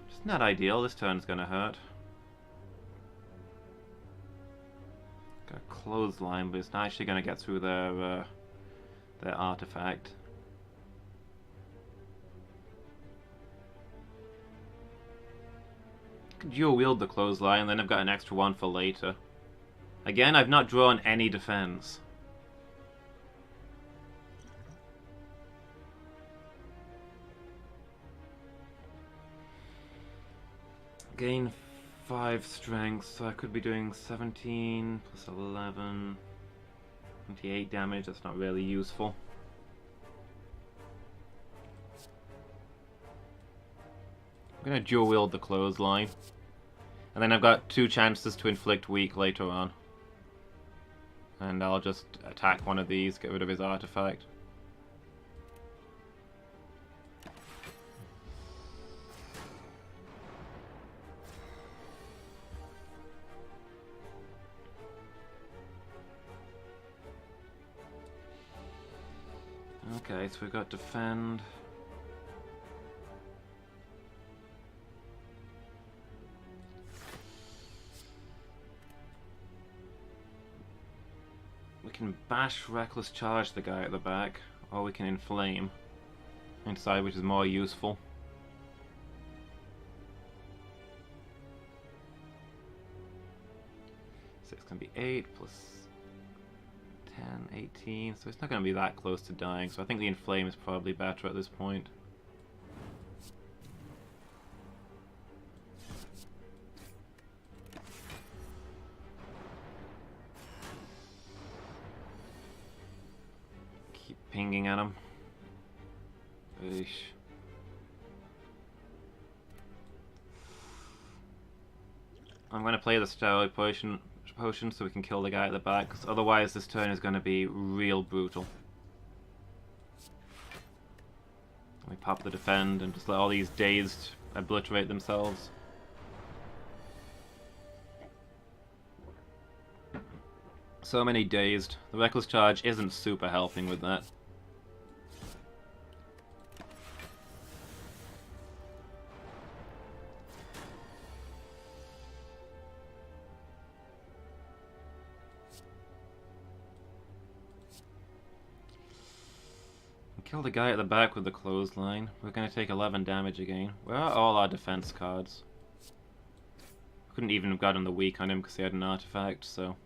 It's not ideal, this turn's gonna hurt. Got a clothesline, but it's not actually gonna get through their artifact. Dual wield the clothesline, and then I've got an extra one for later. Again, I've not drawn any defense. Gain 5 strength, so I could be doing 17 plus 11, 28 damage. That's not really useful. I'm gonna dual wield the clothesline. And then I've got 2 chances to inflict weak later on. And I'll just attack one of these, get rid of his artifact. Okay, so we've got defend. We can bash, reckless charge the guy at the back, or we can inflame and decide which is more useful. So it's going to be 8 plus 10, 18, so it's not going to be that close to dying, so I think the inflame is probably better at this point. Keep pinging at him. Eesh. I'm going to play the steroid potion so we can kill the guy at the back, because otherwise this turn is going to be real brutal. We pop the defend and just let all these dazed obliterate themselves. So many dazed. The reckless charge isn't super helping with that. Kill the guy at the back with the clothesline. We're going to take 11 damage again. Where are all our defense cards? Couldn't even have gotten the weak on him because he had an artifact, so...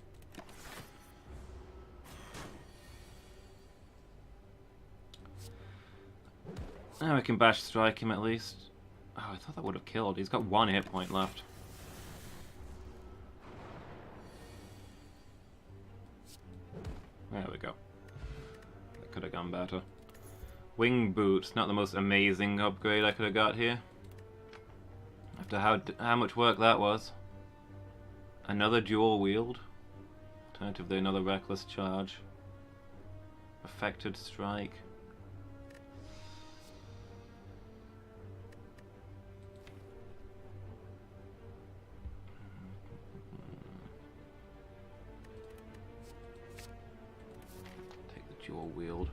Now we can bash strike him at least. Oh, I thought that would have killed. He's got 1 hit point left. There we go. That could have gone better. Wing boots, not the most amazing upgrade I could have got here. After how much work that was. Another dual wield. Alternatively, another reckless charge. Affected strike. Take the dual wield.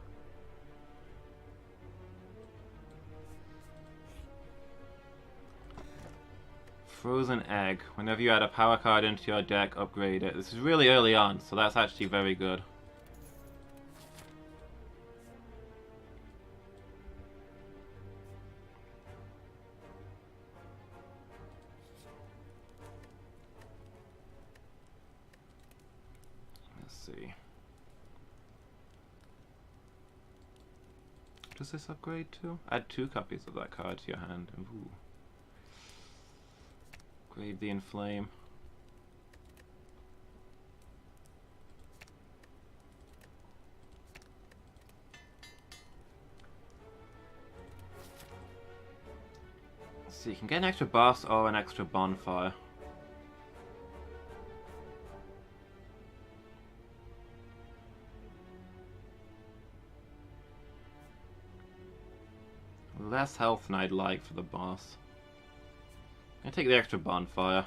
Frozen Egg. Whenever you add a power card into your deck, upgrade it. This is really early on, so that's actually very good. Let's see. What does this upgrade to? Add 2 copies of that card to your hand. Ooh. Upgrade the inflame. So you can get an extra boss or an extra bonfire. Less health than I'd like for the boss. I'm gonna take the extra bonfire.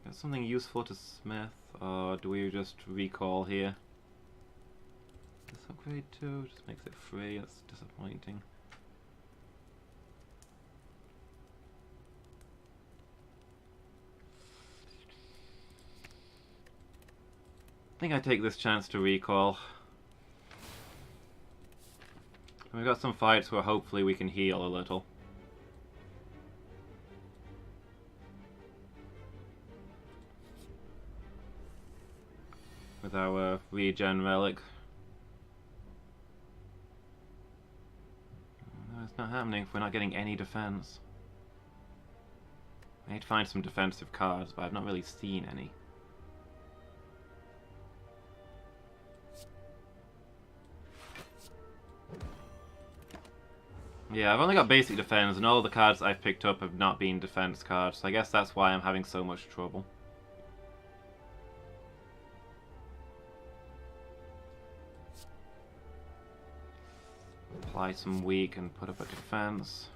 Got something useful to smith, or do we just recall here? This upgrade too just makes it free, that's disappointing. I think I take this chance to recall. We've got some fights where hopefully we can heal a little. With our regen relic. No, it's not happening if we're not getting any defense. I need to find some defensive cards, but I've not really seen any. Yeah, I've only got basic defense, and all the cards I've picked up have not been defense cards, so I guess that's why I'm having so much trouble. Apply some weak and put up a defense.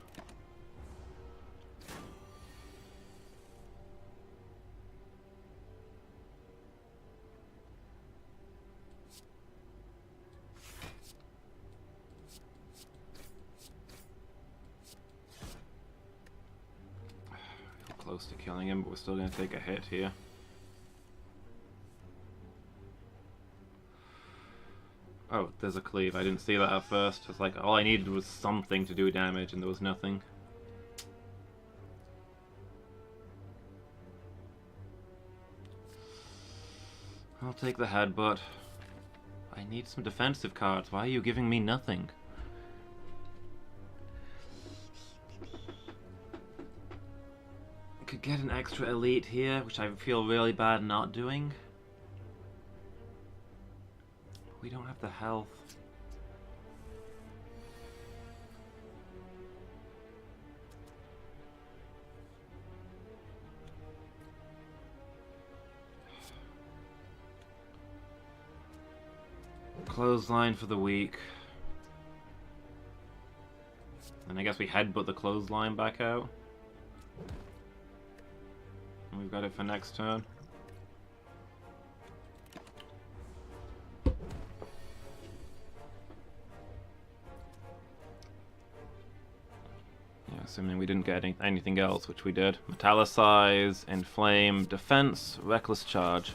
Close to killing him, but we're still going to take a hit here. Oh, there's a cleave. I didn't see that at first. It's like all I needed was something to do damage, and there was nothing. I'll take the headbutt. I need some defensive cards. Why are you giving me nothing? Could get an extra elite here, which I feel really bad not doing. We don't have the health. Clothesline for the weak. And I guess we headbutt the clothesline back out. And we've got it for next turn. Yeah, assuming we didn't get anything else, which we did. Metallicize, Inflame, Defense, Reckless Charge.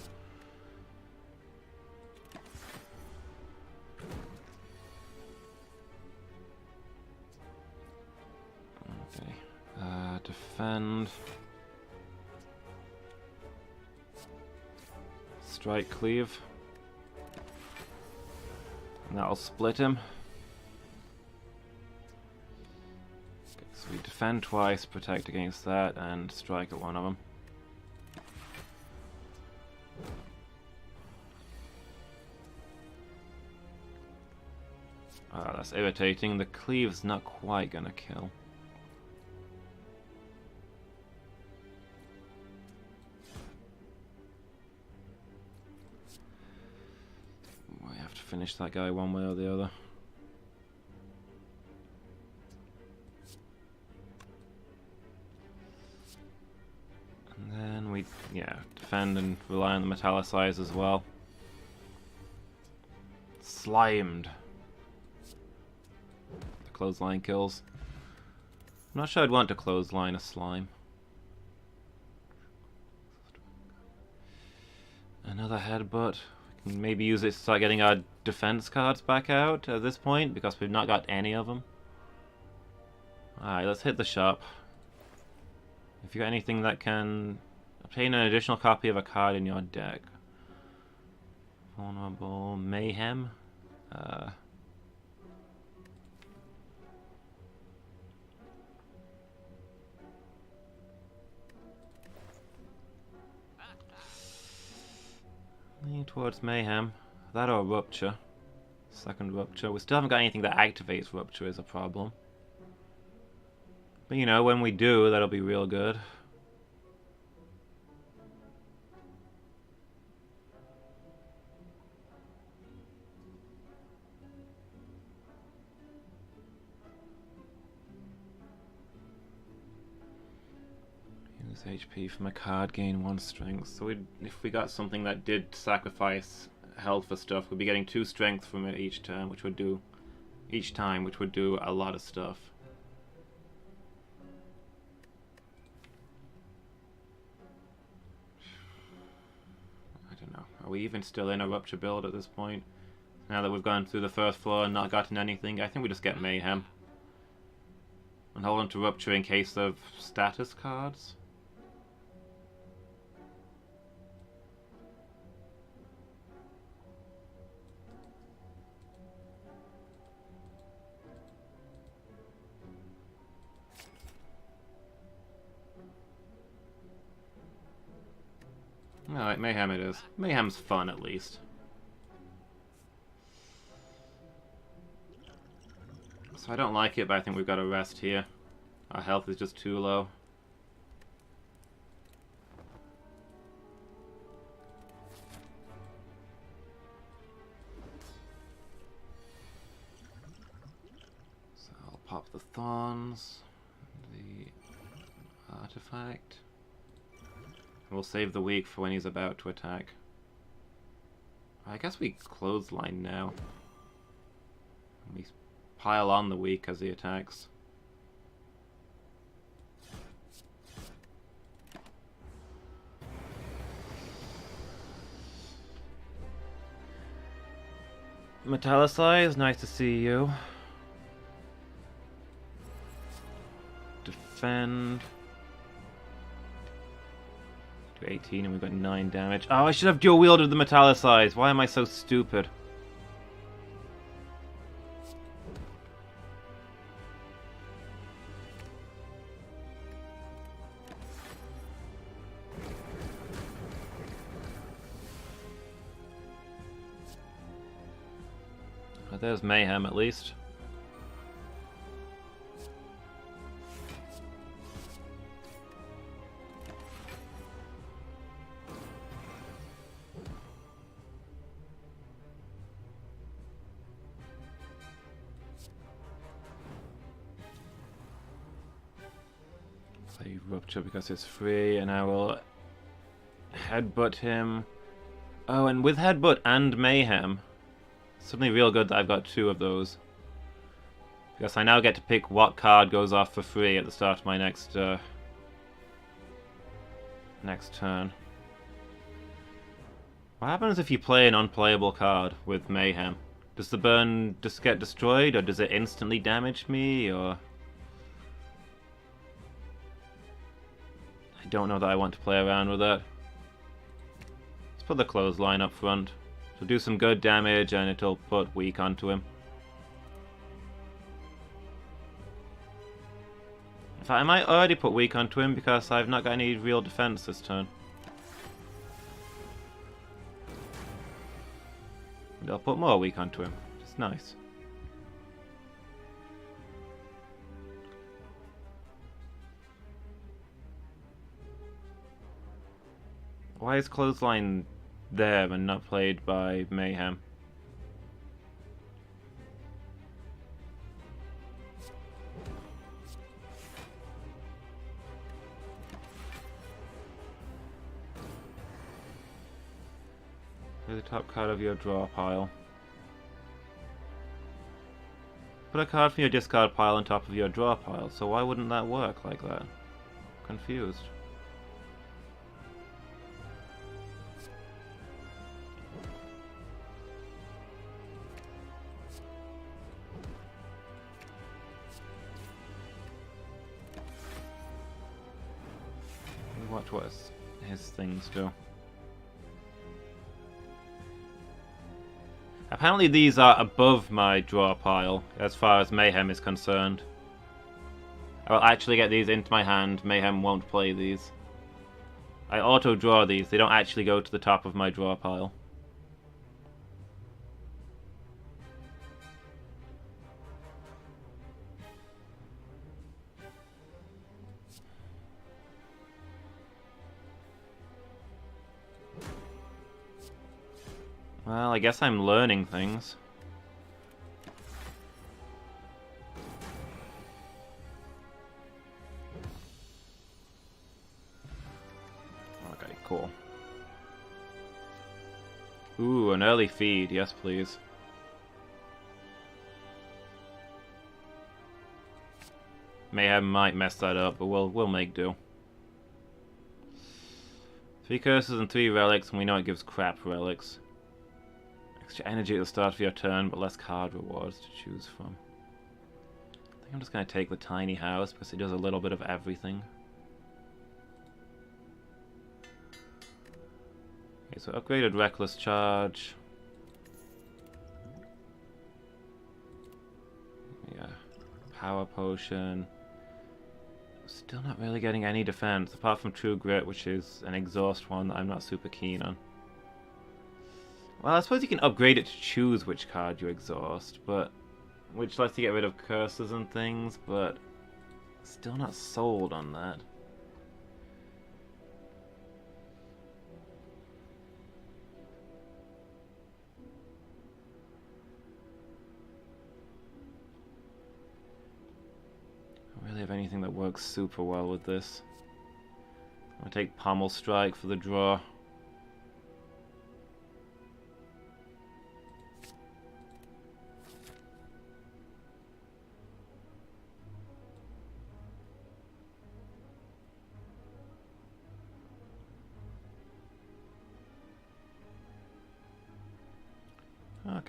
Okay. Defend. Strike Cleave. And that'll split him. Okay, so we defend twice, protect against that, and strike at one of them. Ah, that's irritating. The Cleave's not quite gonna kill. Finish that guy one way or the other. And then we, defend and rely on the Metallicize as well. Slimed. The clothesline kills. I'm not sure I'd want to clothesline a slime. Another headbutt. Maybe use it to start getting our defense cards back out at this point, because we've not got any of them. Alright, let's hit the shop. If you got anything that can obtain an additional copy of a card in your deck. Vulnerable Mayhem. Lean towards Mayhem. That or Rupture. Second Rupture. We still haven't got anything that activates Rupture is a problem. But you know, when we do, that'll be real good. Use HP from a card, gain 1 strength. So if we got something that did sacrifice health for stuff, we'd be getting 2 strength from it each turn, which would do a lot of stuff. I don't know. Are we even still in a rupture build at this point? Now that we've gone through the first floor and not gotten anything, I think we just get mayhem. And hold on to rupture in case of status cards. Alright, mayhem it is. Mayhem's fun, at least. So I don't like it, but I think we've got to rest here. Our health is just too low. So I'll pop the thorns, the artifact. We'll save the weak for when he's about to attack. I guess we clothesline now. We pile on the weak as he attacks. Metallicize, nice to see you. Defend. 18 and we've got 9 damage. Oh, I should have dual wielded the Metallicize. Why am I so stupid? Oh, there's mayhem at least. Rupture because it's free, and I will headbutt him. Oh, and with headbutt and mayhem, something real good that I've got 2 of those. Because I now get to pick what card goes off for free at the start of my next turn. What happens if you play an unplayable card with mayhem? Does the burn just get destroyed, or does it instantly damage me, or... I don't know that I want to play around with that. Let's put the clothesline up front. It'll do some good damage and it'll put weak onto him. In fact, I might already put weak onto him because I've not got any real defense this turn. And I'll put more weak onto him. It's nice. Why is clothesline there and not played by mayhem? Play the top card of your draw pile. Put a card from your discard pile on top of your draw pile, so why wouldn't that work like that? Confused. What his things do. Apparently these are above my draw pile as far as mayhem is concerned. I will actually get these into my hand. Mayhem won't play these. I auto draw these. They don't actually go to the top of my draw pile. Well, I guess I'm learning things. Okay, cool. Ooh, an early feed. Yes, please. Mayhem might mess that up, but we'll make do. 3 curses and 3 relics, and we know it gives crap relics. Extra energy at the start of your turn, but less card rewards to choose from. I think I'm just going to take the tiny house because it does a little bit of everything. Okay, so upgraded reckless charge. Yeah, power potion. Still not really getting any defense, apart from True Grit, which is an exhaust one that I'm not super keen on. Well, I suppose you can upgrade it to choose which card you exhaust, but which lets you get rid of curses and things, but still not sold on that. I don't really have anything that works super well with this. I'm gonna take Pommel Strike for the draw.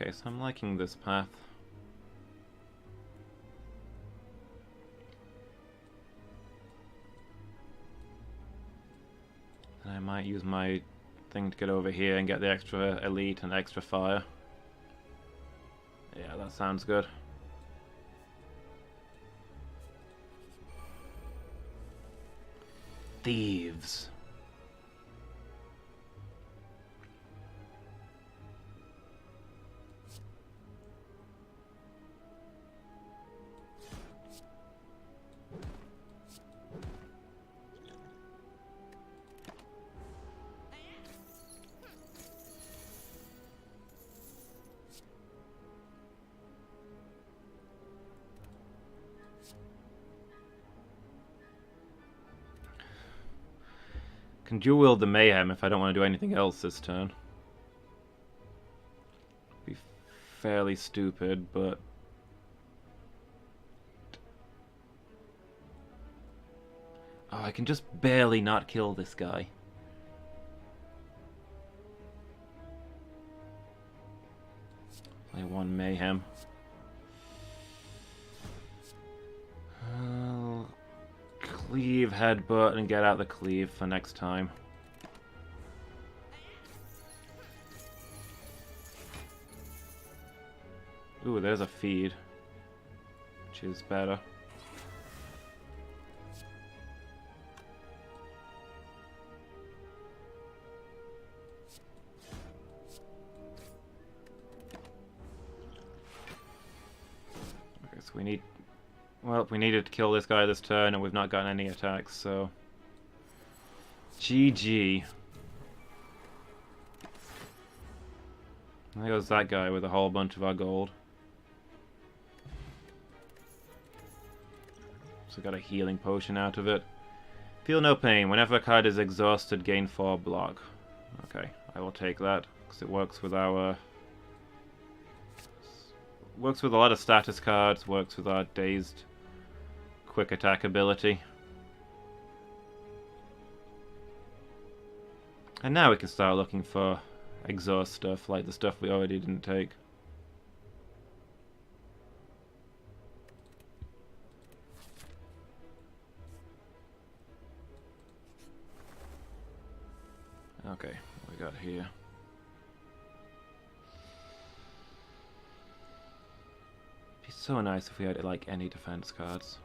Okay, so I'm liking this path. And I might use my thing to get over here and get the extra elite and extra fire. Yeah, that sounds good. Thieves. Can dual wield the Mayhem if I don't want to do anything else this turn. Be fairly stupid, but oh, I can just barely not kill this guy. Play 1 Mayhem. Cleave, headbutt, and get out the cleave for next time. Ooh, there's a feed, which is better. Okay, so we need... Well, we needed to kill this guy this turn, and we've not gotten any attacks, so... GG. There goes that guy with a whole bunch of our gold. So got a healing potion out of it. Feel no pain. Whenever a card is exhausted, gain 4 block. Okay, I will take that, because it works with our... Works with a lot of status cards, works with our dazed quick attack ability. And now we can start looking for exhaust stuff, like the stuff we already didn't take. Okay, what we got here? It'd be so nice if we had like any defense cards.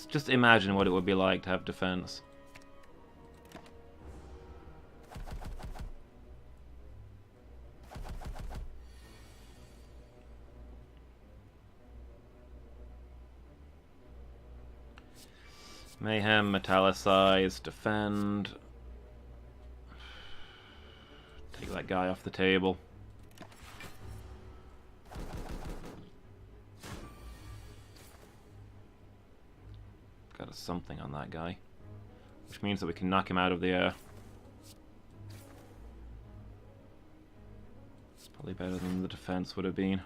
Just imagine what it would be like to have defense. Mayhem, metallicize, defend. Take that guy off the table. Got a something on that guy, which means that we can knock him out of the air. It's probably better than the defense would have been.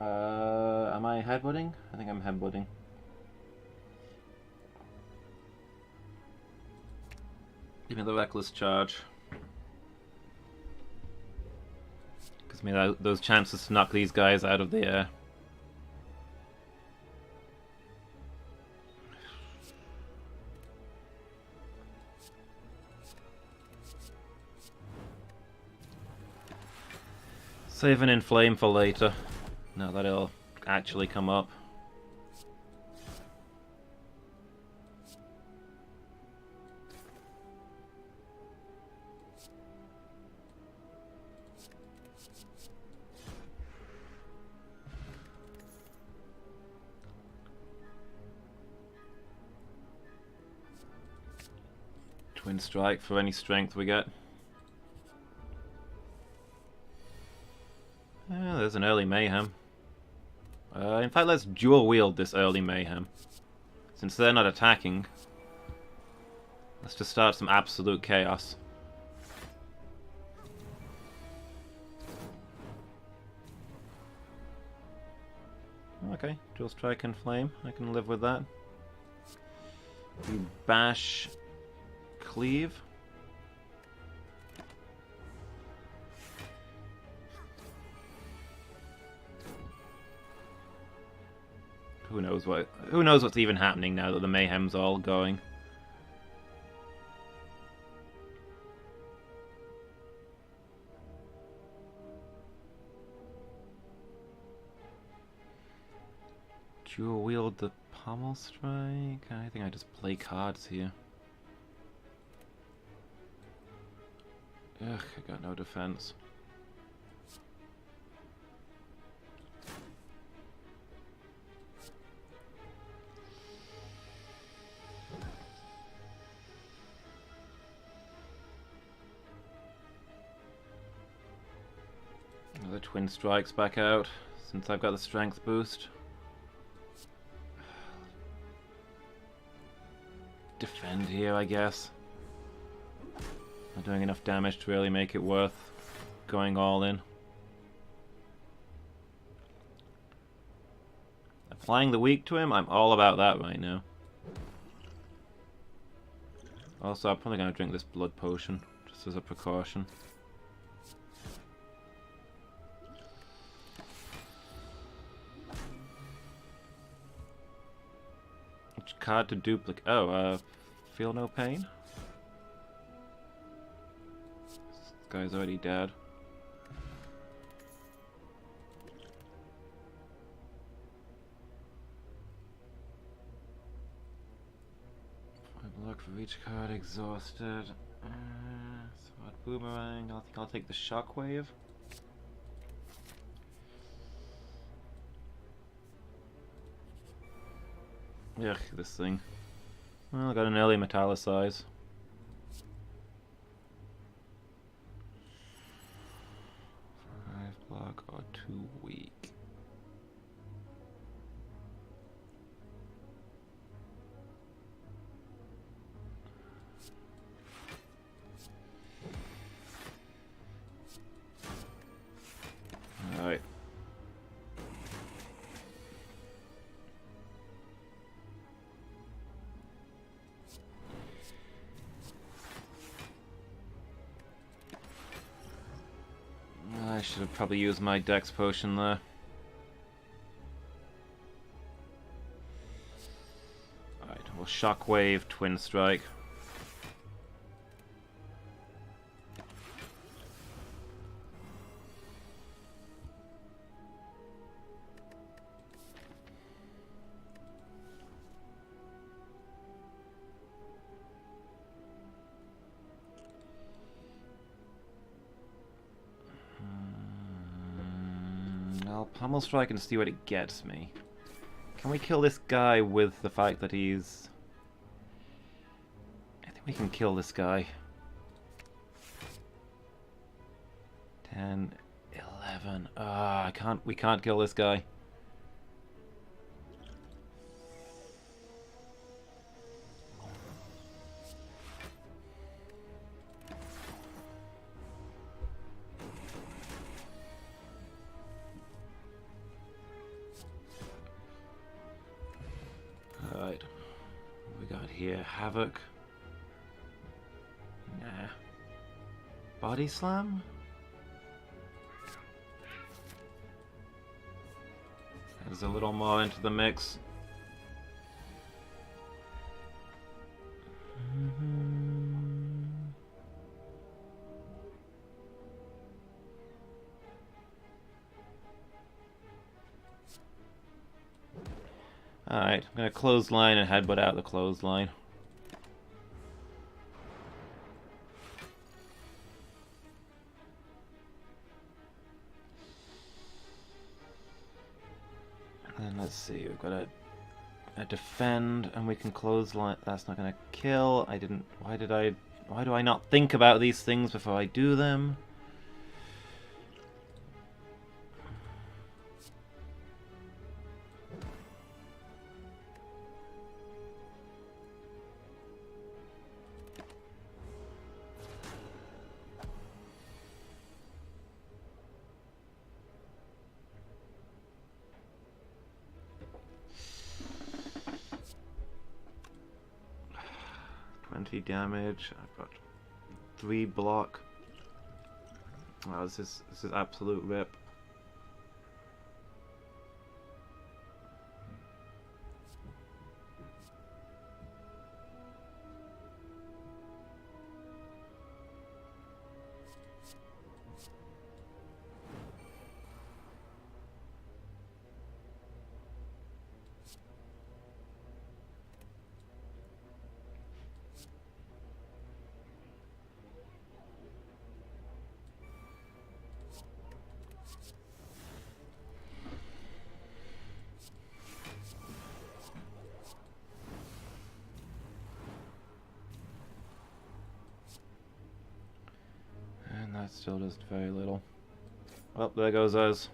Oh, am I headbutting? I think I'm headbutting. Give me the reckless charge. Gives me those chances to knock these guys out of the air. Save an inflame for later. Now that it'll actually come up. Twin strike for any strength we get. There's an early mayhem. In fact, let's dual wield this early mayhem. Since they're not attacking, let's just start some absolute chaos. Okay, dual strike and flame. I can live with that. We bash, cleave. Who knows what's even happening now that the mayhem's all going. Dual wield the pommel strike. I think I just play cards here. Ugh, I got no defense. Another twin strikes back out since I've got the strength boost. Defend here, I guess. Not doing enough damage to really make it worth going all in. Applying the weak to him, I'm all about that right now. Also, I'm probably going to drink this blood potion, just as a precaution. Which card to duplicate? Oh, feel no pain? This guy's already dead. Look for each card exhausted. Sword boomerang. I think I'll take the shockwave. Ugh, this thing. Well, I got an early metallicize. Block or 2 weak. All right. I should have probably used my dex potion there. Alright, well, shockwave, twin strike. I'll pummel strike and see what it gets me. Can we kill this guy with the fact that he's... I think we can kill this guy. 10, 11. Ah, we can't kill this guy. Alright. What we got here? Havoc. Nah. Body slam? There's a little more into the mix. Alright, I'm gonna clothesline and headbutt out the clothesline. And then let's see, we've got a defend, and we can clothesline. That's not gonna kill. Why do I not think about these things before I do them? Damage. I've got 3 block. Wow, this is absolute rip. That still does very little. Well, there goes us.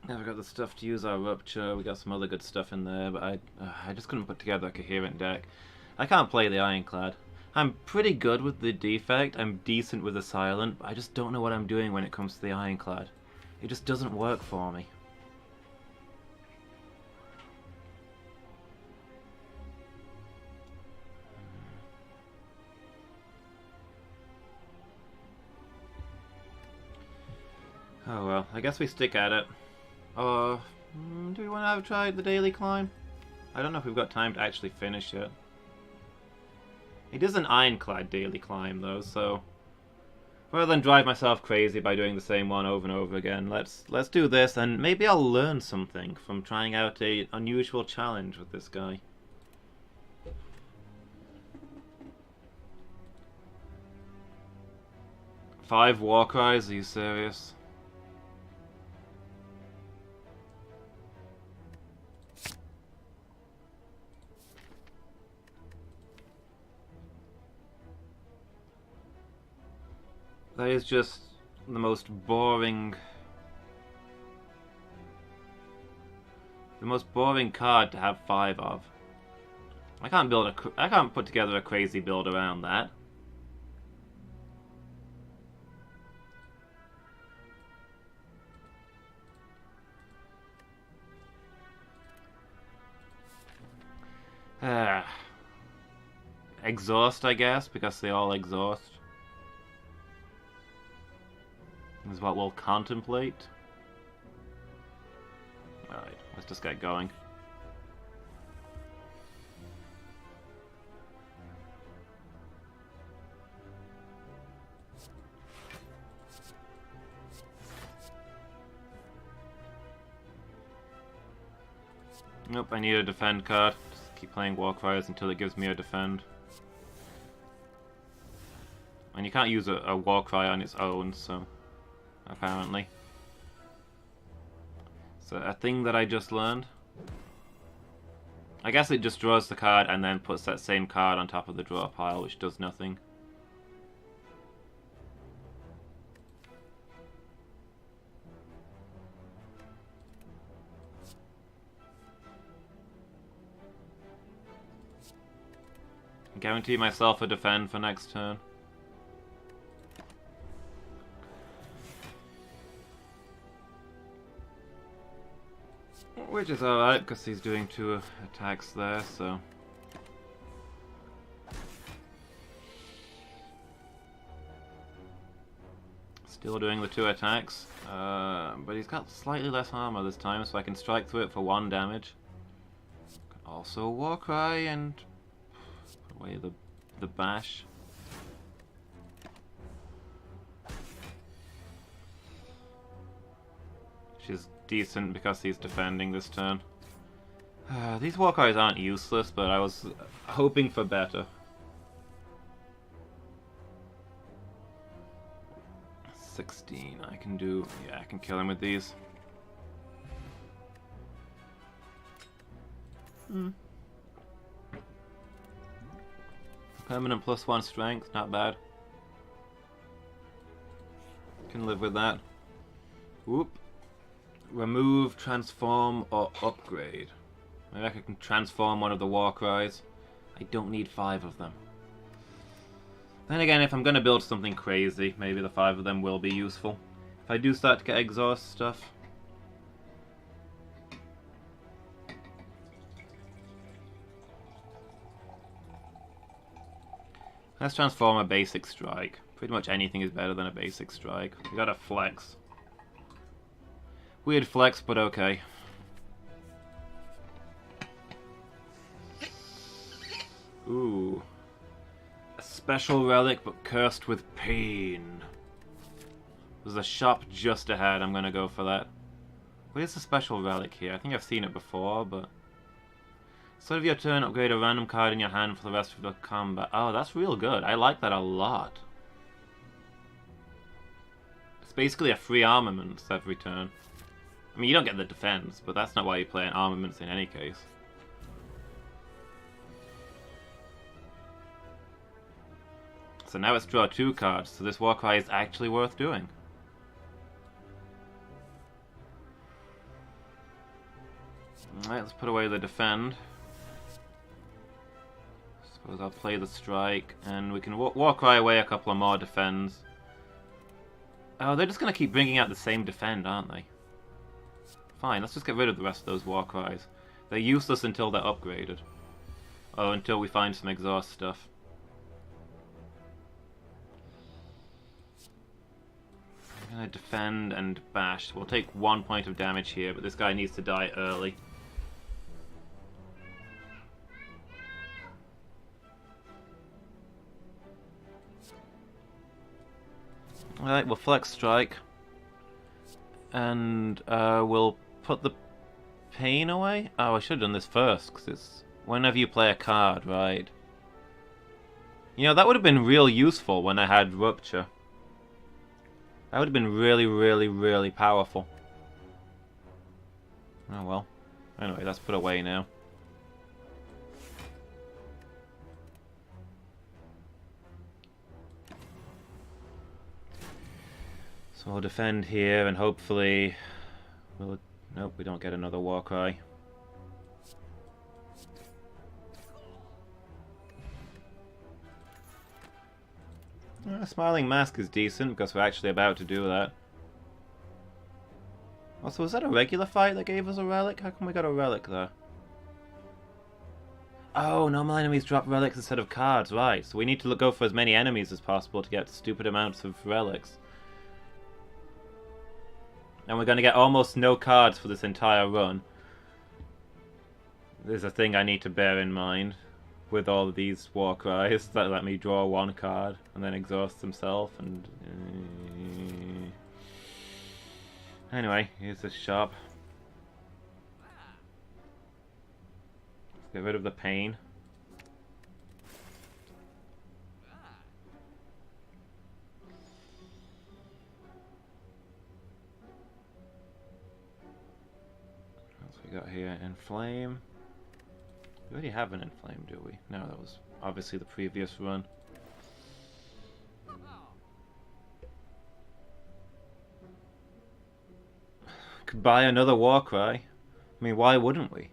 Now we got the stuff to use our rupture. We got some other good stuff in there, but I just couldn't put together a coherent deck. I can't play the Ironclad. I'm pretty good with the defect. I'm decent with the silent, but I just don't know what I'm doing when it comes to the Ironclad. It just doesn't work for me. Oh well, I guess we stick at it. Do we want to have tried the daily climb? I don't know if we've got time to actually finish it. It is an Ironclad daily climb though, so rather than drive myself crazy by doing the same one over and over again, let's do this, and maybe I'll learn something from trying out an unusual challenge with this guy. Five war cries? Are you serious? That is just the most boring... the most boring card to have 5 of. I can't put together a crazy build around that. Exhaust, I guess, because they all exhaust. Is what we'll contemplate. Alright, let's just get going. Nope, I need a defend card. Just keep playing Warcries until it gives me a defend. And you can't use a Warcry on its own, so... apparently. So, a thing that I just learned. I guess it just draws the card and then puts that same card on top of the draw pile, which does nothing. Guarantee myself a defend for next turn. Which is alright, because he's doing 2 attacks there, so... Still doing the 2 attacks, but he's got slightly less armor this time, so I can strike through it for 1 damage. Also Warcry and... put away the bash. Which is decent because he's defending this turn. These Warcries aren't useless, but I was hoping for better. 16, I can do... yeah, I can kill him with these. Permanent +1 strength, not bad. Can live with that. Whoop. Remove, transform, or upgrade. Maybe I can transform one of the Warcries. I don't need 5 of them. Then again, if I'm going to build something crazy, maybe the 5 of them will be useful. If I do start to get exhaust stuff. Let's transform a basic strike. Pretty much anything is better than a basic strike. We got a flex. Weird flex, but okay. Ooh. A special relic, but cursed with pain. There's a shop just ahead, I'm gonna go for that. What is the special relic here? I think I've seen it before, but... Start of your turn, upgrade a random card in your hand for the rest of the combat. Oh, that's real good. I like that a lot. It's basically a free armaments every turn. I mean, you don't get the defense, but that's not why you play an armaments in any case. So now it's draw 2 cards, so this Warcry is actually worth doing. Alright, let's put away the defend. Suppose I'll play the strike, and we can Warcry away a couple of more defends. Oh, they're just going to keep bringing out the same defend, aren't they? Fine, let's just get rid of the rest of those Warcries. They're useless until they're upgraded. Oh, until we find some exhaust stuff. I'm going to defend and bash. We'll take 1 point of damage here, but this guy needs to die early. Alright, we'll flex strike. And we'll put the pain away? Oh, I should have done this first, because it's whenever you play a card, right? You know, that would have been real useful when I had Rupture. That would have been really, really, really powerful. Oh well. Anyway, that's put away now. So we'll defend here and hopefully... we'll... nope, we don't get another Warcry. Smiling Mask is decent because we're actually about to do that. Also, was that a regular fight that gave us a relic? How come we got a relic there? Oh, normal enemies drop relics instead of cards, right. So we need to go for as many enemies as possible to get stupid amounts of relics. And we're going to get almost no cards for this entire run. There's a thing I need to bear in mind with all of these Warcries that let me draw 1 card and then exhaust himself and... Anyway, here's the shop. Get rid of the pain. What else we got here? Inflame. We already have an Inflame, do we? No, that was obviously the previous run. Could buy another Warcry. I mean, why wouldn't we?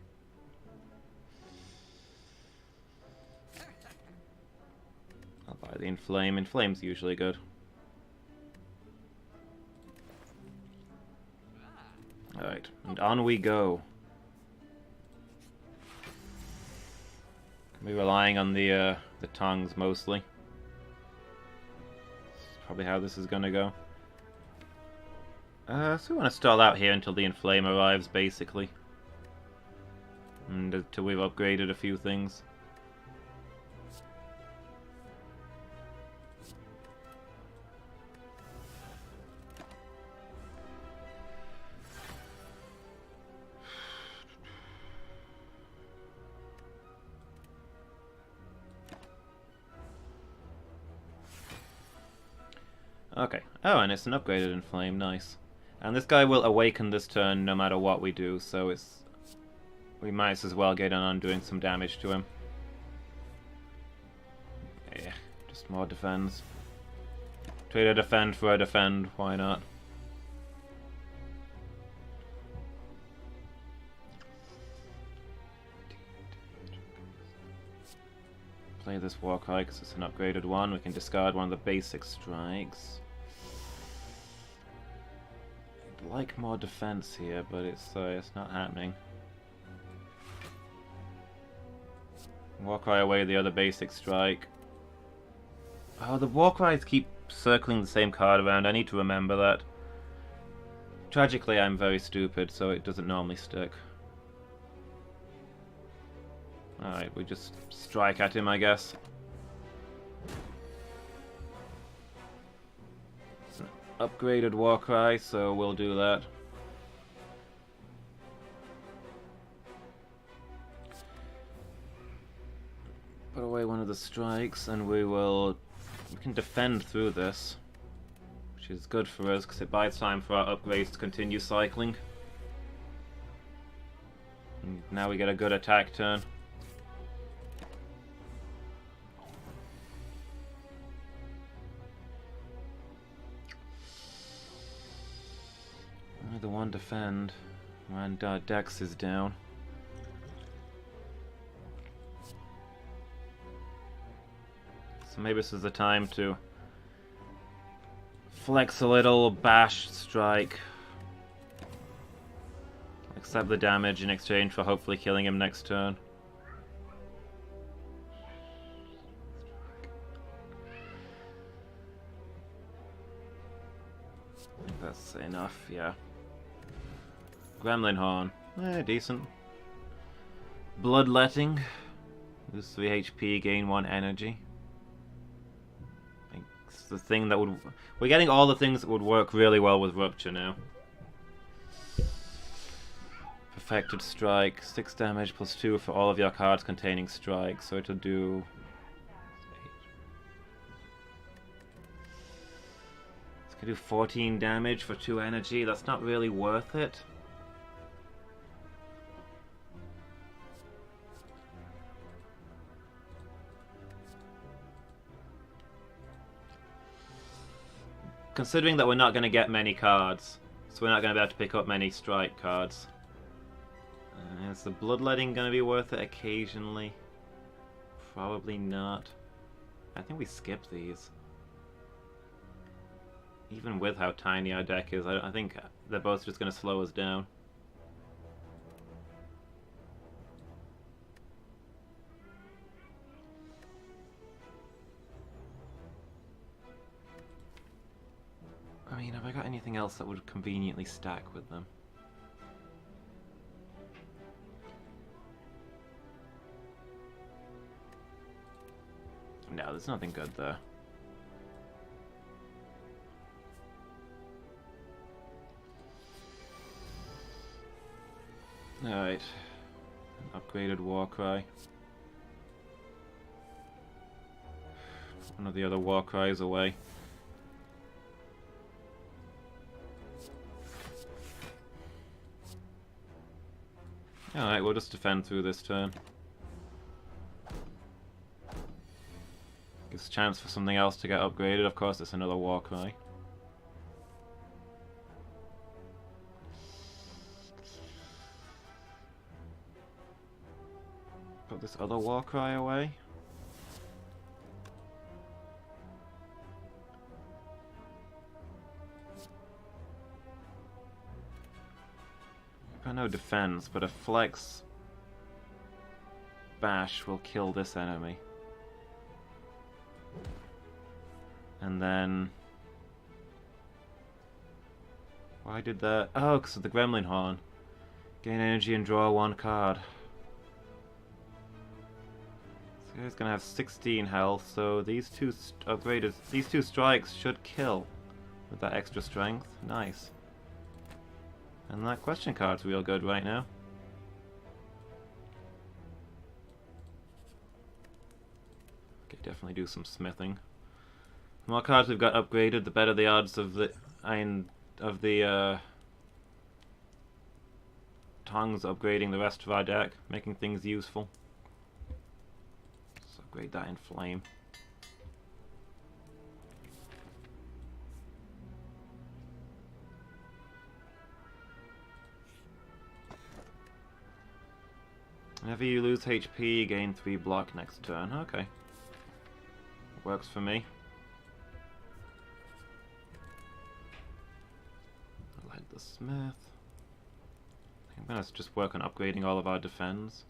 I'll buy the Inflame. Inflame's usually good. Alright, and on we go. We're relying on the tongues mostly. That's probably how this is gonna go. So we want to stall out here until the Inflame arrives, basically. And until we've upgraded a few things. Okay. Oh, and it's an upgraded Inflame. Nice. And this guy will awaken this turn no matter what we do, so it's... we might as well get on doing some damage to him. Yeah, just more defends. Trade a defend for a defend, why not? Play this Warcry because it's an upgraded one. We can discard one of the basic strikes. I'd like more defense here, but it's not happening. Warcry away the other basic strike. Oh, the Warcries keep circling the same card around. I need to remember that. Tragically, I'm very stupid, so it doesn't normally stick. Alright, we just strike at him, I guess. It's an upgraded Warcry, so we'll do that. Put away one of the strikes, and we can defend through this, which is good for us because it buys time for our upgrades to continue cycling. And now we get a good attack turn. The one defend, and Dex is down. So maybe this is the time to flex a little, bash, strike. Accept the damage in exchange for hopefully killing him next turn. I think that's enough, yeah. Gremlin Horn. Decent. Bloodletting. Lose 3 HP, gain 1 energy. It's the thing that would... we're getting all the things that would work really well with Rupture now. Perfected Strike. 6 damage plus 2 for all of your cards containing strike. So it'll do... it's gonna do 14 damage for 2 energy. That's not really worth it. Considering that we're not going to get many cards, so we're not going to be able to pick up many strike cards. Is the Bloodletting going to be worth it occasionally? Probably not. I think we skip these. Even with how tiny our deck is, I think they're both just going to slow us down. I mean, have I got anything else that would conveniently stack with them? No, there's nothing good there. Alright. An upgraded Warcry. One of the other Warcries away. Alright, we'll just defend through this turn. Gives a chance for something else to get upgraded. Of course, it's another Warcry. Put this other Warcry away. Got no defense, but a flex bash will kill this enemy. And then... why did that? Oh, because of the Gremlin Horn. Gain energy and draw one card. So he's gonna have 16 health, so these two upgraded, these two strikes should kill with that extra strength. Nice. And that question card's real good right now. Okay, definitely do some smithing. The more cards we've got upgraded, the better the odds of the tongues upgrading the rest of our deck, making things useful. Let's upgrade that in flame. Whenever you lose HP, gain 3 block next turn. Okay. Works for me. I like the smith. I'm gonna just work on upgrading all of our defense.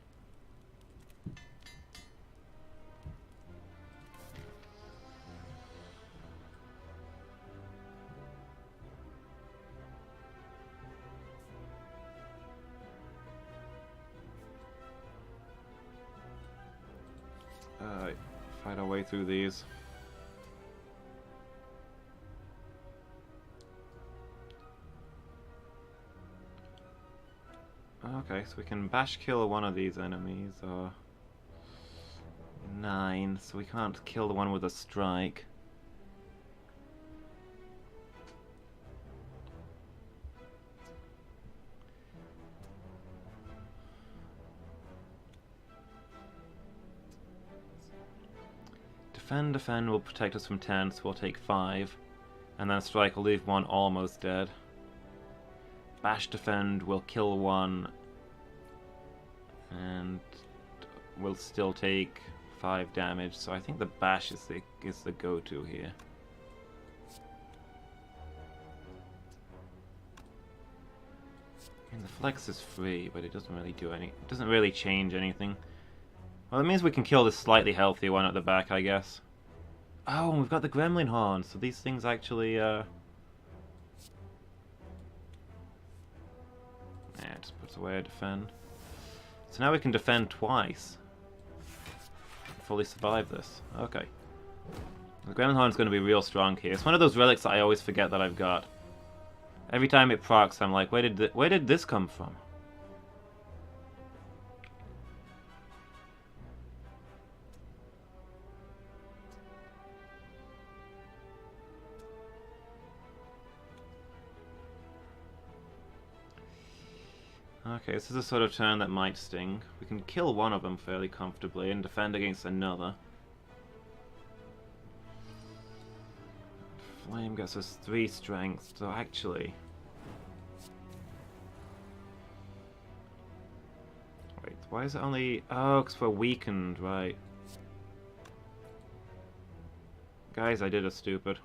Alright, fight our way through these. Okay, so we can bash kill one of these enemies, or 9, so we can't kill the one with a strike. Defend will protect us from 10, so we'll take 5. And then strike will leave one almost dead. Bash defend will kill one. And we'll still take 5 damage, so I think the bash is the go-to here. I mean, the flex is free, but it doesn't really do any. It doesn't really change anything. Well, it means we can kill this slightly healthier one at the back, I guess. Oh, and we've got the Gremlin Horn, so these things actually, yeah, just puts away a defend. So now we can defend twice. Fully survive this. Okay. The Gremlin Horn's going to be real strong here. It's one of those relics that I always forget that I've got. Every time it procs, I'm like, where did this come from? Okay, this is a sort of turn that might sting. We can kill one of them fairly comfortably and defend against another. Flame gets us 3 strength, so actually... wait, why is it only... oh, because we're weakened, right. Guys, I did a stupid.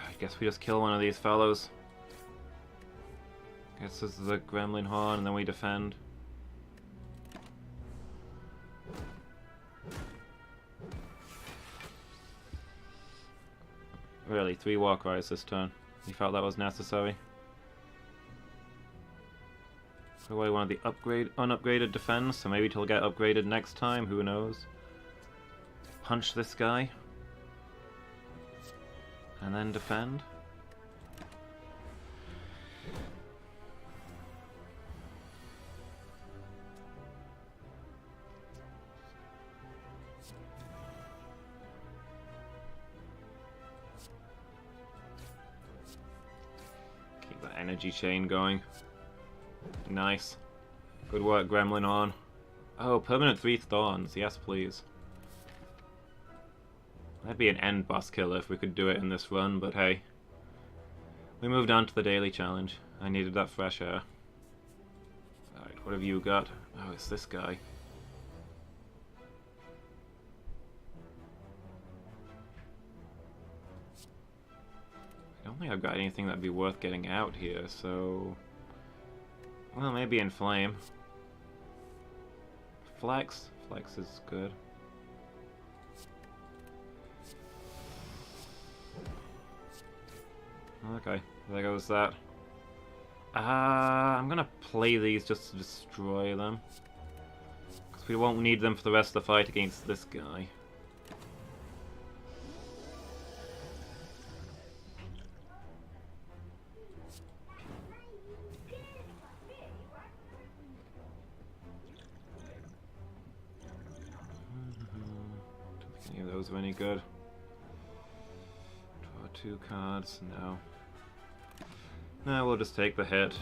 I guess we just kill one of these fellows. Guess this is a Gremlin Horn, and then we defend. Really, 3 Warcries this turn. You felt that was necessary? Put away one of the unupgraded defense, so maybe it'll get upgraded next time, who knows. Punch this guy. And then defend. Keep that energy chain going. Nice. Good work, Gremlin on. Oh, permanent 3 thorns. Yes, please. That'd be an end boss killer if we could do it in this run, but hey. We moved on to the daily challenge. I needed that fresh air. Alright, what have you got? Oh, it's this guy. I don't think I've got anything that'd be worth getting out here, so... Well, maybe Inflame. Flex? Flex is good. Okay, there goes that. I'm gonna play these just to destroy them. Because we won't need them for the rest of the fight against this guy. Don't think any of those are any good. Draw 2 cards, no. No, we'll just take the hit.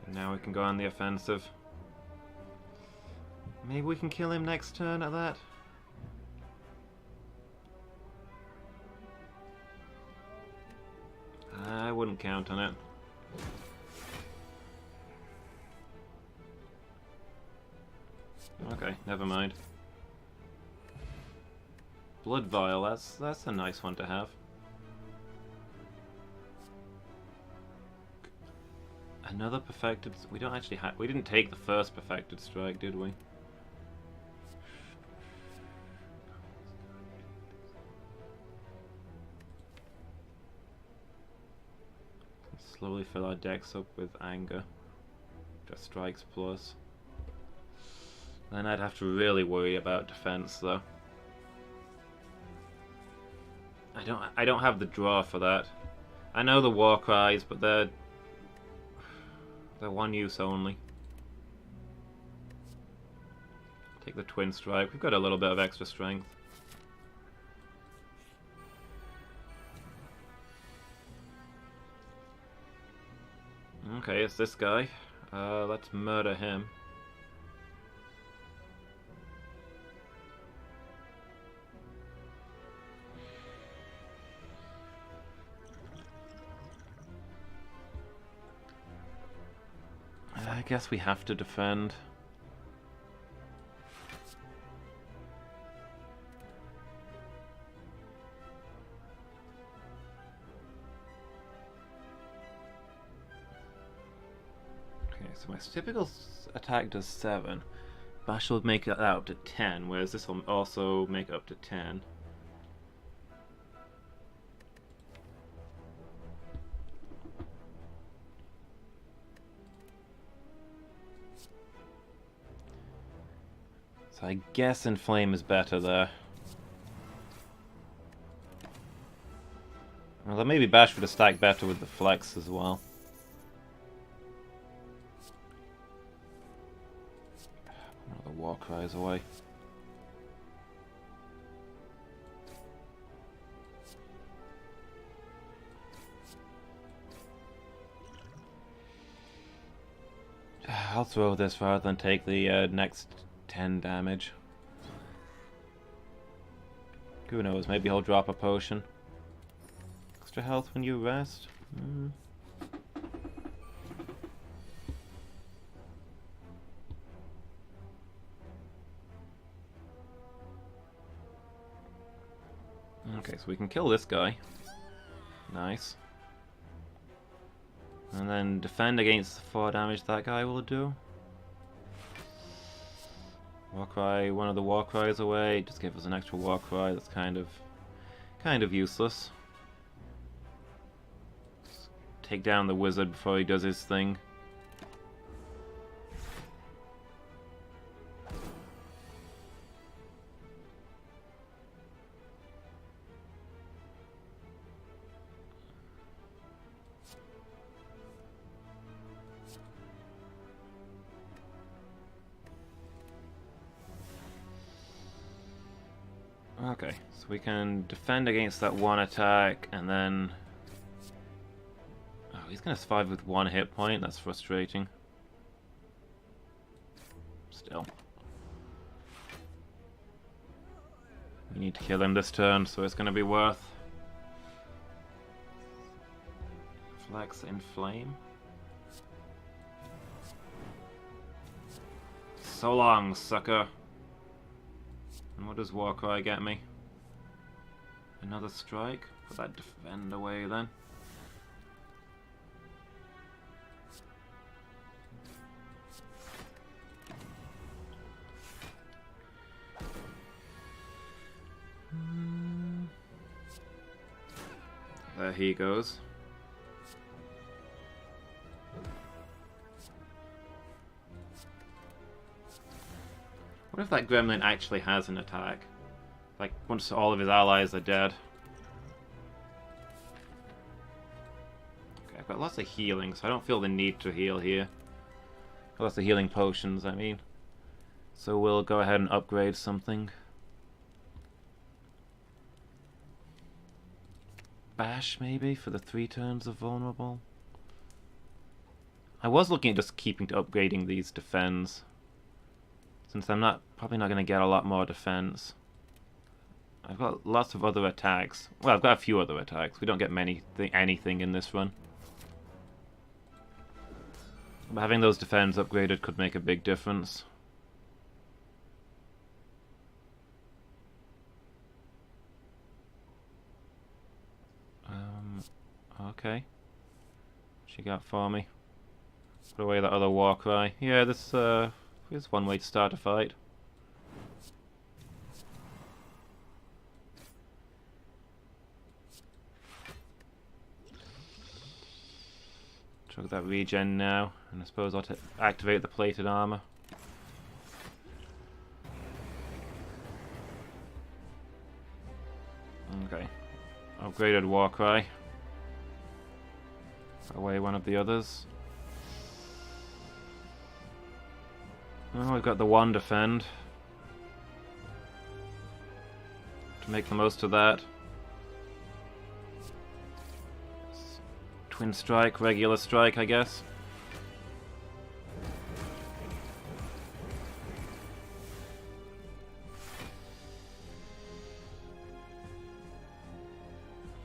And now we can go on the offensive. Maybe we can kill him next turn at that? I wouldn't count on it. Okay, never mind. Blood Vial, that's a nice one to have. Another perfected... We don't actually have... We didn't take the first perfected strike, did we? Slowly fill our decks up with anger. Just strikes plus. Then I'd have to really worry about defense, though. I don't have the draw for that. I know the war cries, but they're one use only. Take the twin strike. We've got a little bit of extra strength. Okay, it's this guy. Let's murder him. I guess we have to defend. Okay, so my typical attack does 7. Bash will make that up to 10, whereas this will also make up to 10. I guess Inflame is better there. Although maybe Bash would have stacked better with the Flex as well. One of the War Cries away. I'll throw this rather than take the next 10 damage. Who knows, maybe he'll drop a potion. Extra health when you rest? Okay, so we can kill this guy. Nice. And then defend against the 4 damage that guy will do. Warcry, one of the Warcries away, just give us an extra Warcry. That's kind of useless. take down the wizard before he does his thing. Okay, so we can defend against that one attack, and then... Oh, he's gonna survive with 1 hit point, that's frustrating. Still. We need to kill him this turn, so it's gonna be worth. Flex Inflame. So long, sucker. And what does Warcry get me? Another strike? Put that defend away then. There he goes. What if that gremlin actually has an attack? Like, once all of his allies are dead. Okay, I've got lots of healing, so I don't feel the need to heal here. Lots of healing potions, I mean. So we'll go ahead and upgrade something. Bash, maybe, for the 3 turns of vulnerable? I was looking at just keeping to upgrading these defense. Since I'm probably not going to get a lot more defense. I've got lots of other attacks. Well, I've got a few other attacks. We don't get anything in this run. But having those defense upgraded could make a big difference. Okay. What she got for me? Put away that other Warcry. Yeah, this is one way to start a fight. Chug that regen now, and I suppose I'll activate the plated armor. Okay. Upgraded Warcry. Put away one of the others. Oh, we've got the 1 defend. To make the most of that. Twin strike, regular strike, I guess.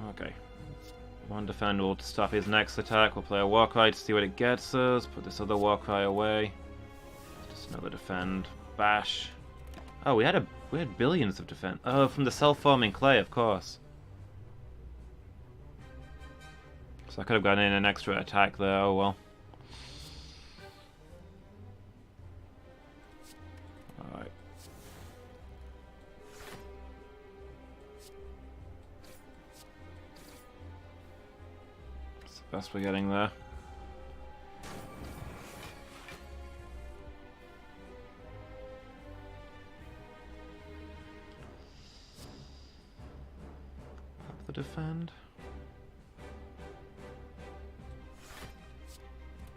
Okay. 1 defend will stop his next attack. We'll play a Warcry to see what it gets us. Put this other Warcry away. Another defend. Bash. Oh, we had billions of defense. Oh, from the self-forming clay, of course. So I could have gotten in an extra attack there. Oh well. Alright. That's the best we're getting there. Defend.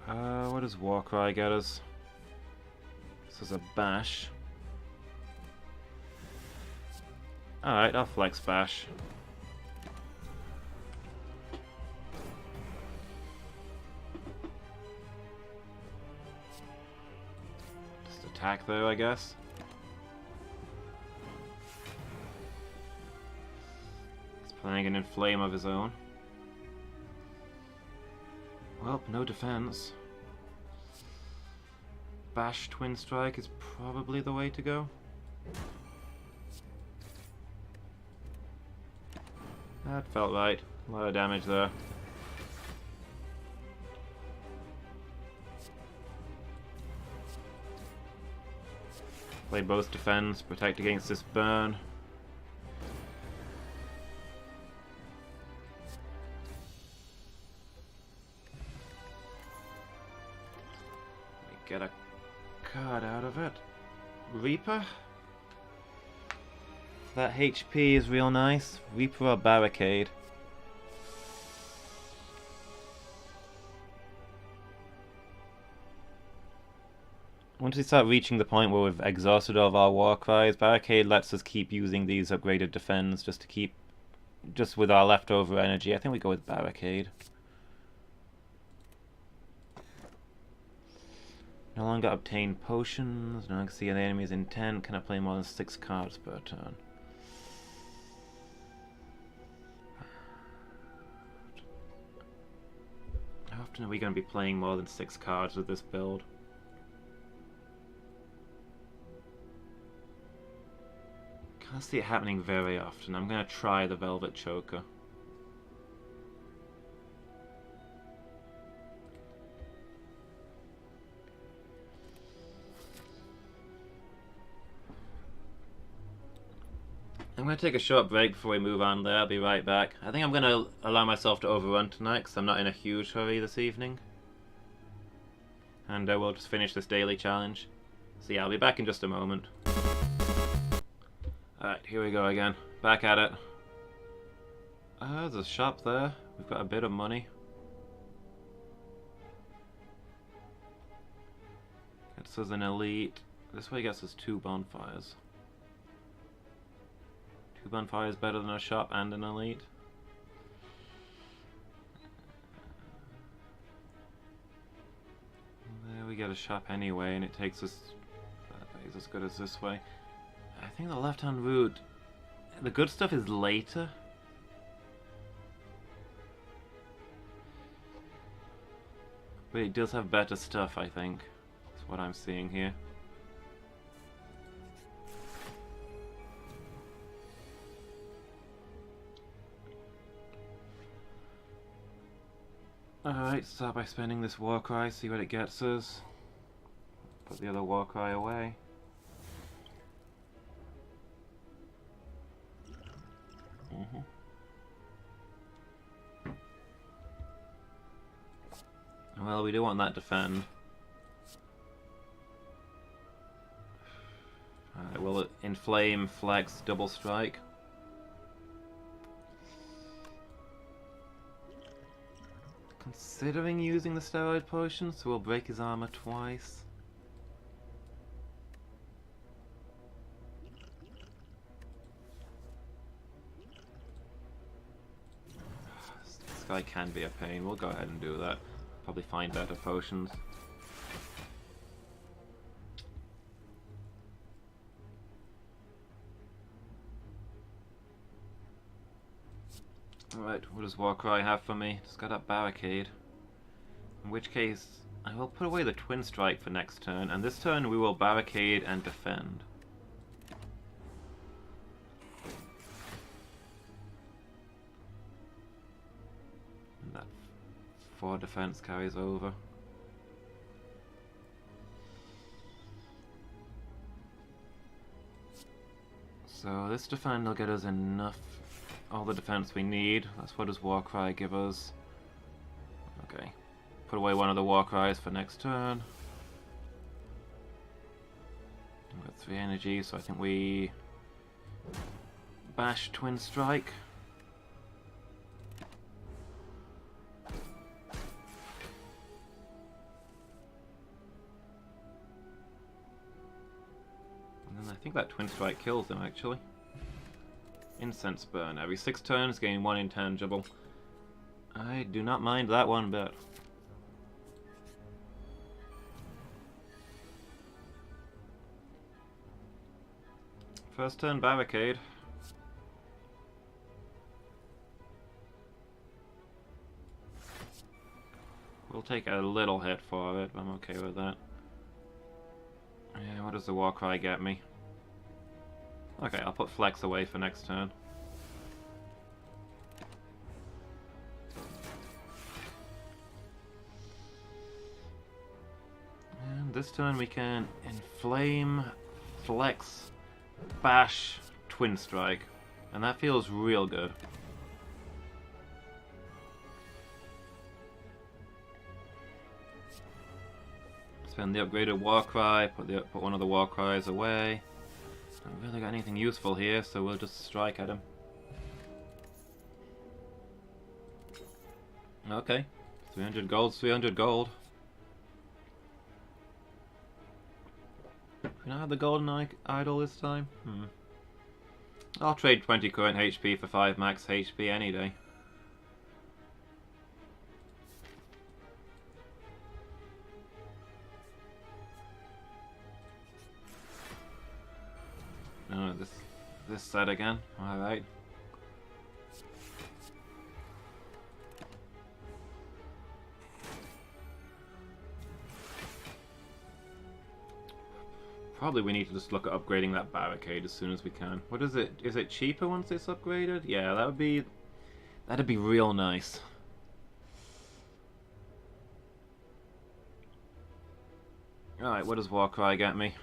What does Warcry get us? This is a bash. Alright, I'll flex bash. Just attack though, I guess. Playing an Inflame of his own. Well, no defense. Bash Twin Strike is probably the way to go. That felt right. A lot of damage there. Play both defense, protect against this burn. get a card out of it. Reaper? That HP is real nice. Reaper or Barricade? Once we start reaching the point where we've exhausted all of our war cries, Barricade lets us keep using these upgraded defense just to keep, just with our leftover energy. I think we go with Barricade. No longer obtain potions, no longer see an enemy's intent, cannot play more than 6 cards per turn. How often are we going to be playing more than 6 cards with this build? Can't see it happening very often. I'm going to try the Velvet Choker. I'm going to take a short break before we move on there. I'll be right back. I think I'm going to allow myself to overrun tonight because I'm not in a huge hurry this evening. And we'll just finish this daily challenge. So yeah, I'll be back in just a moment. Alright, here we go again. Back at it. There's a shop there. We've got a bit of money. Gets us an elite. This way gets us 2 bonfires. 2 bonfires better than a shop and an elite. There we get a shop anyway, and it takes us as good as this way. I think the left-hand route, the good stuff is later. But it does have better stuff, I think. That's what I'm seeing here. Alright, start by spending this war cry, see what it gets us. Put the other war cry away. Well, we do want that defend. Alright, will it inflame, flex, double strike? Considering using the steroid potion, so we'll break his armor twice. This guy can be a pain. We'll go ahead and do that. Probably find better potions. Alright, what does Warcry have for me? Just got that Barricade. In which case, I will put away the Twin Strike for next turn, and this turn we will Barricade and defend. And that 4 defense carries over. So this defend will get us enough, all the defense we need. That's what does Warcry give us. Okay, put away one of the Warcries for next turn. We've got 3 energy, so I think we bash Twin Strike. And then I think that Twin Strike kills them actually. Incense Burn. Every 6 turns, gain 1 intangible. I do not mind that one bit. First turn Barricade. We'll take a little hit for it, I'm okay with that. Yeah, what does the Warcry get me? Okay, I'll put Flex away for next turn. And this turn we can Inflame, Flex, Bash, Twin Strike. And that feels real good. Spend the upgraded Warcry, put one of the Warcries away. Don't really got anything useful here, so we'll just strike at him. Okay. 300 gold's 300 gold. Can I have the golden idol this time? I'll trade 20 current HP for 5 max HP any day. No, this set again. Alright. Probably we need to just look at upgrading that barricade as soon as we can. What is it? Is it cheaper once it's upgraded? Yeah, that'd be real nice. Alright, what does Warcry get me?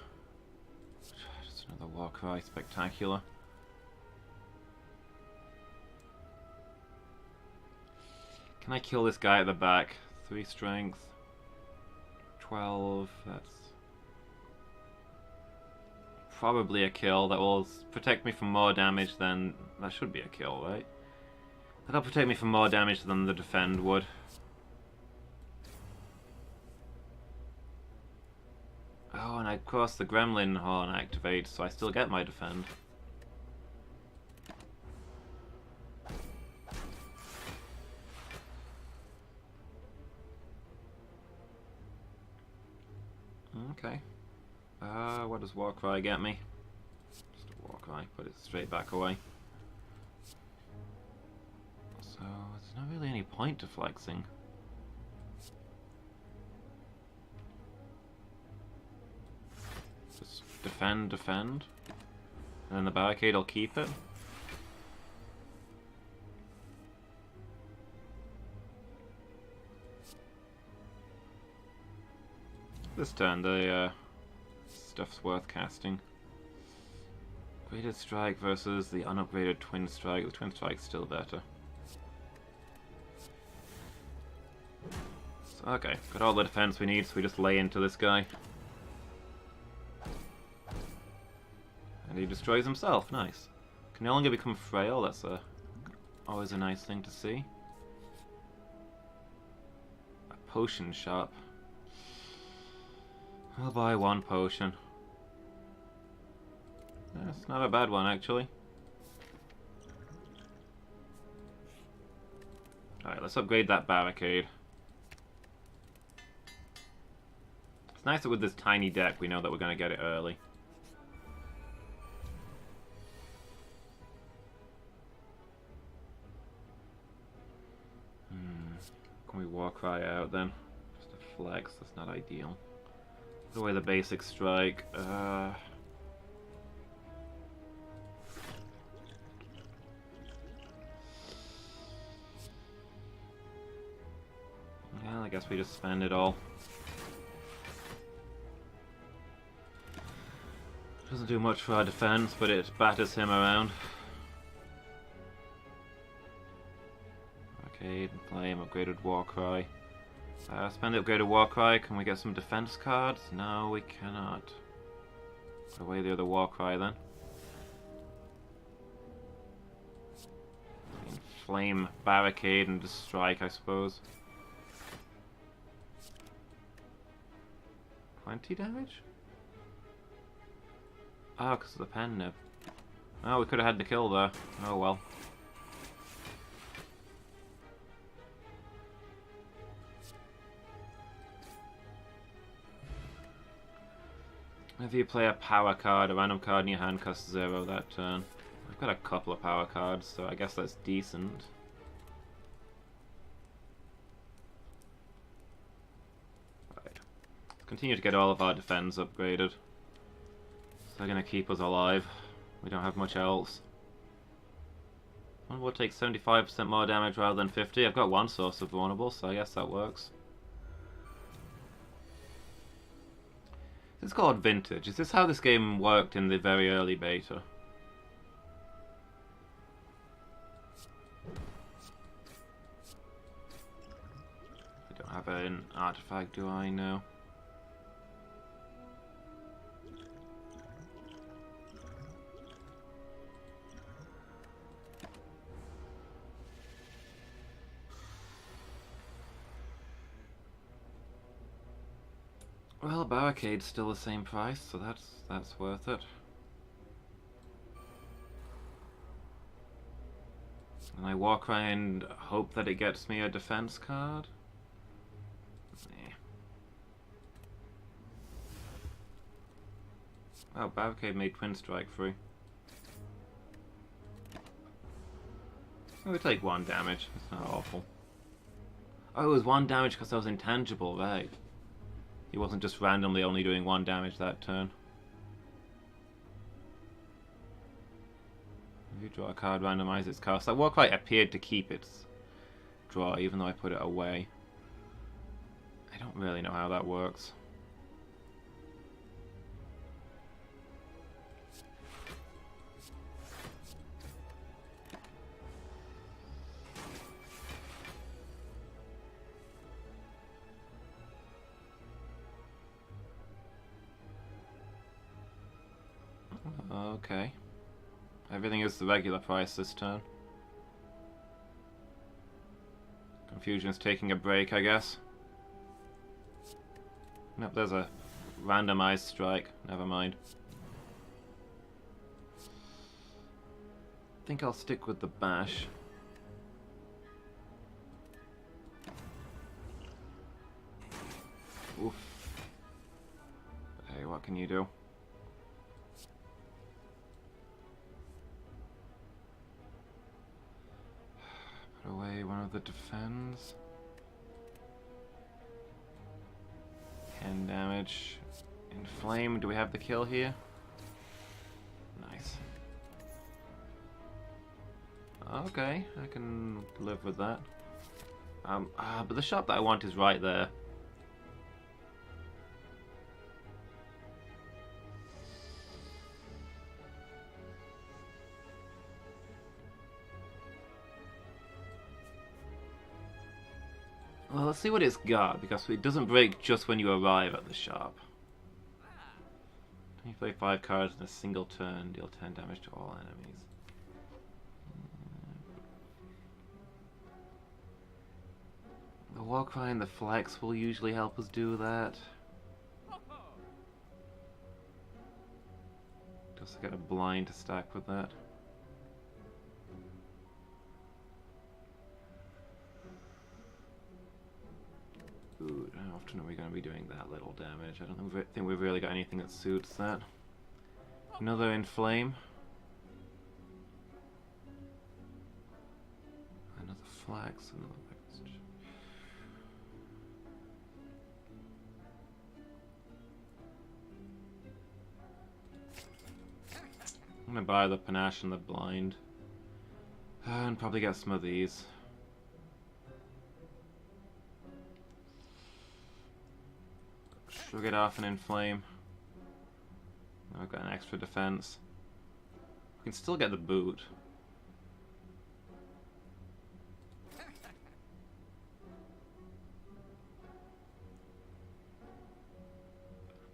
Just another Warcry spectacular. Can I kill this guy at the back? 3 strength. 12, that's probably a kill. That will protect me from more damage than... That should be a kill, right? That'll protect me from more damage than the defend would. Oh, and I cross the Gremlin Horn activates, so I still get my defend. Okay. What does Warcry get me? Just a Warcry, put it straight back away. So, there's not really any point to flexing. Just defend, defend. And then the barricade will keep it. This turn, the stuff's worth casting. Upgraded Strike versus the unupgraded Twin Strike. The Twin Strike's still better. So, okay, got all the defense we need, so we just lay into this guy. And he destroys himself, nice. Can no longer become frail, that's always a nice thing to see. A potion shop. I'll buy 1 potion. That's not a bad one, actually. Alright, let's upgrade that barricade. It's nice that with this tiny deck we know that we're going to get it early. Can we Warcry out then? Just a flex, that's not ideal. Put away the basic strike. Well, I guess we just spend it all. Doesn't do much for our defense, but it batters him around. Arcade, Flame, upgraded Warcry. Spend the upgraded Warcry. Can we get some defense cards? No, we cannot. Put away the other Warcry then. Flame, barricade, and just strike, I suppose. 20 damage? Oh, because of the pen nib. Oh, we could have had the kill there. Oh well. If you play a power card, a random card in your hand costs 0 that turn. I've got a couple of power cards, so I guess that's decent. Right. Let's continue to get all of our defense upgraded. They're going to keep us alive. We don't have much else. One will take 75% more damage rather than 50. I've got 1 source of vulnerable, so I guess that works. It's called Vintage. Is this how this game worked in the very early beta? I don't have an artifact, do I? No. Well, barricade's still the same price, so that's worth it. And I walk around, hope that it gets me a defense card. Oh, barricade made Twin Strike free. We take 1 damage. It's not awful. Oh, it was 1 damage because I was intangible, right? He wasn't just randomly only doing 1 damage that turn. If you draw a card, randomize its cost. That Warcry appeared to keep its draw, even though I put it away. I don't really know how that works. Okay. Everything is the regular price this turn. Confusion's taking a break, I guess. Nope, there's a randomized strike. Never mind. I think I'll stick with the bash. Oof. Hey, what can you do? Put away one of the defends. 10 damage. Inflame. Do we have the kill here? Nice. Okay, I can live with that. But the shop that I want is right there. Well, let's see what it's got, because it doesn't break just when you arrive at the shop. You play 5 cards in a single turn, deal 10 damage to all enemies. The Warcry and the Flex will usually help us do that. Just get a blind to stack with that. Ooh, how often are we going to be doing that little damage? I don't think we've really got anything that suits that. Another Inflame. Another Flax, another Vexage. I'm going to buy the Panache and the Blind. And probably get some of these. Shrug it off and Inflame. Now I've got an extra defense. We can still get the boot.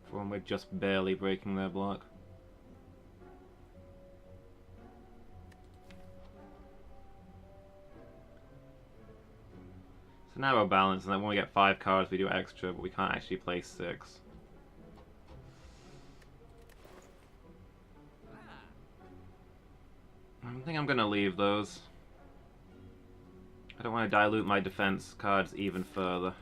For when we're just barely breaking their block. It's a narrow balance, and then when we get 5 cards we do extra, but we can't actually play 6. I think I'm gonna leave those. I don't want to dilute my defense cards even further.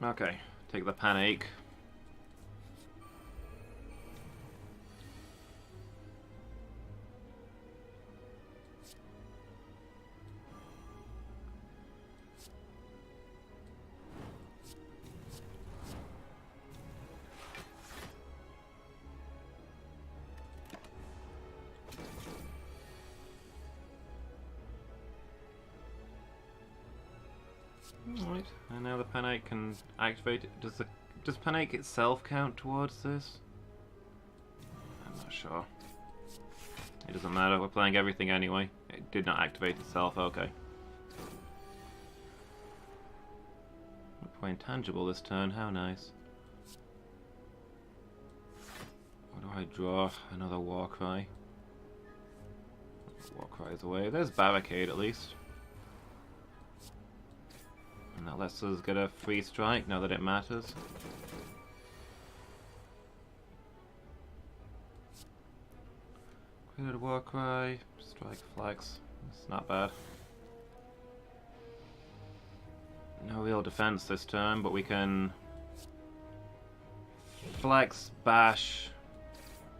Okay, take the Panic. Alright, and now the Panic can activate it. Does Panic itself count towards this? I'm not sure. It doesn't matter, we're playing everything anyway. It did not activate itself, okay. We're playing tangible this turn, how nice. I draw another Warcry. Warcry's away. There's Barricade at least. And that lets us get a free strike now that it matters. Created Warcry, strike flex. It's not bad. No real defense this turn, but we can flex, bash,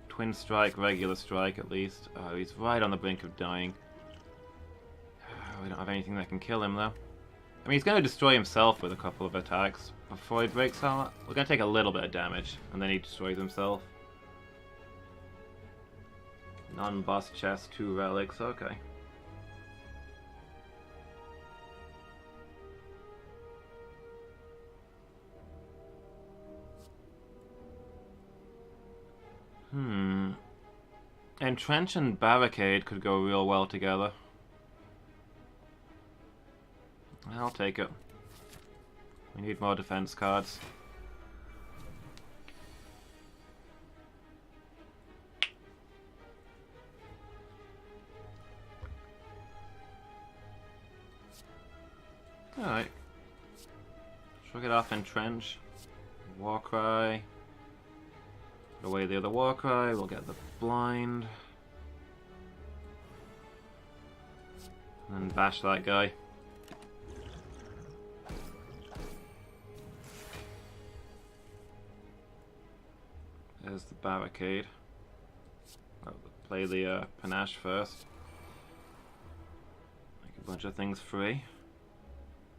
twin strike, regular strike at least. Oh, he's right on the brink of dying. We don't have anything that can kill him though. I mean, he's going to destroy himself with a couple of attacks before he breaks out. We're going to take a little bit of damage, and then he destroys himself. Non-boss chest, 2 relics, okay. Entrench and Barricade could go real well together. I'll take it. We need more defense cards. Alright. Shrug it off, Entrench. Warcry. Put away the other Warcry, we'll get the blind. And then bash that guy. There's the Barricade. I'll play the Panache first. Make a bunch of things free.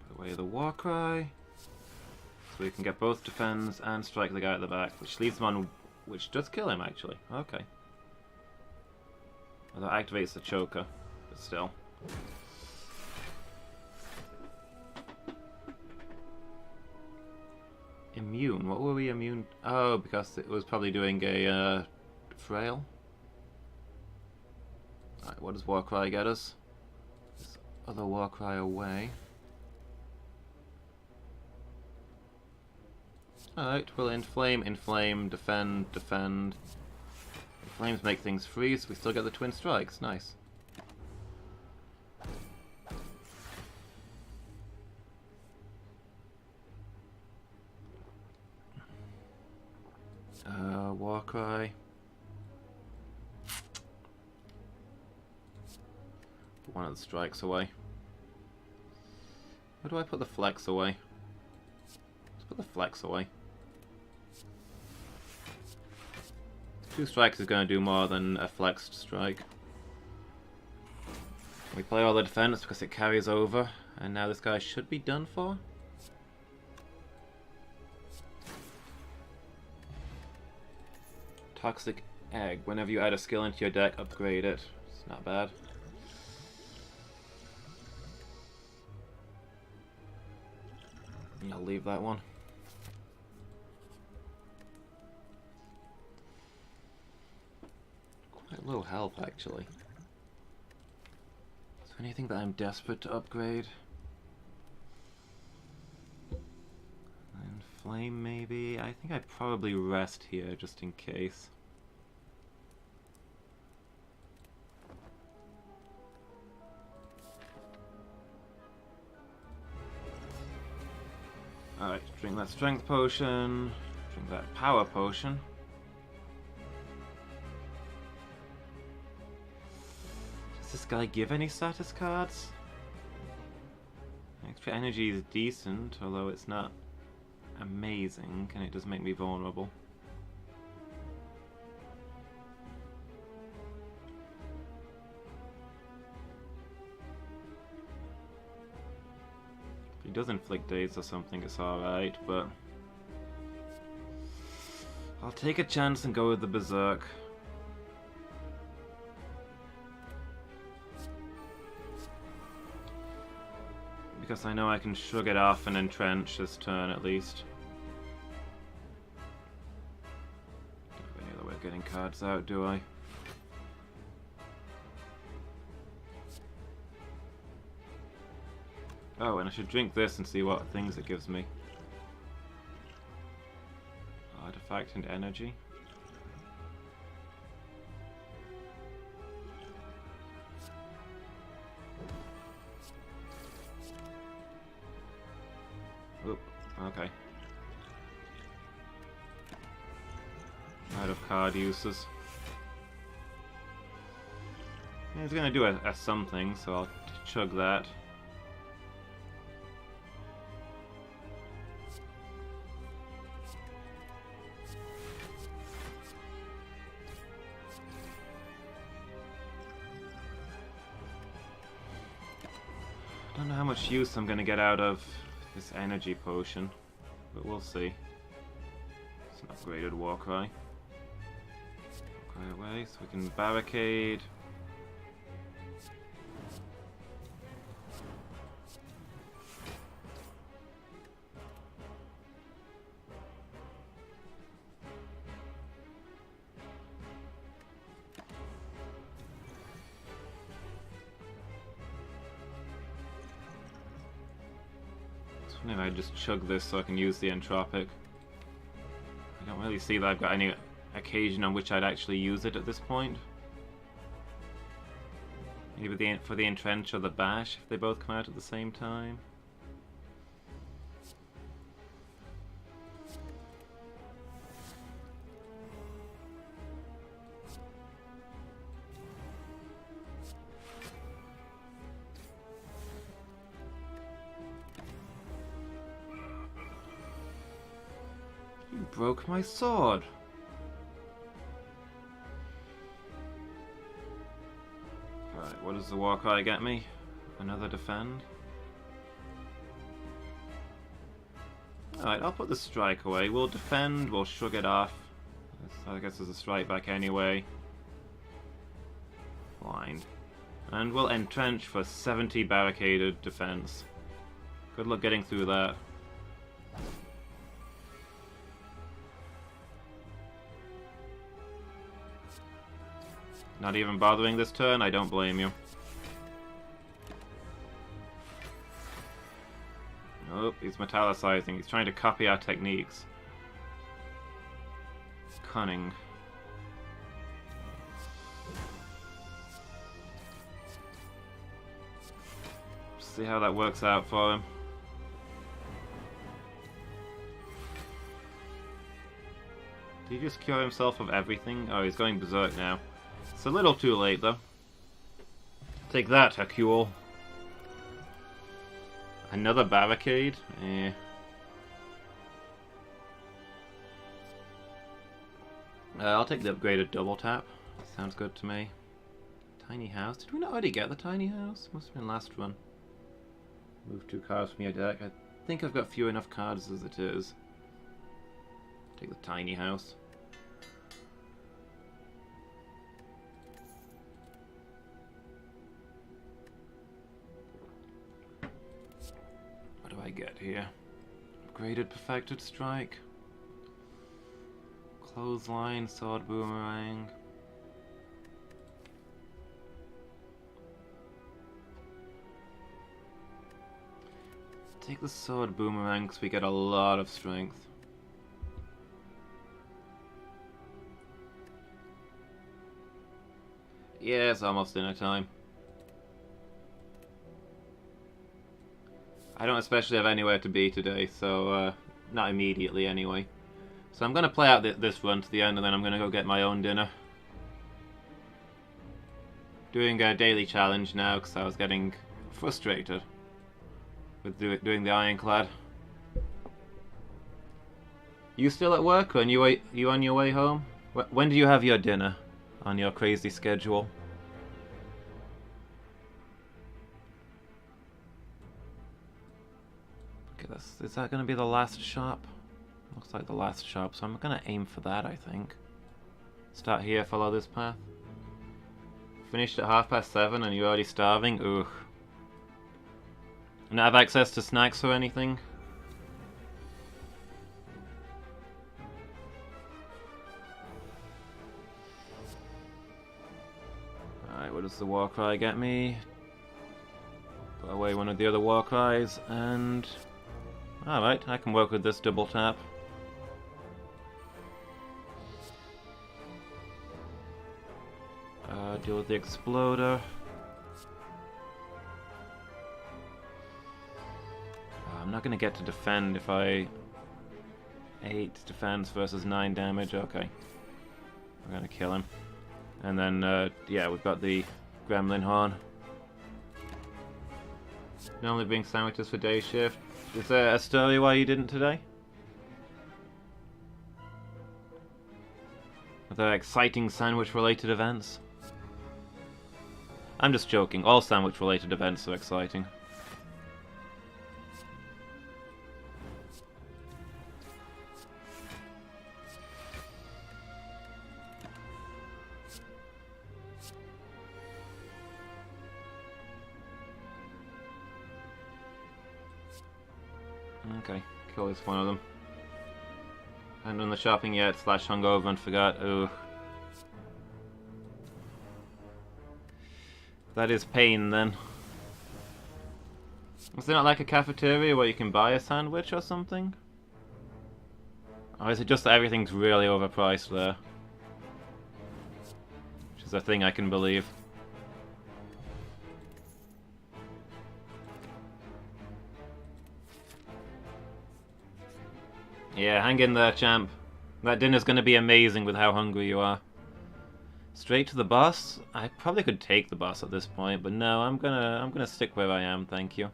Put away the Warcry. So we can get both defends and strike the guy at the back, which leaves him on, which does kill him actually. Okay. Although it activates the choker, but still. Immune? What were we immune? Oh, because it was probably doing a frail. Alright, what does Warcry get us? This other Warcry away. Alright, we'll inflame, inflame, defend, defend. The flames make things free, so we still get the twin strikes. Nice. Warcry. Put one of the strikes away. Where do I put the flex away? Let's put the flex away. 2 strikes is going to do more than a flexed strike. We play all the defense because it carries over, and now this guy should be done for. Toxic Egg. Whenever you add a skill into your deck, upgrade it. It's not bad. I'll leave that one. Quite low health, actually. Is there anything that I'm desperate to upgrade? Flame, maybe? I think I'd probably rest here, just in case. Alright, drink that strength potion. Drink that power potion. Does this guy give any status cards? Extra energy is decent, although it's not amazing, and it does make me vulnerable. If he does inflict daze or something, it's alright, but I'll take a chance and go with the Berserk. Because I know I can shrug it off and entrench this turn at least. Don't have any other way of getting cards out, do I? Oh, and I should drink this and see what things it gives me. Artifact and energy. Oop, okay. Out of card uses. Yeah, he's gonna do a something, so I'll chug that. I don't know how much use I'm gonna get out of this energy potion, but we'll see. It's an upgraded Warcry. Warcry away, so we can barricade. Maybe I just chug this so I can use the entropic. I don't really see that I've got any occasion on which I'd actually use it at this point. Maybe for the entrench or the bash if they both come out at the same time. You broke my sword. Alright, what does the Warcry get me? Another defend? Alright, I'll put the strike away. We'll defend, we'll shrug it off. I guess there's a strike back anyway. Blind. And we'll entrench for 70 barricaded defense. Good luck getting through that. Not even bothering this turn, I don't blame you. Nope, he's metallicizing. He's trying to copy our techniques. Cunning. See how that works out for him. Did he just cure himself of everything? Oh, he's going berserk now. It's a little too late, though. Take that, Hercule. Another barricade? Eh. I'll take the upgraded double tap. Sounds good to me. Tiny house. Did we not already get the tiny house? Must have been last run. Move 2 cards from your deck. I think I've got few enough cards as it is. Take the tiny house. What do I get here? Upgraded perfected strike. Clothesline, sword boomerang. Take the sword boomerang because we get a lot of strength. Yeah, it's almost dinner time. I don't especially have anywhere to be today, so not immediately anyway. So I'm going to play out this run to the end and then I'm going to go get my own dinner. Doing a daily challenge now because I was getting frustrated with doing the Ironclad. You still at work? Or you on your way home? When do you have your dinner on your crazy schedule? Okay, is that going to be the last shop? Looks like the last shop, so I'm going to aim for that, I think. Start here, follow this path. Finished at 7:30 and you're already starving? Ugh. Not have access to snacks or anything? Alright, what does the Warcry get me? Put away one of the other Warcries, and... Alright, I can work with this double tap. Deal with the Exploder. I'm not going to get to defend if I... 8 defense versus 9 damage, okay. I'm going to kill him. And then, yeah, we've got the Gremlin Horn. Normally bring sandwiches for day shift. Is there a story why you didn't today? Are there exciting sandwich-related events? I'm just joking. All sandwich-related events are exciting. Okay, kill this one of them. Haven't done the shopping yet, / hungover and forgot. Ooh. That is pain then. Is there not like a cafeteria where you can buy a sandwich or something? Or is it just that everything's really overpriced there? Which is a thing I can believe. Yeah, hang in there, champ. That dinner's gonna be amazing with how hungry you are. Straight to the boss? I probably could take the boss at this point, but no, I'm gonna stick where I am, thank you.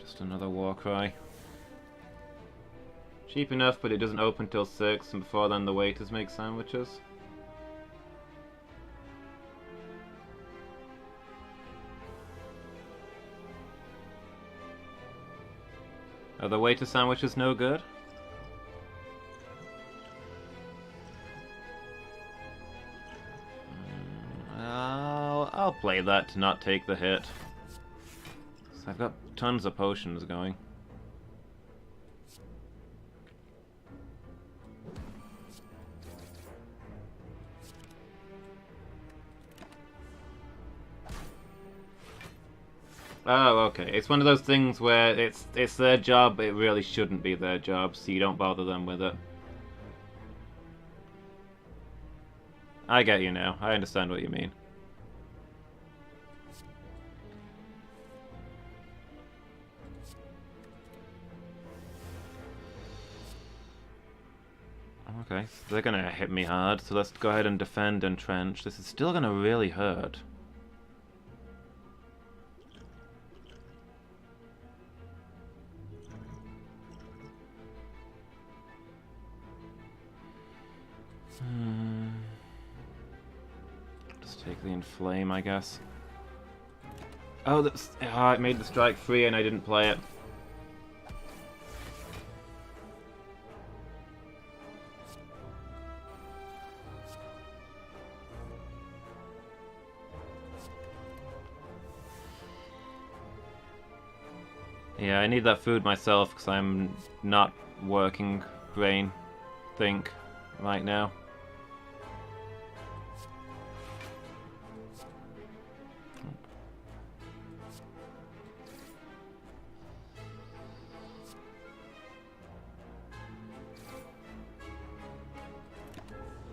Just another war cry. Cheap enough, but it doesn't open till 6, and before then the waiters make sandwiches. Are the waiter sandwiches no good? I'll play that to not take the hit. So I've got tons of potions going. Oh, okay. It's one of those things where it's their job, but it really shouldn't be their job, so you don't bother them with it. I get you now. I understand what you mean. Okay, so they're gonna hit me hard, so let's go ahead and defend and trench. This is still gonna really hurt. Just take the inflame, I guess. Oh, that's it made the strike free and I didn't play it. Yeah, I need that food myself because I'm not working brain think right now.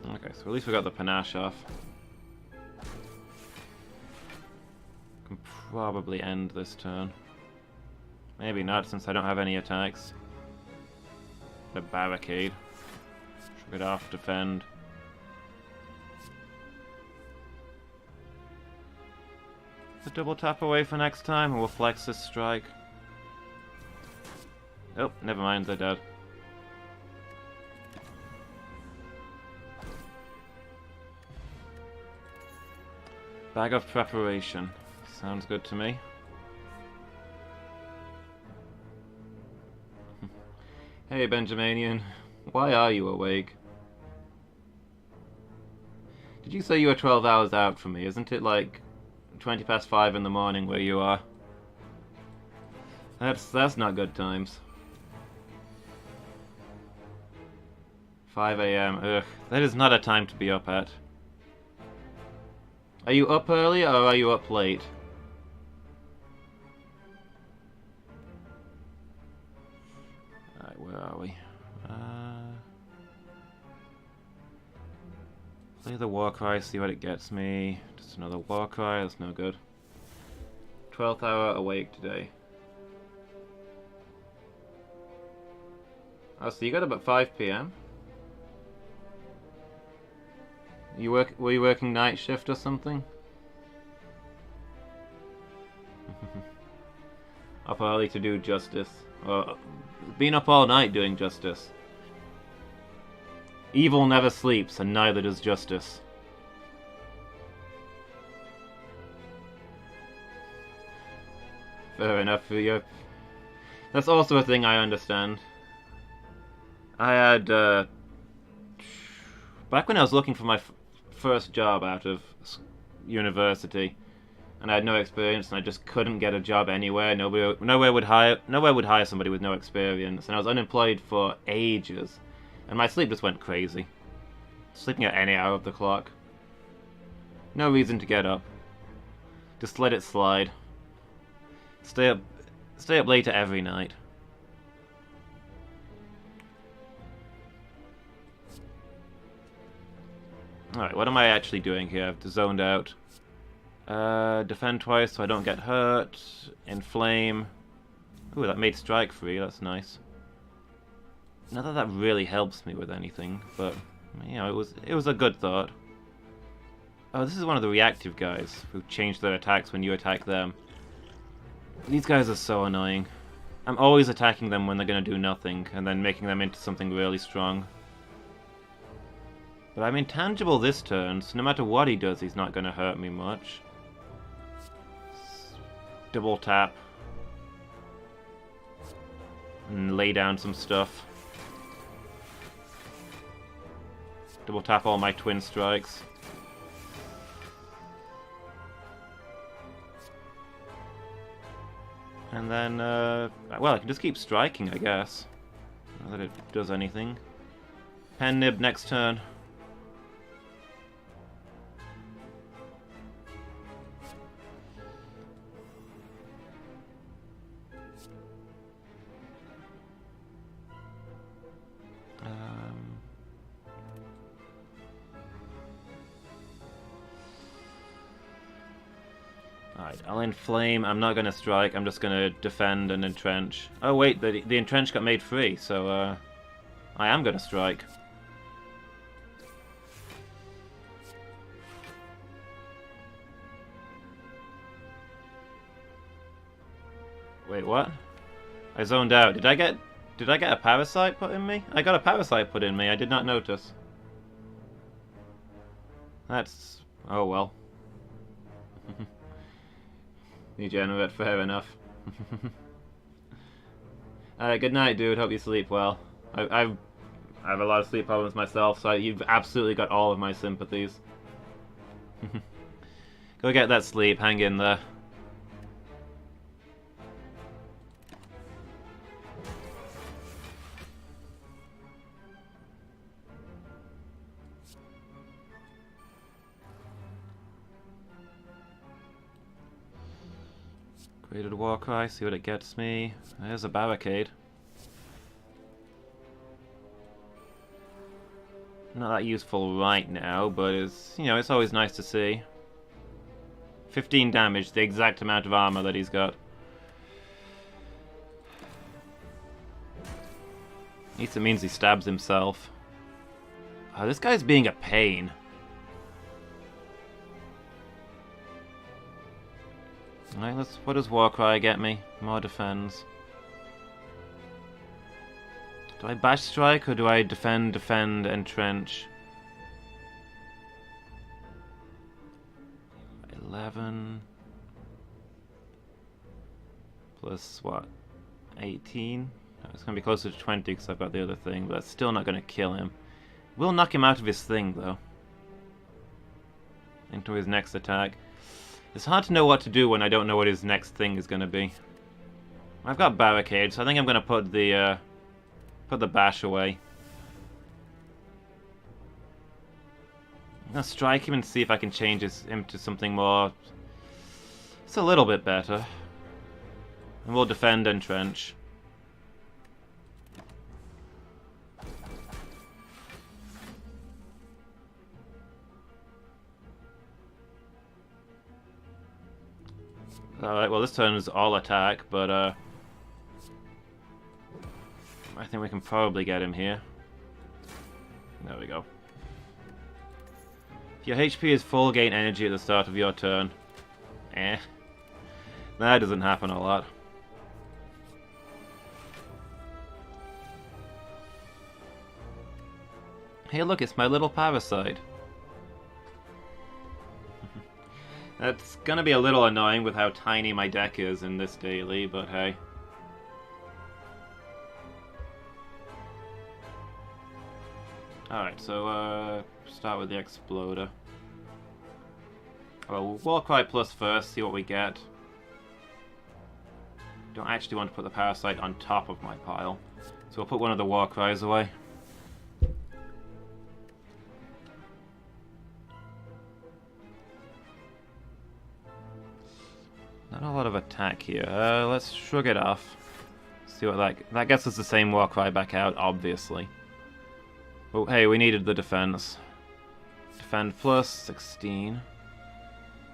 Okay, so at least we got the panache off. Can probably end this turn. Maybe not, since I don't have any attacks. The barricade. Shrug it off, defend. The double tap away for next time, and we'll flex this strike. Oh, never mind, they're dead. Bag of preparation. Sounds good to me. Hey, Benjaminian. Why are you awake? Did you say you were 12 hours out from me? Isn't it like 20 past 5 in the morning where you are? That's not good times. 5 AM. Ugh. That is not a time to be up at. Are you up early or are you up late? Alright, where are we? Play the Warcry, see what it gets me. Just another Warcry, that's no good. 12th hour awake today. Oh, so you got up at 5 PM? Were you working night shift or something? Up early to do justice. Or been up all night doing justice. Evil never sleeps, and neither does justice. Fair enough for you. That's also a thing I understand. I had, back when I was looking for my first job out of university, and I had no experience, and I just couldn't get a job anywhere. Nowhere would hire somebody with no experience, and I was unemployed for ages, and my sleep just went crazy. Sleeping at any hour of the clock. No reason to get up. Just let it slide. Stay up later every night. Alright, what am I actually doing here? I've zoned out. Defend twice so I don't get hurt. Inflame. Ooh, that made strike free, that's nice. Not that that really helps me with anything, but, you know, it was a good thought. Oh, this is one of the reactive guys who change their attacks when you attack them. These guys are so annoying. I'm always attacking them when they're gonna do nothing, and then making them into something really strong. But I'm intangible this turn, so no matter what he does, he's not gonna hurt me much. Double tap. And lay down some stuff. Double tap all my twin strikes. And then, well, I can just keep striking, I guess. Not that it does anything. Pen nib next turn. Alright, I'll inflame. I'm not going to strike. I'm just going to defend and entrench. Oh wait, the entrench got made free, so I am going to strike. Wait, what? I zoned out. Did I get a parasite put in me? I got a parasite put in me. I did not notice. That's... oh well. Degenerate, fair enough. Good night, dude. Hope you sleep well. I have a lot of sleep problems myself, so you've absolutely got all of my sympathies. Go get that sleep. Hang in there. Created a Warcry, see what it gets me. There's a barricade. Not that useful right now, but it's, you know, it's always nice to see. 15 damage, the exact amount of armor that he's got. At least it means he stabs himself. Oh, this guy's being a pain. Alright, what does Warcry get me? More defense. Do I bash strike or do I defend, entrench? 11 plus what? 18? It's gonna be closer to 20 because I've got the other thing, but that's still not gonna kill him. We'll knock him out of his thing though. Into his next attack. It's hard to know what to do when I don't know what his next thing is going to be. I've got barricades, so I think I'm going to put the bash away. I'm going to strike him and see if I can change him to something more... it's a little bit better. And we'll defend and entrench. Alright, well this turn is all attack, but I think we can probably get him here. There we go. If your HP is full, gain energy at the start of your turn. Eh. That doesn't happen a lot. Hey look, it's my little parasite. That's gonna be a little annoying with how tiny my deck is in this daily, but hey. Alright, so start with the Exploder. Well, we'll Warcry Plus first, see what we get. Don't actually want to put the Parasite on top of my pile. So we'll put one of the Warcries away. Not a lot of attack here. Let's shrug it off. See what that gets us the same Warcry back out, obviously. Oh, hey, we needed the defense. Defend plus 16.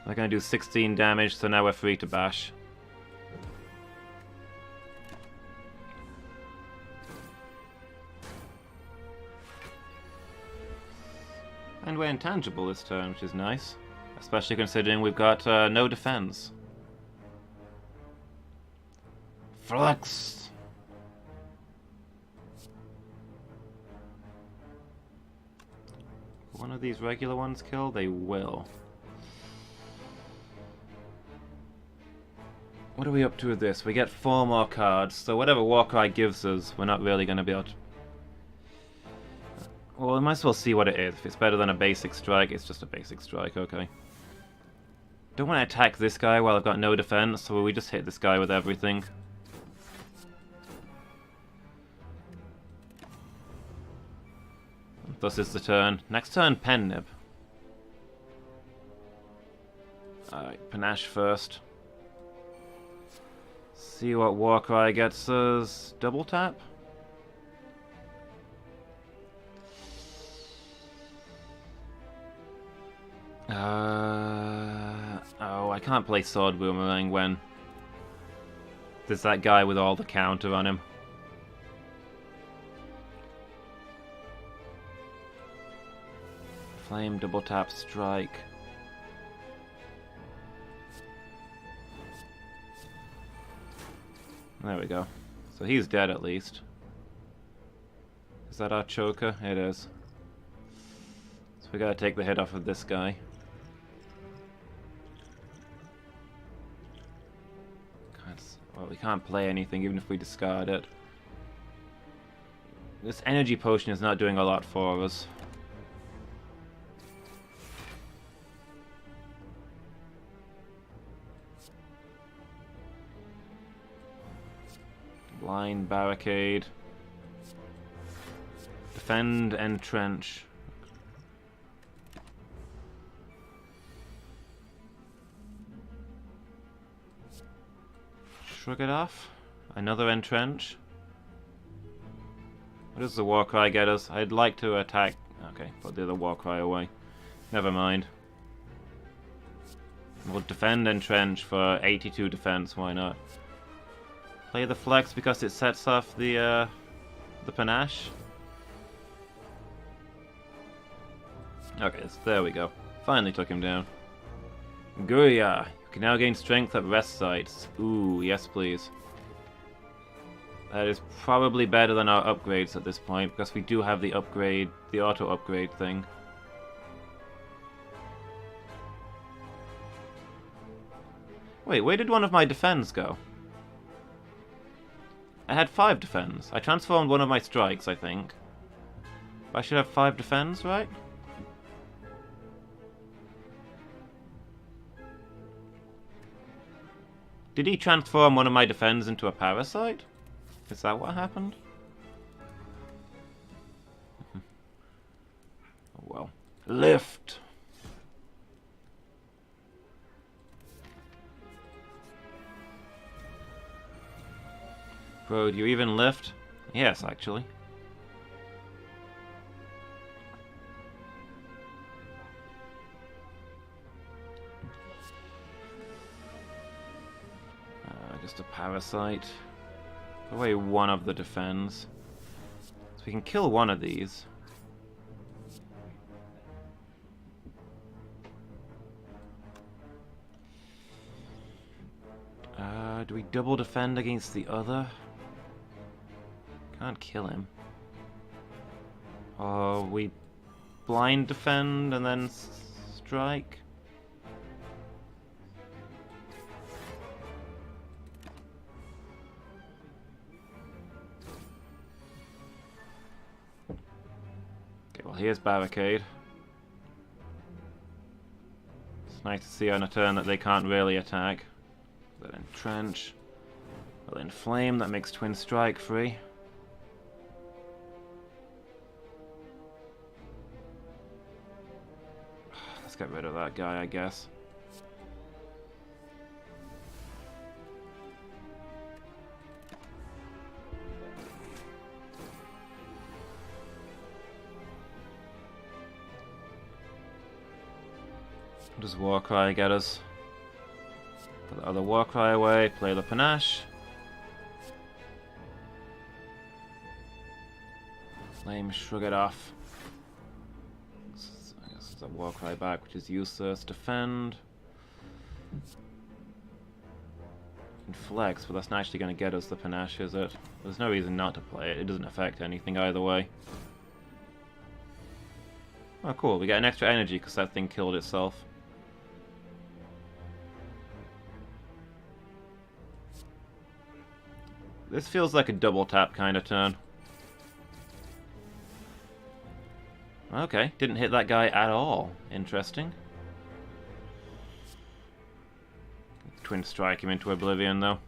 They're gonna do 16 damage, so now we're free to bash. And we're intangible this turn, which is nice. Especially considering we've got no defense. Flex! One of these regular ones kill? They will. What are we up to with this? We get 4 more cards, so whatever Warcry gives us, we're not really going to be able to... Well, we might as well see what it is. If it's better than a basic strike, it's just a basic strike, okay. Don't want to attack this guy while I've got no defense, so we just hit this guy with everything. Thus is the turn. Next turn, Pen Nib. Alright, Panache first. See what Warcry gets us. Double tap? Oh, I can't play Sword Boomerang when there's that guy with all the counter on him. Flame, double tap, strike. There we go. So he's dead at least. Is that our choker? It is. So we gotta take the hit off of this guy. Well, we can't play anything even if we discard it. This energy potion is not doing a lot for us. Blind barricade. Defend, entrench. Shrug it off. Another entrench. What does the Warcry get us? I'd like to attack. Okay, put the other Warcry away. Never mind. We'll defend entrench for 82 defense. Why not? Play the flex because it sets off the panache. Okay, so there we go. Finally took him down. Guya! You can now gain strength at rest sites. Ooh, yes please. That is probably better than our upgrades at this point, because we do have the upgrade, the auto upgrade thing. Wait, where did one of my defense go? I had 5 defense. I transformed one of my strikes, I think. I should have 5 defense, right? Did he transform one of my defense into a parasite? Is that what happened? Oh well. Lift! Bro, do you even lift? Yes, actually. Just a parasite. Put away one of the defends. So we can kill one of these. Do we double defend against the other? Can't kill him. Or we blind defend and then strike? Okay, well here's barricade. It's nice to see on a turn that they can't really attack. Then entrench. Well, inflame, that makes twin strike free. Let's get rid of that guy, I guess. What does Warcry get us? Put the other Warcry away, play the Panache. Flame, shrug it off. I guess it's a Warcry back, which is useless. Defend. And flex, but that's not actually going to get us the Panache, is it? There's no reason not to play it. It doesn't affect anything either way. Oh, cool. We get an extra energy because that thing killed itself. This feels like a double tap kind of turn. Okay, didn't hit that guy at all. Interesting. Twin strike him into oblivion though.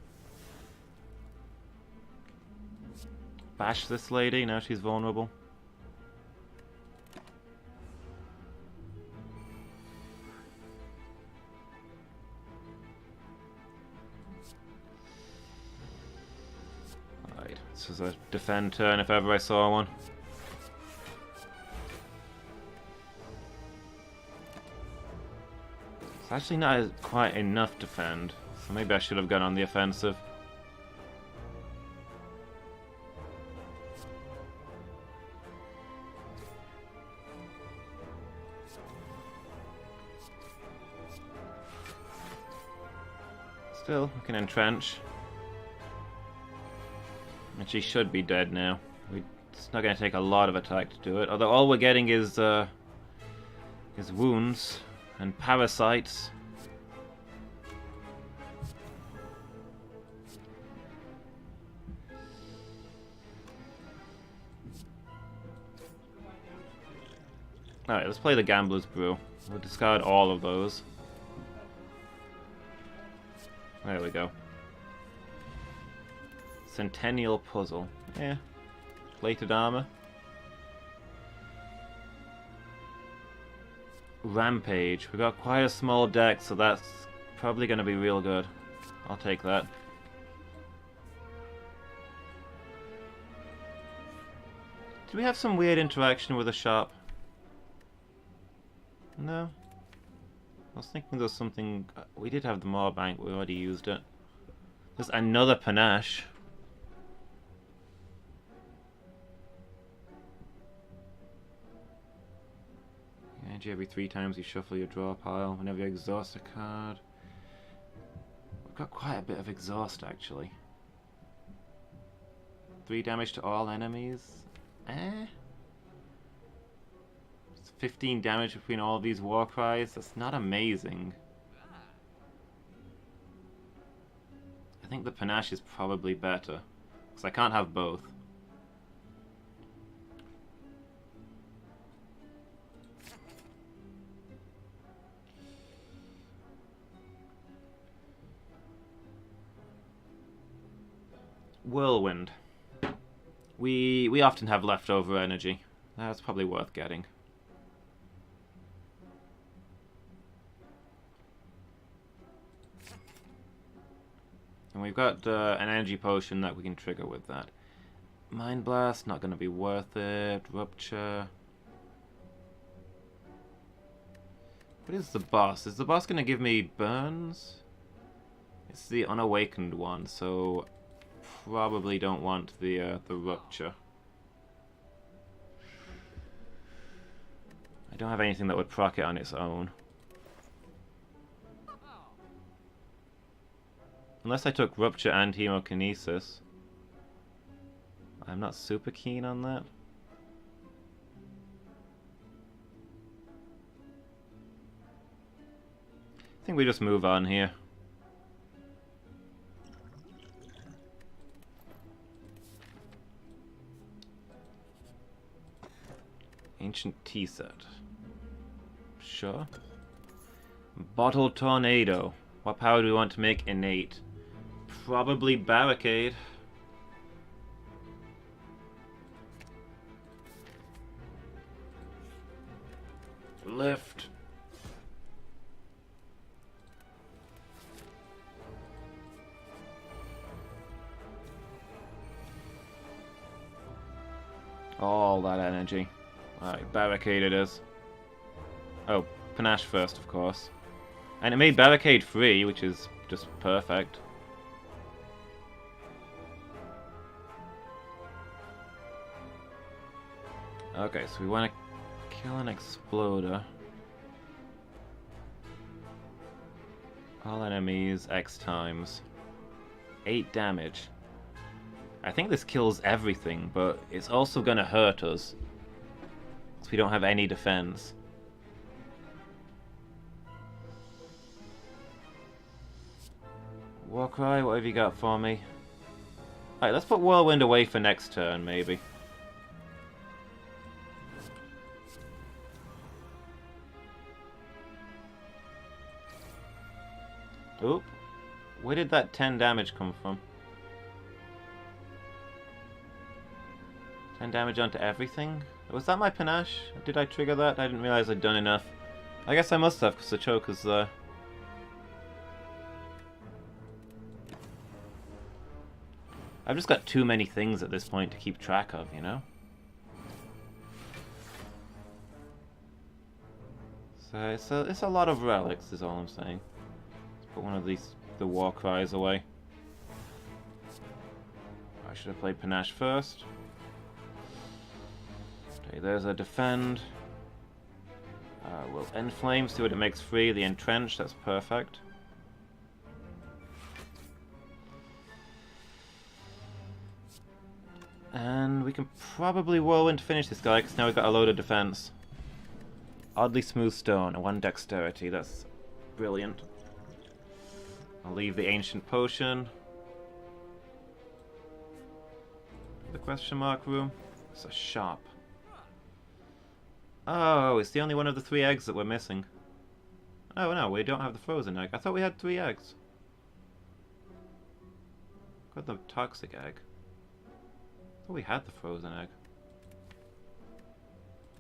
Bash this lady, now she's vulnerable. Alright, this is a defend turn if ever I saw one. It's actually not quite enough defend, so maybe I should have gone on the offensive. Still, we can entrench. And she should be dead now. It's not going to take a lot of attack to do it, although all we're getting is wounds and parasites. Alright, let's play the Gambler's Brew. We'll discard all of those. There we go. Centennial Puzzle. Yeah. Plated armor. Rampage. We got quite a small deck, so that's probably going to be real good. I'll take that. Do we have some weird interaction with a shop? No? I was thinking there was something... We did have the Maw Bank, we already used it. There's another Panache. Energy every 3 times you shuffle your draw pile. Whenever you exhaust a card. We've got quite a bit of exhaust, actually. 3 damage to all enemies. It's 15 damage between all of these war cries. That's not amazing. I think the Panache is probably better. Because I can't have both. Whirlwind. We often have leftover energy. That's probably worth getting. And we've got an energy potion that we can trigger with that. Mind Blast, not going to be worth it. Rupture. What is the boss? Is the boss going to give me burns? It's the unawakened one, so probably don't want the rupture. I don't have anything that would proc it on its own. Unless I took rupture and hemokinesis. I'm not super keen on that. I think we just move on here. Ancient tea set. Sure. Bottle tornado. What power do we want to make innate? Probably barricade. Lift. All that energy. Alright, barricade it is. Oh, panache first, of course. And it made barricade free, which is just perfect. Okay, so we want to kill an exploder. All enemies X times. 8 damage. I think this kills everything, but it's also gonna hurt us. So we don't have any defense. Warcry, what have you got for me? Alright, let's put Whirlwind away for next turn, maybe. Oop. Where did that 10 damage come from? 10 damage onto everything? Was that my panache? Did I trigger that? I didn't realize I'd done enough. I guess I must have, because the choker's there. I've just got too many things at this point to keep track of, you know? So it's a lot of relics, is all I'm saying. Let's put one of these, the war cries away. I should have played panache first. Okay, there's a defend. We'll end flame, see what it makes free. The entrench, that's perfect. And we can probably whirlwind to finish this guy, because now we've got a load of defense. Oddly smooth stone, and 1 dexterity, that's brilliant. I'll leave the ancient potion. The question mark room. It's a shop. Oh, it's the only one of the 3 eggs that we're missing. Oh no, we don't have the frozen egg. I thought we had 3 eggs. Got the toxic egg. I thought we had the frozen egg.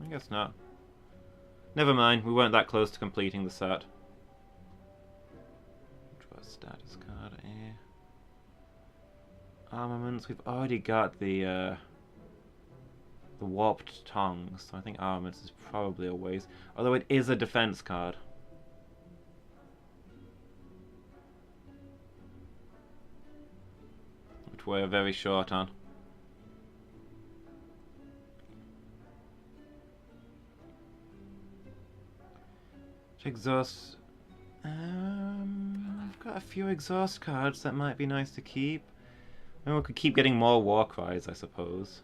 I guess not. Never mind, we weren't that close to completing the set. Draw a status card here. Armaments, we've already got the warped tongue, so I think armaments is probably a waste. Although it is a defense card. Which we're very short on. Exhaust. I've got a few exhaust cards that might be nice to keep. And we could keep getting more war cries, I suppose.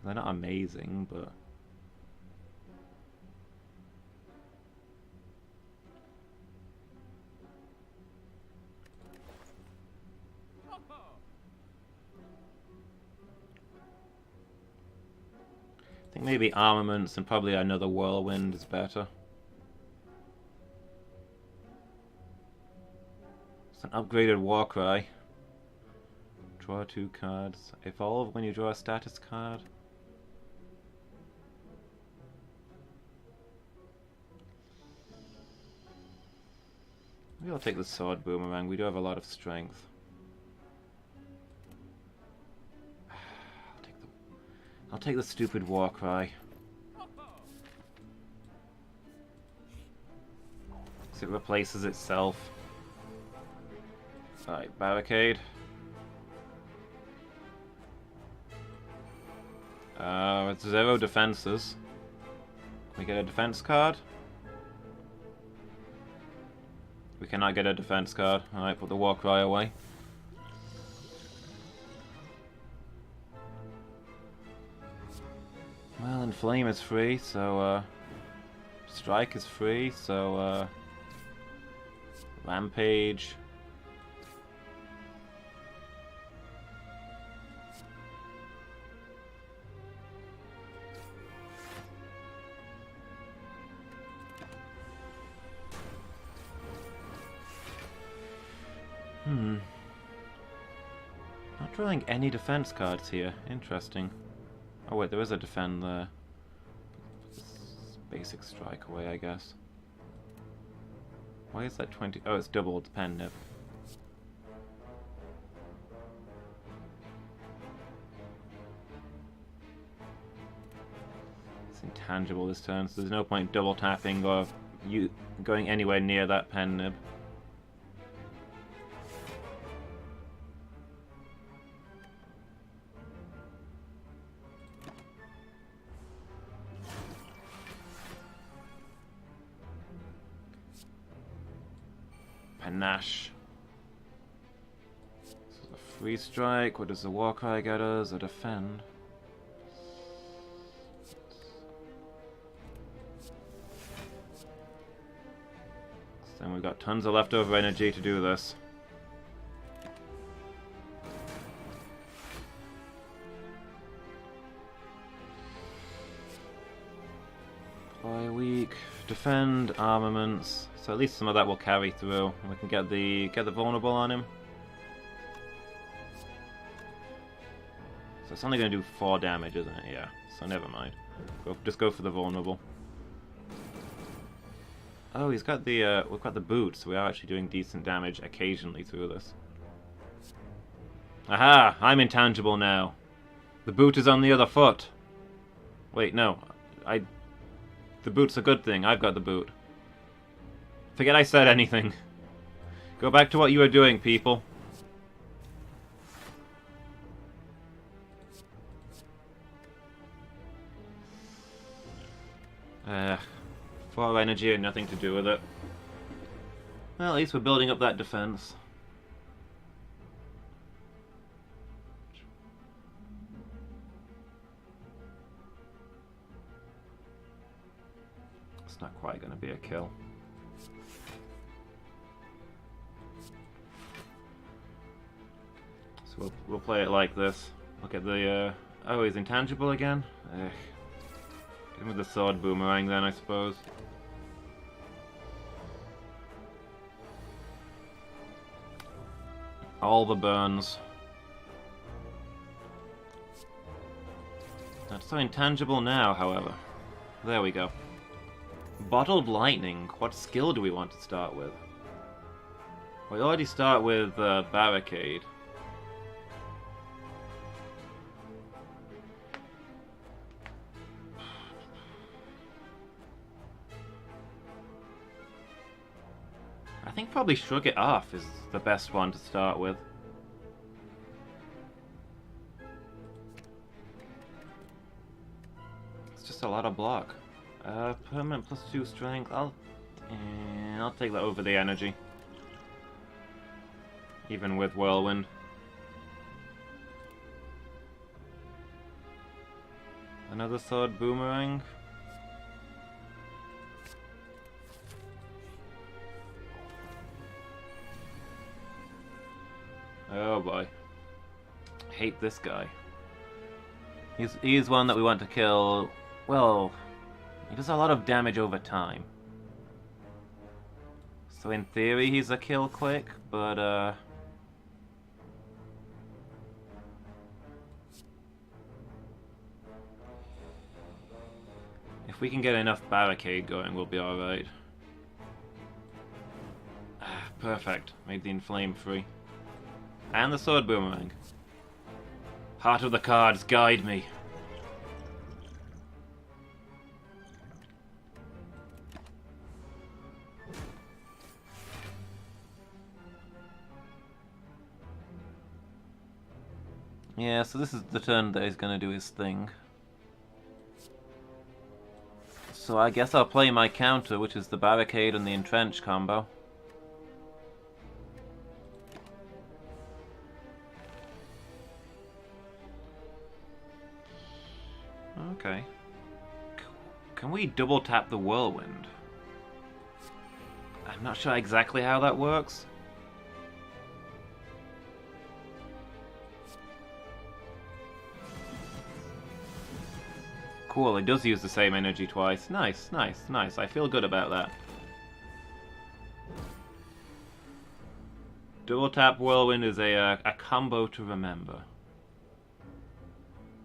They're not amazing, but I think maybe armaments and probably another whirlwind is better. It's an upgraded Warcry. Draw 2 cards. Evolve when you draw a status card. Maybe I'll take the sword boomerang. We do have a lot of strength. I'll take the stupid Warcry. Because it replaces itself. Alright, barricade. It's 0 defenses. Can we get a defense card? We cannot get a defense card. Alright, put the war cry away. Well, Inflame is free, so Strike is free, so Rampage. Not drawing any defense cards here. Interesting. Oh wait, there is a defend there. Basic strike away, I guess. Why is that 20? Oh, it's doubled pen nib. It's intangible this turn, so there's no point double tapping or you going anywhere near that pen nib. Panache. This is a free strike. What does the war cry get us? A defend. Then we've got tons of leftover energy to do this. Play weak. Defend, armaments. So at least some of that will carry through. We can get the vulnerable on him. So it's only going to do 4 damage, isn't it? Yeah. So never mind. Just go for the vulnerable. Oh, he's got the we've got the boot, so we are actually doing decent damage occasionally through this. Aha! I'm intangible now. The boot is on the other foot. Wait, no. The boot's a good thing. I've got the boot. Forget I said anything. Go back to what you were doing, people. For energy and nothing to do with it. Well, at least we're building up that defense. It's not quite going to be a kill. So we'll play it like this. Look at the oh, he's intangible again? Ugh. Give him with the sword boomerang then, I suppose. All the burns. Not so intangible now, however. There we go. Bottled Lightning. What skill do we want to start with? We already start with Barricade. I think probably Shrug It Off is the best one to start with. It's just a lot of block. Permanent +2 strength. I'll take that over the energy. Even with Whirlwind. Another sword boomerang. Oh boy. Hate this guy. He's one that we want to kill. Well, he does a lot of damage over time. So in theory he's a kill quick, but if we can get enough barricade going, we'll be alright. Perfect. Made the inflame free. And the sword boomerang. Heart of the cards, guide me. Yeah, so this is the turn that he's gonna do his thing. So I guess I'll play my counter, which is the Barricade and the Entrench combo. Okay. Can we double tap the Whirlwind? I'm not sure exactly how that works. Cool, it does use the same energy twice. Nice, nice, nice. I feel good about that. Double tap Whirlwind is a combo to remember.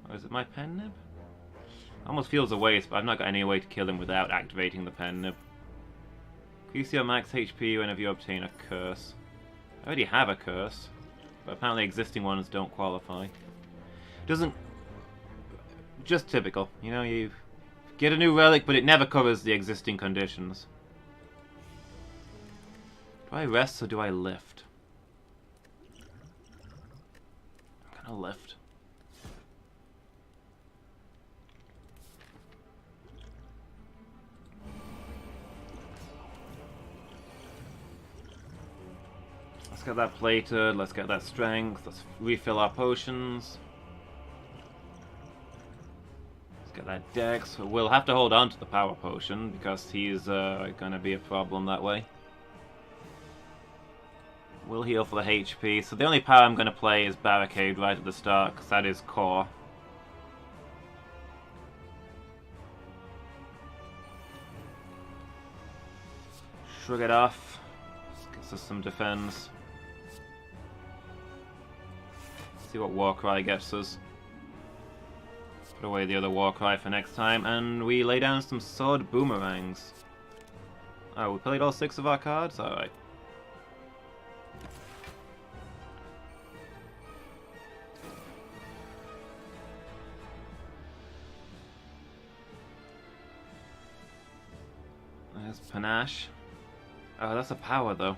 Or is it my pen nib? Almost feels a waste, but I've not got any way to kill him without activating the pen nib. Increase your max HP whenever you obtain a curse. I already have a curse, but apparently existing ones don't qualify. Doesn't... Just typical. You know, you get a new relic, but it never covers the existing conditions. Do I rest or do I lift? I'm gonna lift. Let's get that plated, let's get that strength, let's refill our potions. Get that dex. We'll have to hold on to the power potion because he's gonna be a problem that way. We'll heal for the HP. So the only power I'm gonna play is Barricade right at the start because that is core. Shrug it off. Gets us some defense. See what Warcry gets us. Put away the other Warcry for next time, and we lay down some sword boomerangs. Oh, we played all 6 of our cards? Alright. There's Panache. Oh, that's a power though.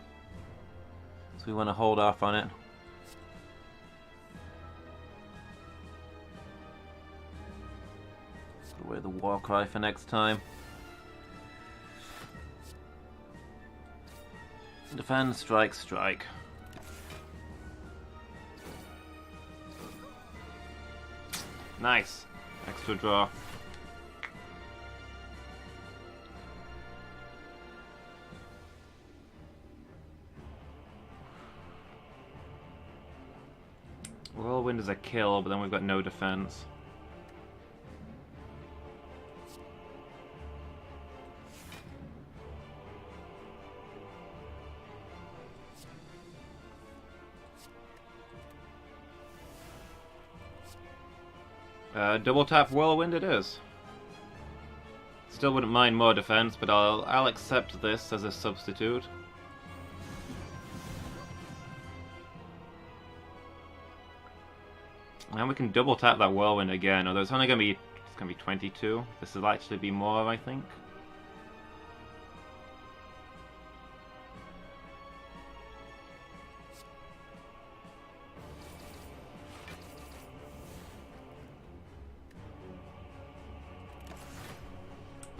So we want to hold off on it. Put away the Warcry for next time. Defend, strike, strike. Nice. Extra draw. Whirlwind is a kill, but then we've got no defense. Double tap Whirlwind it is. Still wouldn't mind more defense, but I'll accept this as a substitute. And we can double tap that Whirlwind again, although it's only gonna be 22. This will actually be more, I think.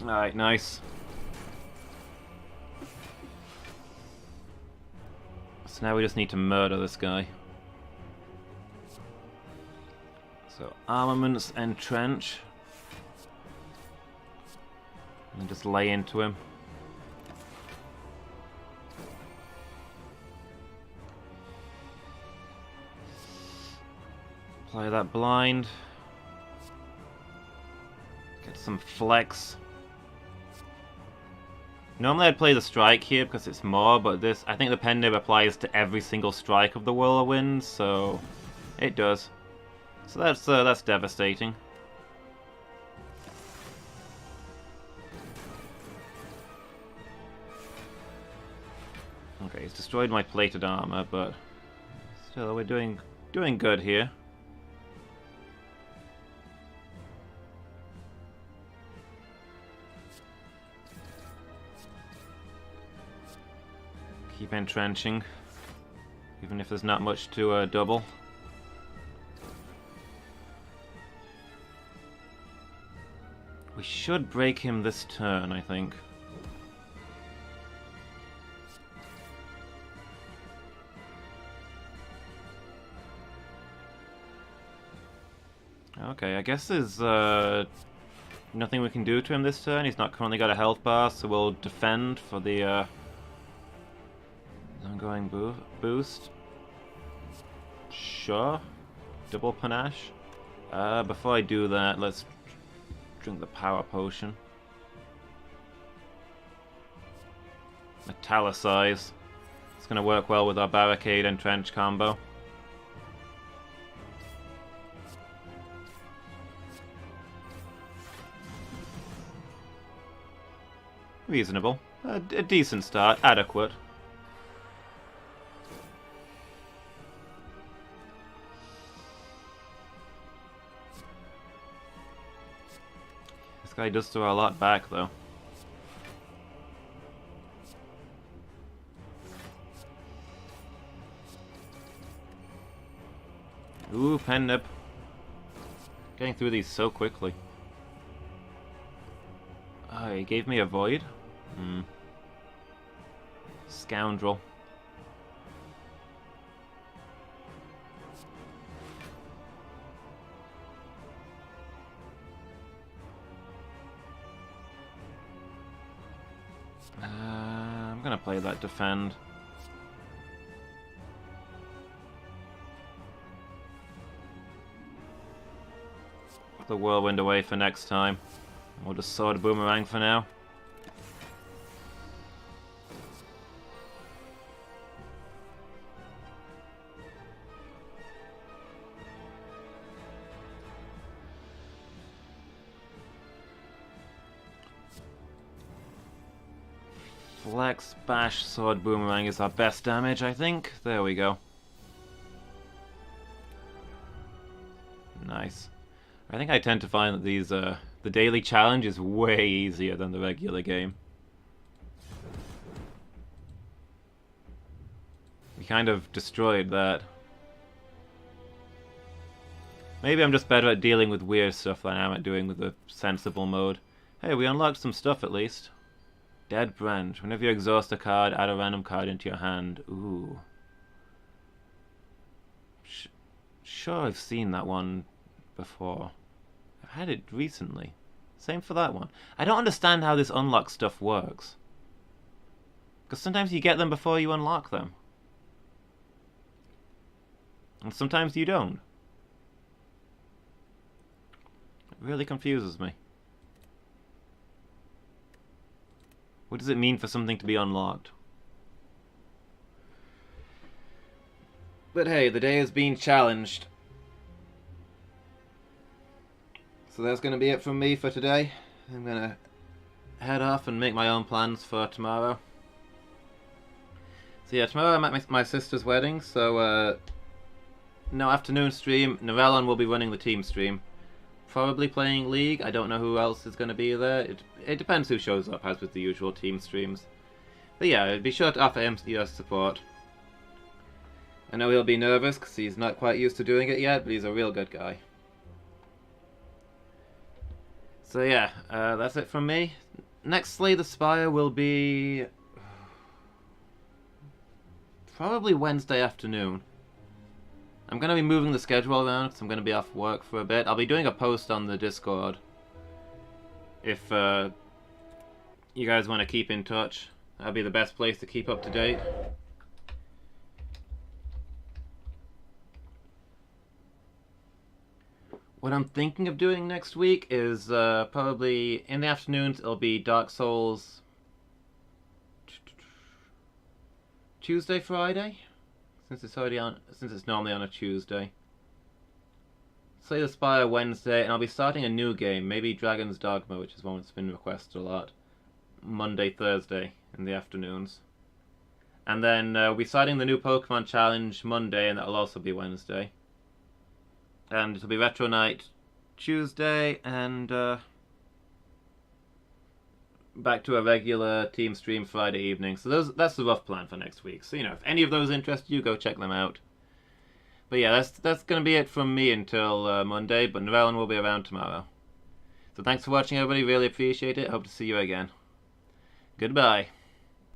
Alright, nice. So now we just need to murder this guy. So, armaments, entrench. And just lay into him. Play that blind. Get some flex. Normally I'd play the strike here because it's more, but this, I think the pen nib applies to every single strike of the Whirlwind, so it does. So that's devastating. Okay, he's destroyed my plated armor, but still we're doing good here. Keep entrenching, even if there's not much to double. should break him this turn, I think. Okay, I guess there's nothing we can do to him this turn. He's not currently got a health bar, so we'll defend for the ongoing boost. Sure. Double panache. Before I do that, let's drink the power potion. Metallicize. It's going to work well with our barricade and trench combo. Reasonable. A decent start. Adequate. This guy does throw a lot back, though. Ooh, pen nib. Getting through these so quickly. Oh, he gave me a void? Scoundrel. I'm gonna play that defend. Put the whirlwind away for next time. We'll just sword boomerang for now. Flex, bash, sword boomerang is our best damage, I think. There we go. Nice. I think I tend to find that these, the daily challenge is way easier than the regular game. We kind of destroyed that. Maybe I'm just better at dealing with weird stuff than I am at doing with the sensible mode. Hey, we unlocked some stuff at least. Dead Branch. Whenever you exhaust a card, add a random card into your hand. Ooh. Sure, I've seen that one before. I've had it recently. Same for that one. I don't understand how this unlock stuff works. Because sometimes you get them before you unlock them. And sometimes you don't. It really confuses me. What does it mean for something to be unlocked? But hey, the day has been challenged. So that's going to be it from me for today. I'm going to head off and make my own plans for tomorrow. So yeah, tomorrow I'm at my sister's wedding, so no afternoon stream. Narellon will be running the team stream. Probably playing League. I don't know who else is going to be there. It depends who shows up, as with the usual team streams. But yeah, be sure to offer him your support. I know he'll be nervous because he's not quite used to doing it yet, but he's a real good guy. So yeah, that's it from me. Next Slay the Spire will be probably Wednesday afternoon. I'm going to be moving the schedule around because I'm going to be off work for a bit. I'll be doing a post on the Discord if you guys want to keep in touch. That'll be the best place to keep up to date. What I'm thinking of doing next week is probably in the afternoons it'll be Dark Souls Tuesday, Friday? Since it's normally on a Tuesday. Slay the Spire Wednesday, and I'll be starting a new game, maybe Dragon's Dogma, which is one that's been requested a lot. Monday, Thursday in the afternoons. And then we'll be starting the new Pokemon Challenge Monday, and that'll also be Wednesday. And it'll be Retro Night Tuesday, and back to a regular team stream Friday evening. So that's the rough plan for next week. So, you know, if any of those interest you, go check them out. But yeah, that's going to be it from me until Monday, but Narellon will be around tomorrow. So thanks for watching, everybody. Really appreciate it. Hope to see you again. Goodbye.